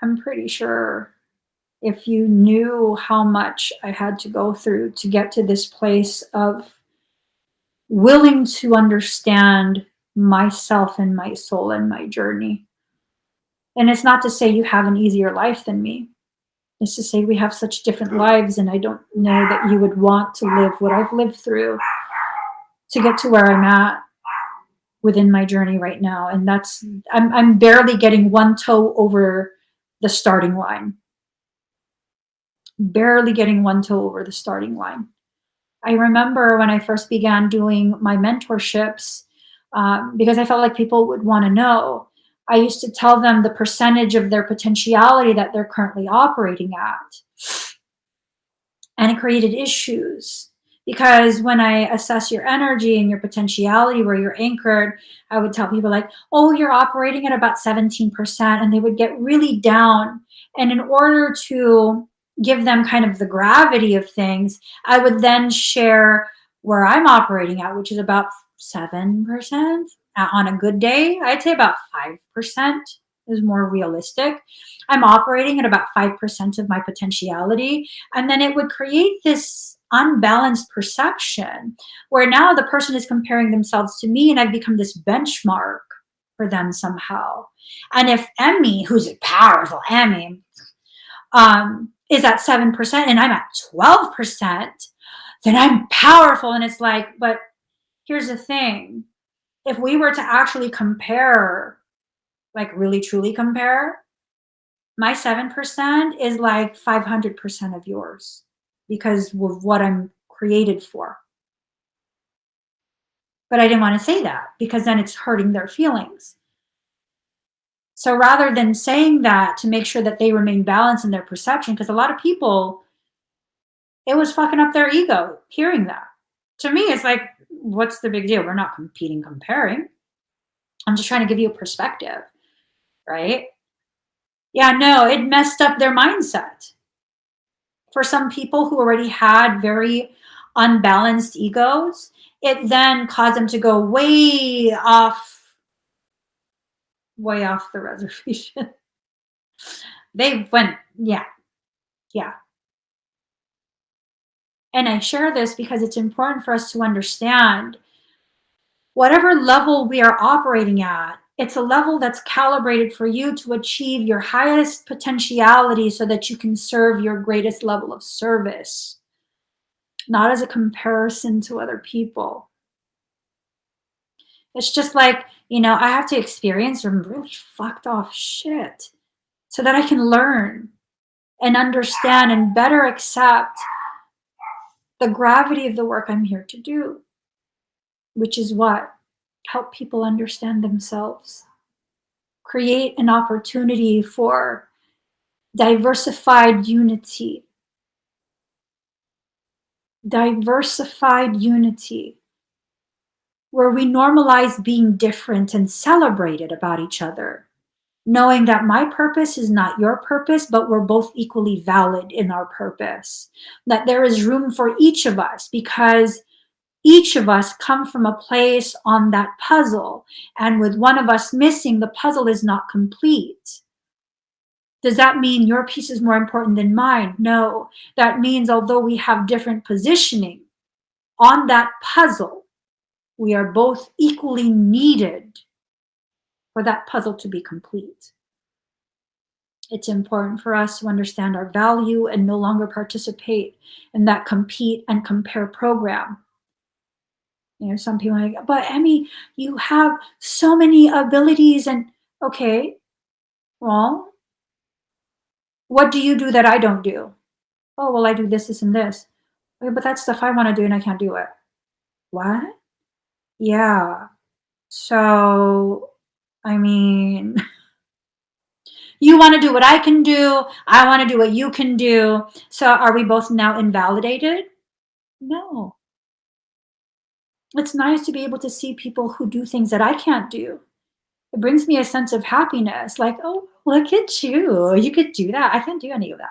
I'm pretty sure if you knew how much I had to go through to get to this place of willing to understand myself and my soul and my journey. And it's not to say you have an easier life than me. It's to say we have such different lives, and I don't know that you would want to live what I've lived through to get to where I'm at within my journey right now. And I'm barely getting one toe over the starting line. Barely getting one toe over the starting line. I remember when I first began doing my mentorships, because I felt like people would want to know. I used to tell them the percentage of their potentiality that they're currently operating at. And it created issues because when I assess your energy and your potentiality, where you're anchored, I would tell people like, oh, you're operating at about 17%. And they would get really down. And in order to give them kind of the gravity of things, I would then share where I'm operating at, which is about 7%. On a good day, I'd say about 5% is more realistic. I'm operating at about 5% of my potentiality. And then it would create this unbalanced perception where now the person is comparing themselves to me, and I've become this benchmark for them somehow. And if Emmy, who's a powerful Emmy, is at 7% and I'm at 12%, then I'm powerful. And it's like, but here's the thing. If we were to actually compare, like really truly compare, my 7% is like 500% of yours because of what I'm created for. But I didn't want to say that because then it's hurting their feelings. So rather than saying that to make sure that they remain balanced in their perception, because a lot of people, it was fucking up their ego hearing that. To me, it's like, what's the big deal? We're not competing, comparing. I'm just trying to give you a perspective, right? Yeah, no, it messed up their mindset. For some people who already had very unbalanced egos, it then caused them to go way off the reservation. They went, yeah. And I share this because it's important for us to understand whatever level we are operating at, it's a level that's calibrated for you to achieve your highest potentiality so that you can serve your greatest level of service, not as a comparison to other people. It's just like, I have to experience some really fucked off shit so that I can learn and understand and better accept the gravity of the work I'm here to do, which is what? Help people understand themselves, create an opportunity for diversified unity, where we normalize being different and celebrate it about each other, knowing that my purpose is not your purpose, but we're both equally valid in our purpose, that there is room for each of us because each of us come from a place on that puzzle, and with one of us missing, the puzzle is not complete. Does that mean your piece is more important than mine? No. That means although we have different positioning on that puzzle, we are both equally needed for that puzzle to be complete. It's important for us to understand our value and no longer participate in that compete and compare program. Some people are like, but Emmy, you have so many abilities, and okay, well, what do you do that I don't do? Oh, well, I do this, this, and this. Okay, but that's stuff I want to do and I can't do it. What? Yeah. So, I mean, you want to do what I can do. I want to do what you can do. So are we both now invalidated? No. It's nice to be able to see people who do things that I can't do. It brings me a sense of happiness. Like, oh, look at you. You could do that. I can't do any of that.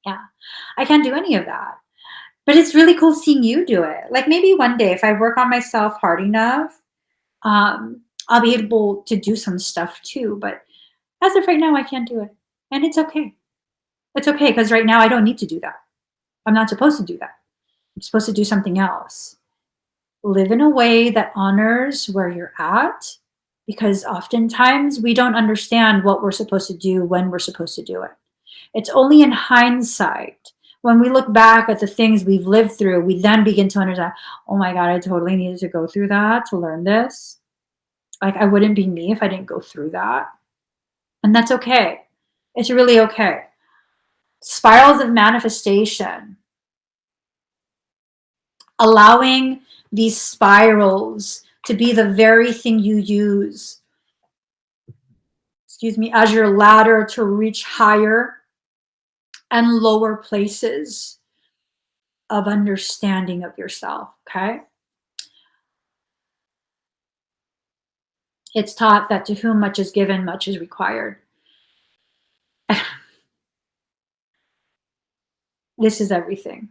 Yeah, I can't do any of that. But it's really cool seeing you do it. Like maybe one day, if I work on myself hard enough, I'll be able to do some stuff too. But as of right now, I can't do it. And it's okay. It's okay because right now I don't need to do that. I'm not supposed to do that. I'm supposed to do something else. Live in a way that honors where you're at, because oftentimes we don't understand what we're supposed to do when we're supposed to do it. It's only in hindsight, when we look back at the things we've lived through, we then begin to understand, oh my God, I totally needed to go through that to learn this. Like, I wouldn't be me if I didn't go through that. And that's okay. It's really okay. Spirals of manifestation. Allowing these spirals to be the very thing you use, as your ladder to reach higher and lower places of understanding of yourself, okay? It's taught that to whom much is given, much is required. This is everything.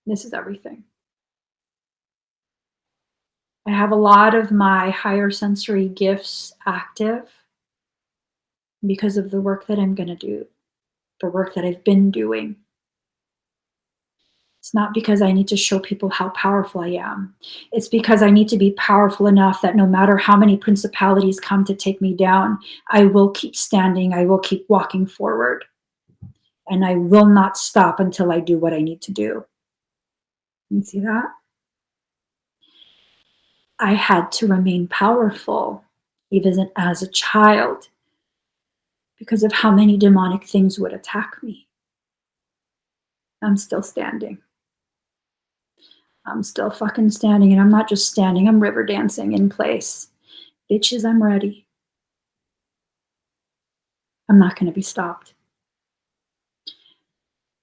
This is everything. I have a lot of my higher sensory gifts active because of the work that I'm going to do, the work that I've been doing. It's not because I need to show people how powerful I am. It's because I need to be powerful enough that no matter how many principalities come to take me down, I will keep standing. I will keep walking forward. And I will not stop until I do what I need to do. You see that? I had to remain powerful, even as a child, because of how many demonic things would attack me. I'm still standing. I'm still fucking standing, and I'm not just standing, I'm river dancing in place. Bitches, I'm ready. I'm not going to be stopped.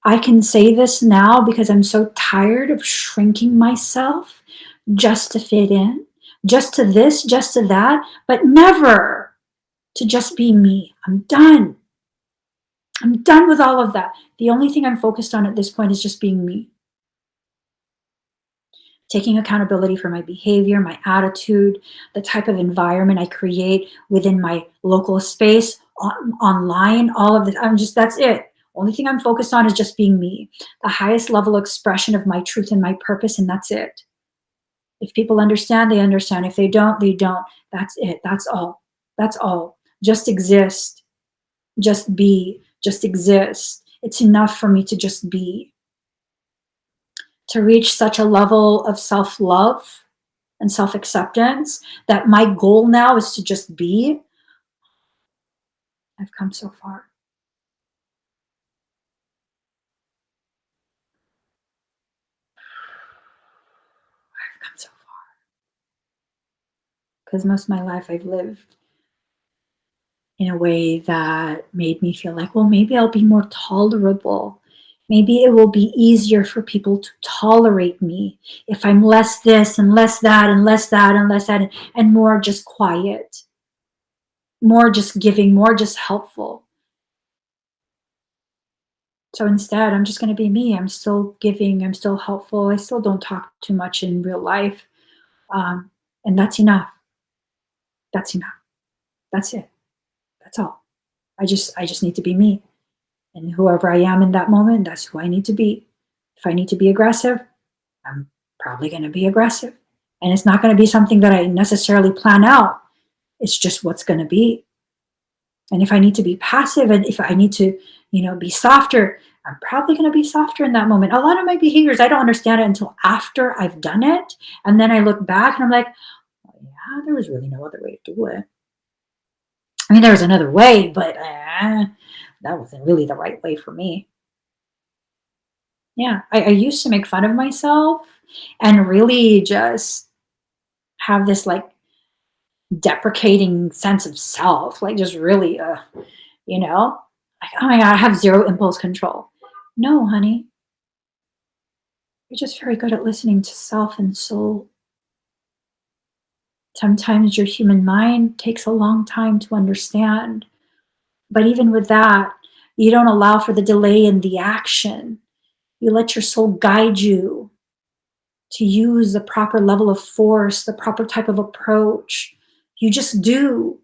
I can say this now because I'm so tired of shrinking myself just to fit in, just to this, just to that, but never to just be me. I'm done. I'm done with all of that. The only thing I'm focused on at this point is just being me. Taking accountability for my behavior, my attitude, the type of environment I create within my local space, online, all of this. That's it. Only thing I'm focused on is just being me, the highest level expression of my truth and my purpose, and that's it. If people understand, they understand. If they don't, they don't. That's it. That's all. That's all. Just exist. Just be. Just exist. It's enough for me to just be. To reach such a level of self-love and self-acceptance, that my goal now is to just be, I've come so far. I've come so far. Because most of my life I've lived in a way that made me feel like, well, maybe I'll be more tolerable. Maybe it will be easier for people to tolerate me if I'm less this and less that and less that and less that, and more just quiet, more just giving, more just helpful. So instead, I'm just going to be me. I'm still giving. I'm still helpful. I still don't talk too much in real life. And that's enough. That's enough. That's it. That's all. I just need to be me. And whoever I am in that moment, that's who I need to be. If I need to be aggressive, I'm probably going to be aggressive. And it's not going to be something that I necessarily plan out. It's just what's going to be. And if I need to be passive, and if I need to, be softer, I'm probably going to be softer in that moment. A lot of my behaviors, I don't understand it until after I've done it. And then I look back and I'm like, oh, yeah, there was really no other way to do it. I mean, there was another way, but that wasn't really the right way for me. Yeah, I used to make fun of myself and really just have this like deprecating sense of self, like just really, like, oh my God, I have zero impulse control. No, honey, you're just very good at listening to self and soul. Sometimes your human mind takes a long time to understand. But even with that, you don't allow for the delay in the action. You let your soul guide you to use the proper level of force, the proper type of approach. You just do.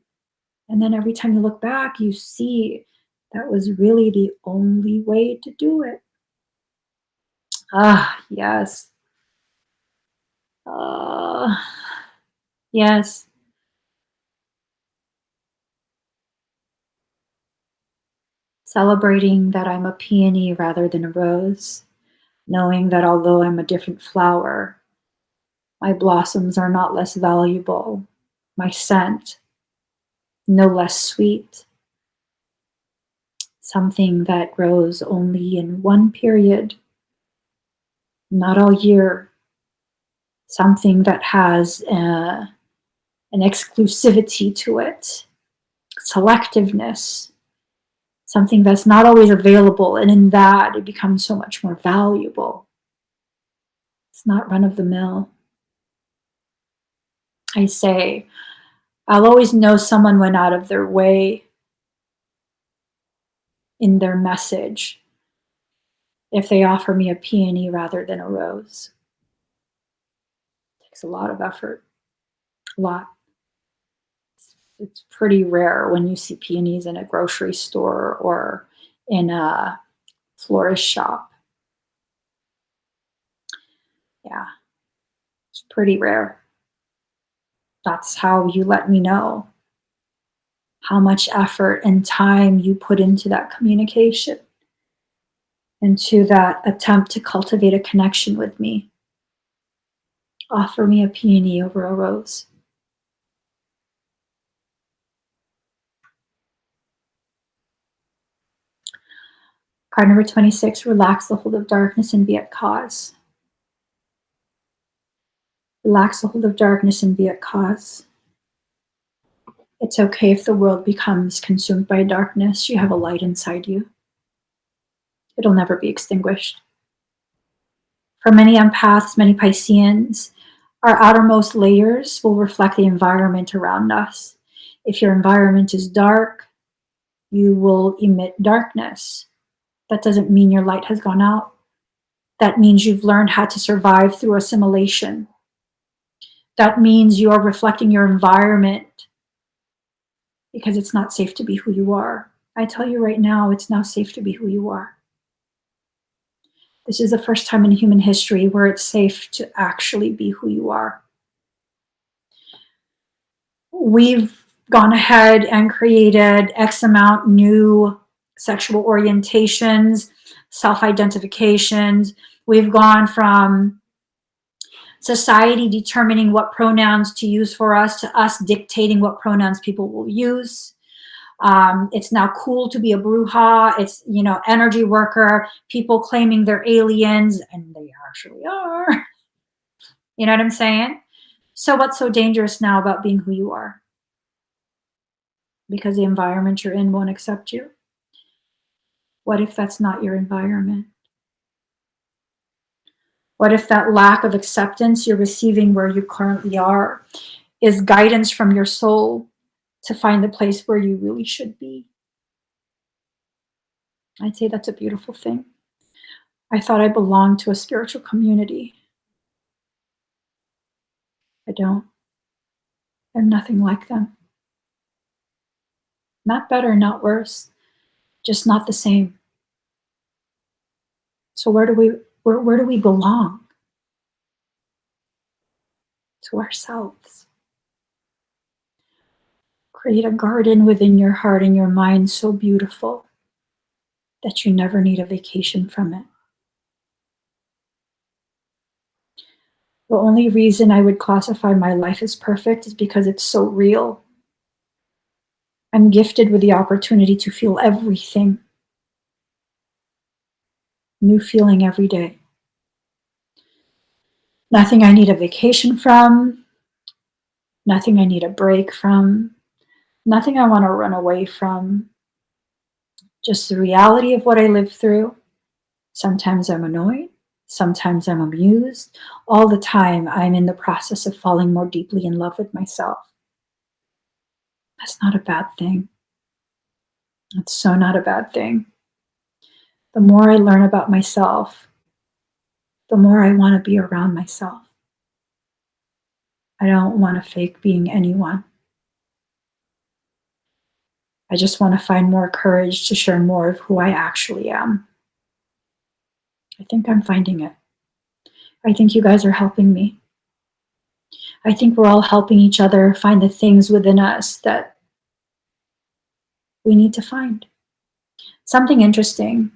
And then every time you look back, you see that was really the only way to do it. Ah, yes. Yes. Celebrating that I'm a peony rather than a rose, knowing that although I'm a different flower, my blossoms are not less valuable, my scent no less sweet, something that grows only in one period, not all year, something that has an exclusivity to it, selectiveness, something that's not always available, and in that it becomes so much more valuable. It's not run of the mill. I say, I'll always know someone went out of their way in their message if they offer me a peony rather than a rose. It takes a lot of effort, a lot. It's pretty rare when you see peonies in a grocery store or in a florist shop. Yeah, it's pretty rare. That's how you let me know how much effort and time you put into that communication, into that attempt to cultivate a connection with me. Offer me a peony over a rose. Card number 26, relax the hold of darkness and be at cause. Relax the hold of darkness and be at cause. It's okay if the world becomes consumed by darkness. You have a light inside you. It'll never be extinguished. For many empaths, many PiSCEans, our outermost layers will reflect the environment around us. If your environment is dark, you will emit darkness. That doesn't mean your light has gone out. That means you've learned how to survive through assimilation. That means you are reflecting your environment because it's not safe to be who you are. I tell you right now, it's now safe to be who you are. This is the first time in human history where it's safe to actually be who you are. We've gone ahead and created X amount new sexual orientations, self-identifications. We've gone from society determining what pronouns to use for us, to us dictating what pronouns people will use. It's now cool to be a bruja. It's, energy worker, people claiming they're aliens, and they actually are. You know what I'm saying? So what's so dangerous now about being who you are? Because the environment you're in won't accept you? What if that's not your environment? What if that lack of acceptance you're receiving where you currently are is guidance from your soul to find the place where you really should be? I'd say that's a beautiful thing. I thought I belonged to a spiritual community. I don't. I'm nothing like them. Not better, not worse, just not the same. So where do we belong? To ourselves. Create a garden within your heart and your mind so beautiful that you never need a vacation from it. The only reason I would classify my life as perfect is because it's so real. I'm gifted with the opportunity to feel everything. New feeling every day. Nothing I need a vacation from. Nothing I need a break from. Nothing I want to run away from. Just the reality of what I live through. Sometimes I'm annoyed. Sometimes I'm amused. All the time, I'm in the process of falling more deeply in love with myself. That's not a bad thing. It's so not a bad thing. The more I learn about myself, the more I want to be around myself. I don't want to fake being anyone. I just want to find more courage to share more of who I actually am. I think I'm finding it. I think you guys are helping me. I think we're all helping each other find the things within us that we need to find. Something interesting.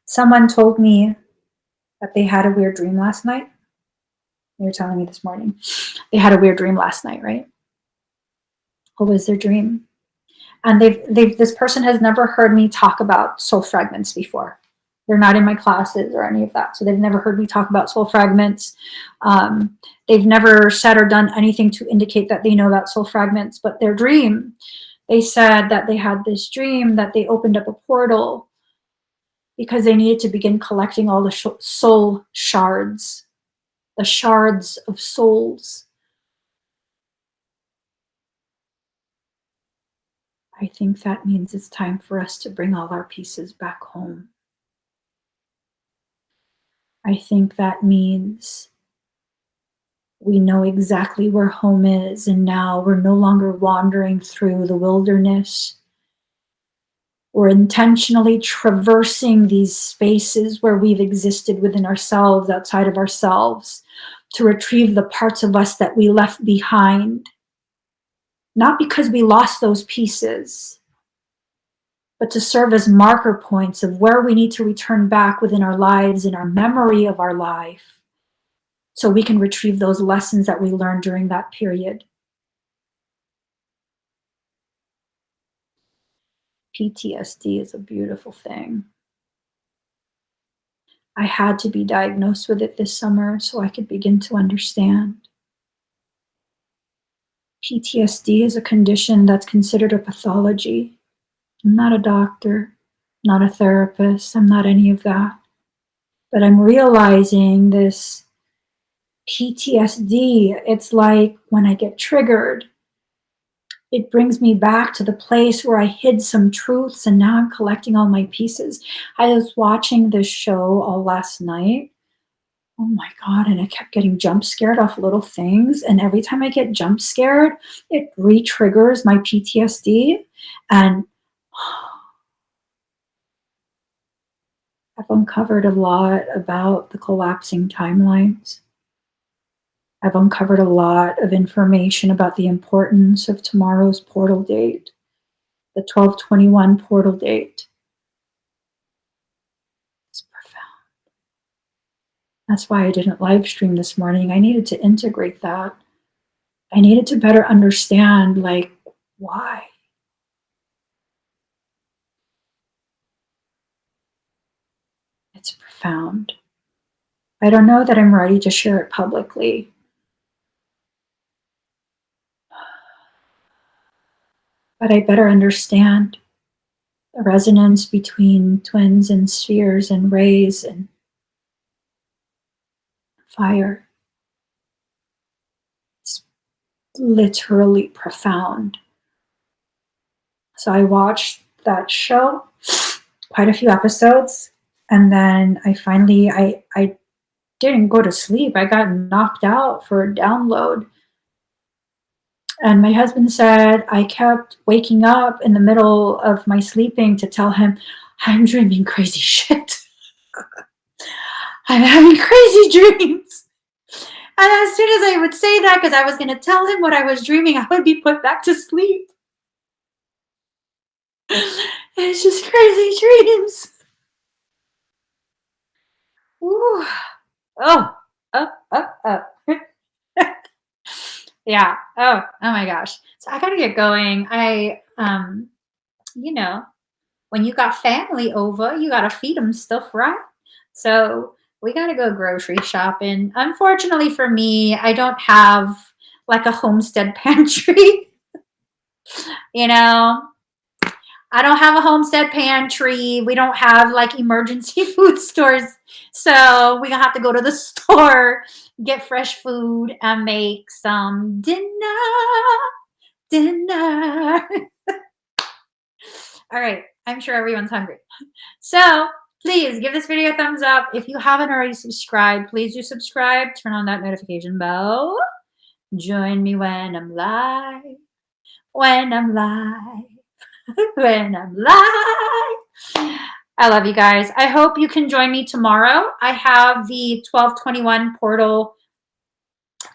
Someone told me that they had a weird dream last night. They were telling me this morning. They had a weird dream last night, right? What was their dream? And this person has never heard me talk about soul fragments before. They're not in my classes or any of that. So they've never heard me talk about soul fragments. They've never said or done anything to indicate that they know about soul fragments. But their dream, they said that they had this dream that they opened up a portal because they needed to begin collecting all the soul shards, the shards of souls. I think that means it's time for us to bring all our pieces back home. I think that means we know exactly where home is, and now we're no longer wandering through the wilderness. We're intentionally traversing these spaces where we've existed within ourselves, outside of ourselves, to retrieve the parts of us that we left behind. Not because we lost those pieces, but to serve as marker points of where we need to return back within our lives, in our memory of our life, so we can retrieve those lessons that we learned during that period. PTSD is a beautiful thing. I had to be diagnosed with it this summer so I could begin to understand. PTSD is a condition that's considered a pathology. I'm not a doctor, not a therapist, I'm not any of that. But I'm realizing this PTSD, it's like when I get triggered, it brings me back to the place where I hid some truths and now I'm collecting all my pieces. I was watching this show all last night. Oh my God, and I kept getting jump scared off little things. And every time I get jump scared, it re-triggers my PTSD. And I've uncovered a lot about the collapsing timelines. I've uncovered a lot of information about the importance of tomorrow's portal date, the 12/21 portal date. It's profound. That's why I didn't live stream this morning. I needed to integrate that. I needed to better understand, like, why. It's profound. I don't know that I'm ready to share it publicly. But I better understand the resonance between twins and spheres and rays and fire. It's literally profound. So I watched that show, quite a few episodes, and then I didn't go to sleep. I got knocked out for a download. And my husband said I kept waking up in the middle of my sleeping to tell him, I'm dreaming crazy shit. I'm having crazy dreams. And as soon as I would say that, because I was going to tell him what I was dreaming, I would be put back to sleep. It's just crazy dreams. Ooh. Oh, up. Yeah. Oh my gosh. So I got to get going. You know, when you got family over, you got to feed them stuff, right? So we got to go grocery shopping. Unfortunately for me, I don't have like a homestead pantry. You know, I don't have a homestead pantry. We don't have like emergency food stores. So we're going to have to go to the store, get fresh food, and make some dinner. All right. I'm sure everyone's hungry. So please give this video a thumbs up. If you haven't already subscribed, please do subscribe. Turn on that notification bell. Join me when I'm live. When I'm live. When I'm live. I love you guys. I hope you can join me tomorrow. I have the 1221 portal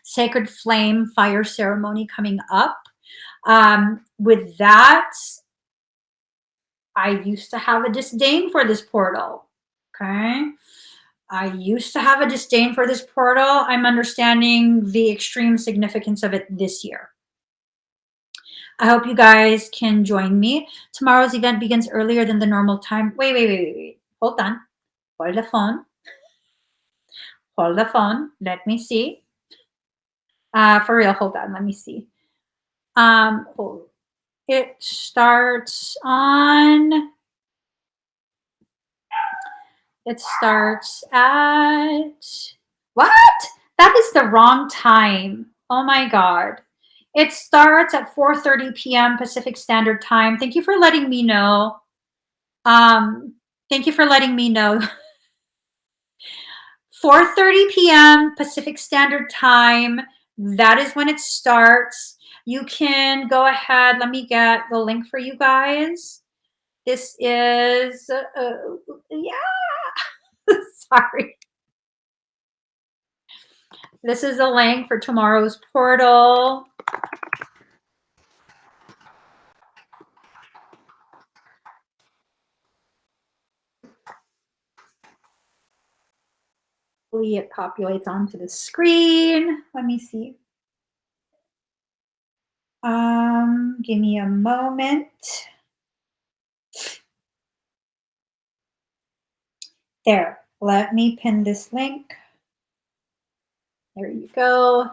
sacred flame fire ceremony coming up. With that, I used to have a disdain for this portal. Okay. I used to have a disdain for this portal. I'm understanding the extreme significance of it this year. I hope you guys can join me. Tomorrow's event begins earlier than the normal time. Wait. Hold on. Hold the phone. Hold the phone. Let me see. For real, hold on. Let me see. It starts on... It starts at... What? That is the wrong time. Oh my God. It starts at 4:30 p.m. Pacific Standard Time. Thank you for letting me know. Thank you for letting me know. 4:30 p.m. Pacific Standard Time. That is when it starts. You can go ahead. Let me get the link for you guys. This is, yeah. Sorry. This is the link for tomorrow's portal. Hopefully it populates onto the screen. Let me see. Give me a moment. There, let me pin this link. There you go.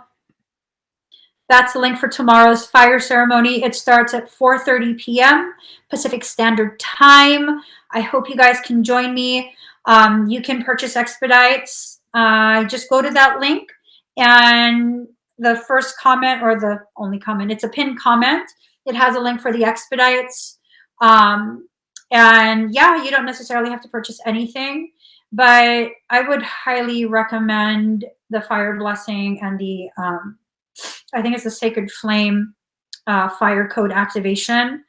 That's the link for tomorrow's fire ceremony. It starts at 4:30 p.m. Pacific Standard Time. I hope you guys can join me. You can purchase expedites. Just go to that link, and the first comment, or the only comment, it's a pinned comment. It has a link for the expedites. And yeah, you don't necessarily have to purchase anything, but I would highly recommend the fire blessing and the I think it's the Sacred Flame fire code activation.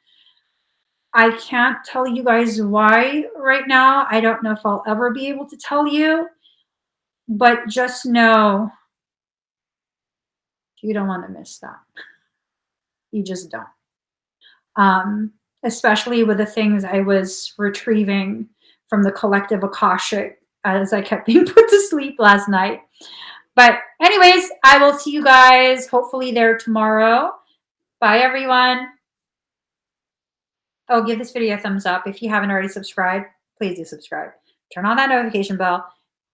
I can't tell you guys why right now. I don't know if I'll ever be able to tell you, but just know you don't want to miss that. You just don't. Especially with the things I was retrieving from the collective Akashic as I kept being put to sleep last night. But anyways, I will see you guys hopefully there tomorrow. Bye, everyone. Oh, give this video a thumbs up. If you haven't already subscribed, please do subscribe. Turn on that notification bell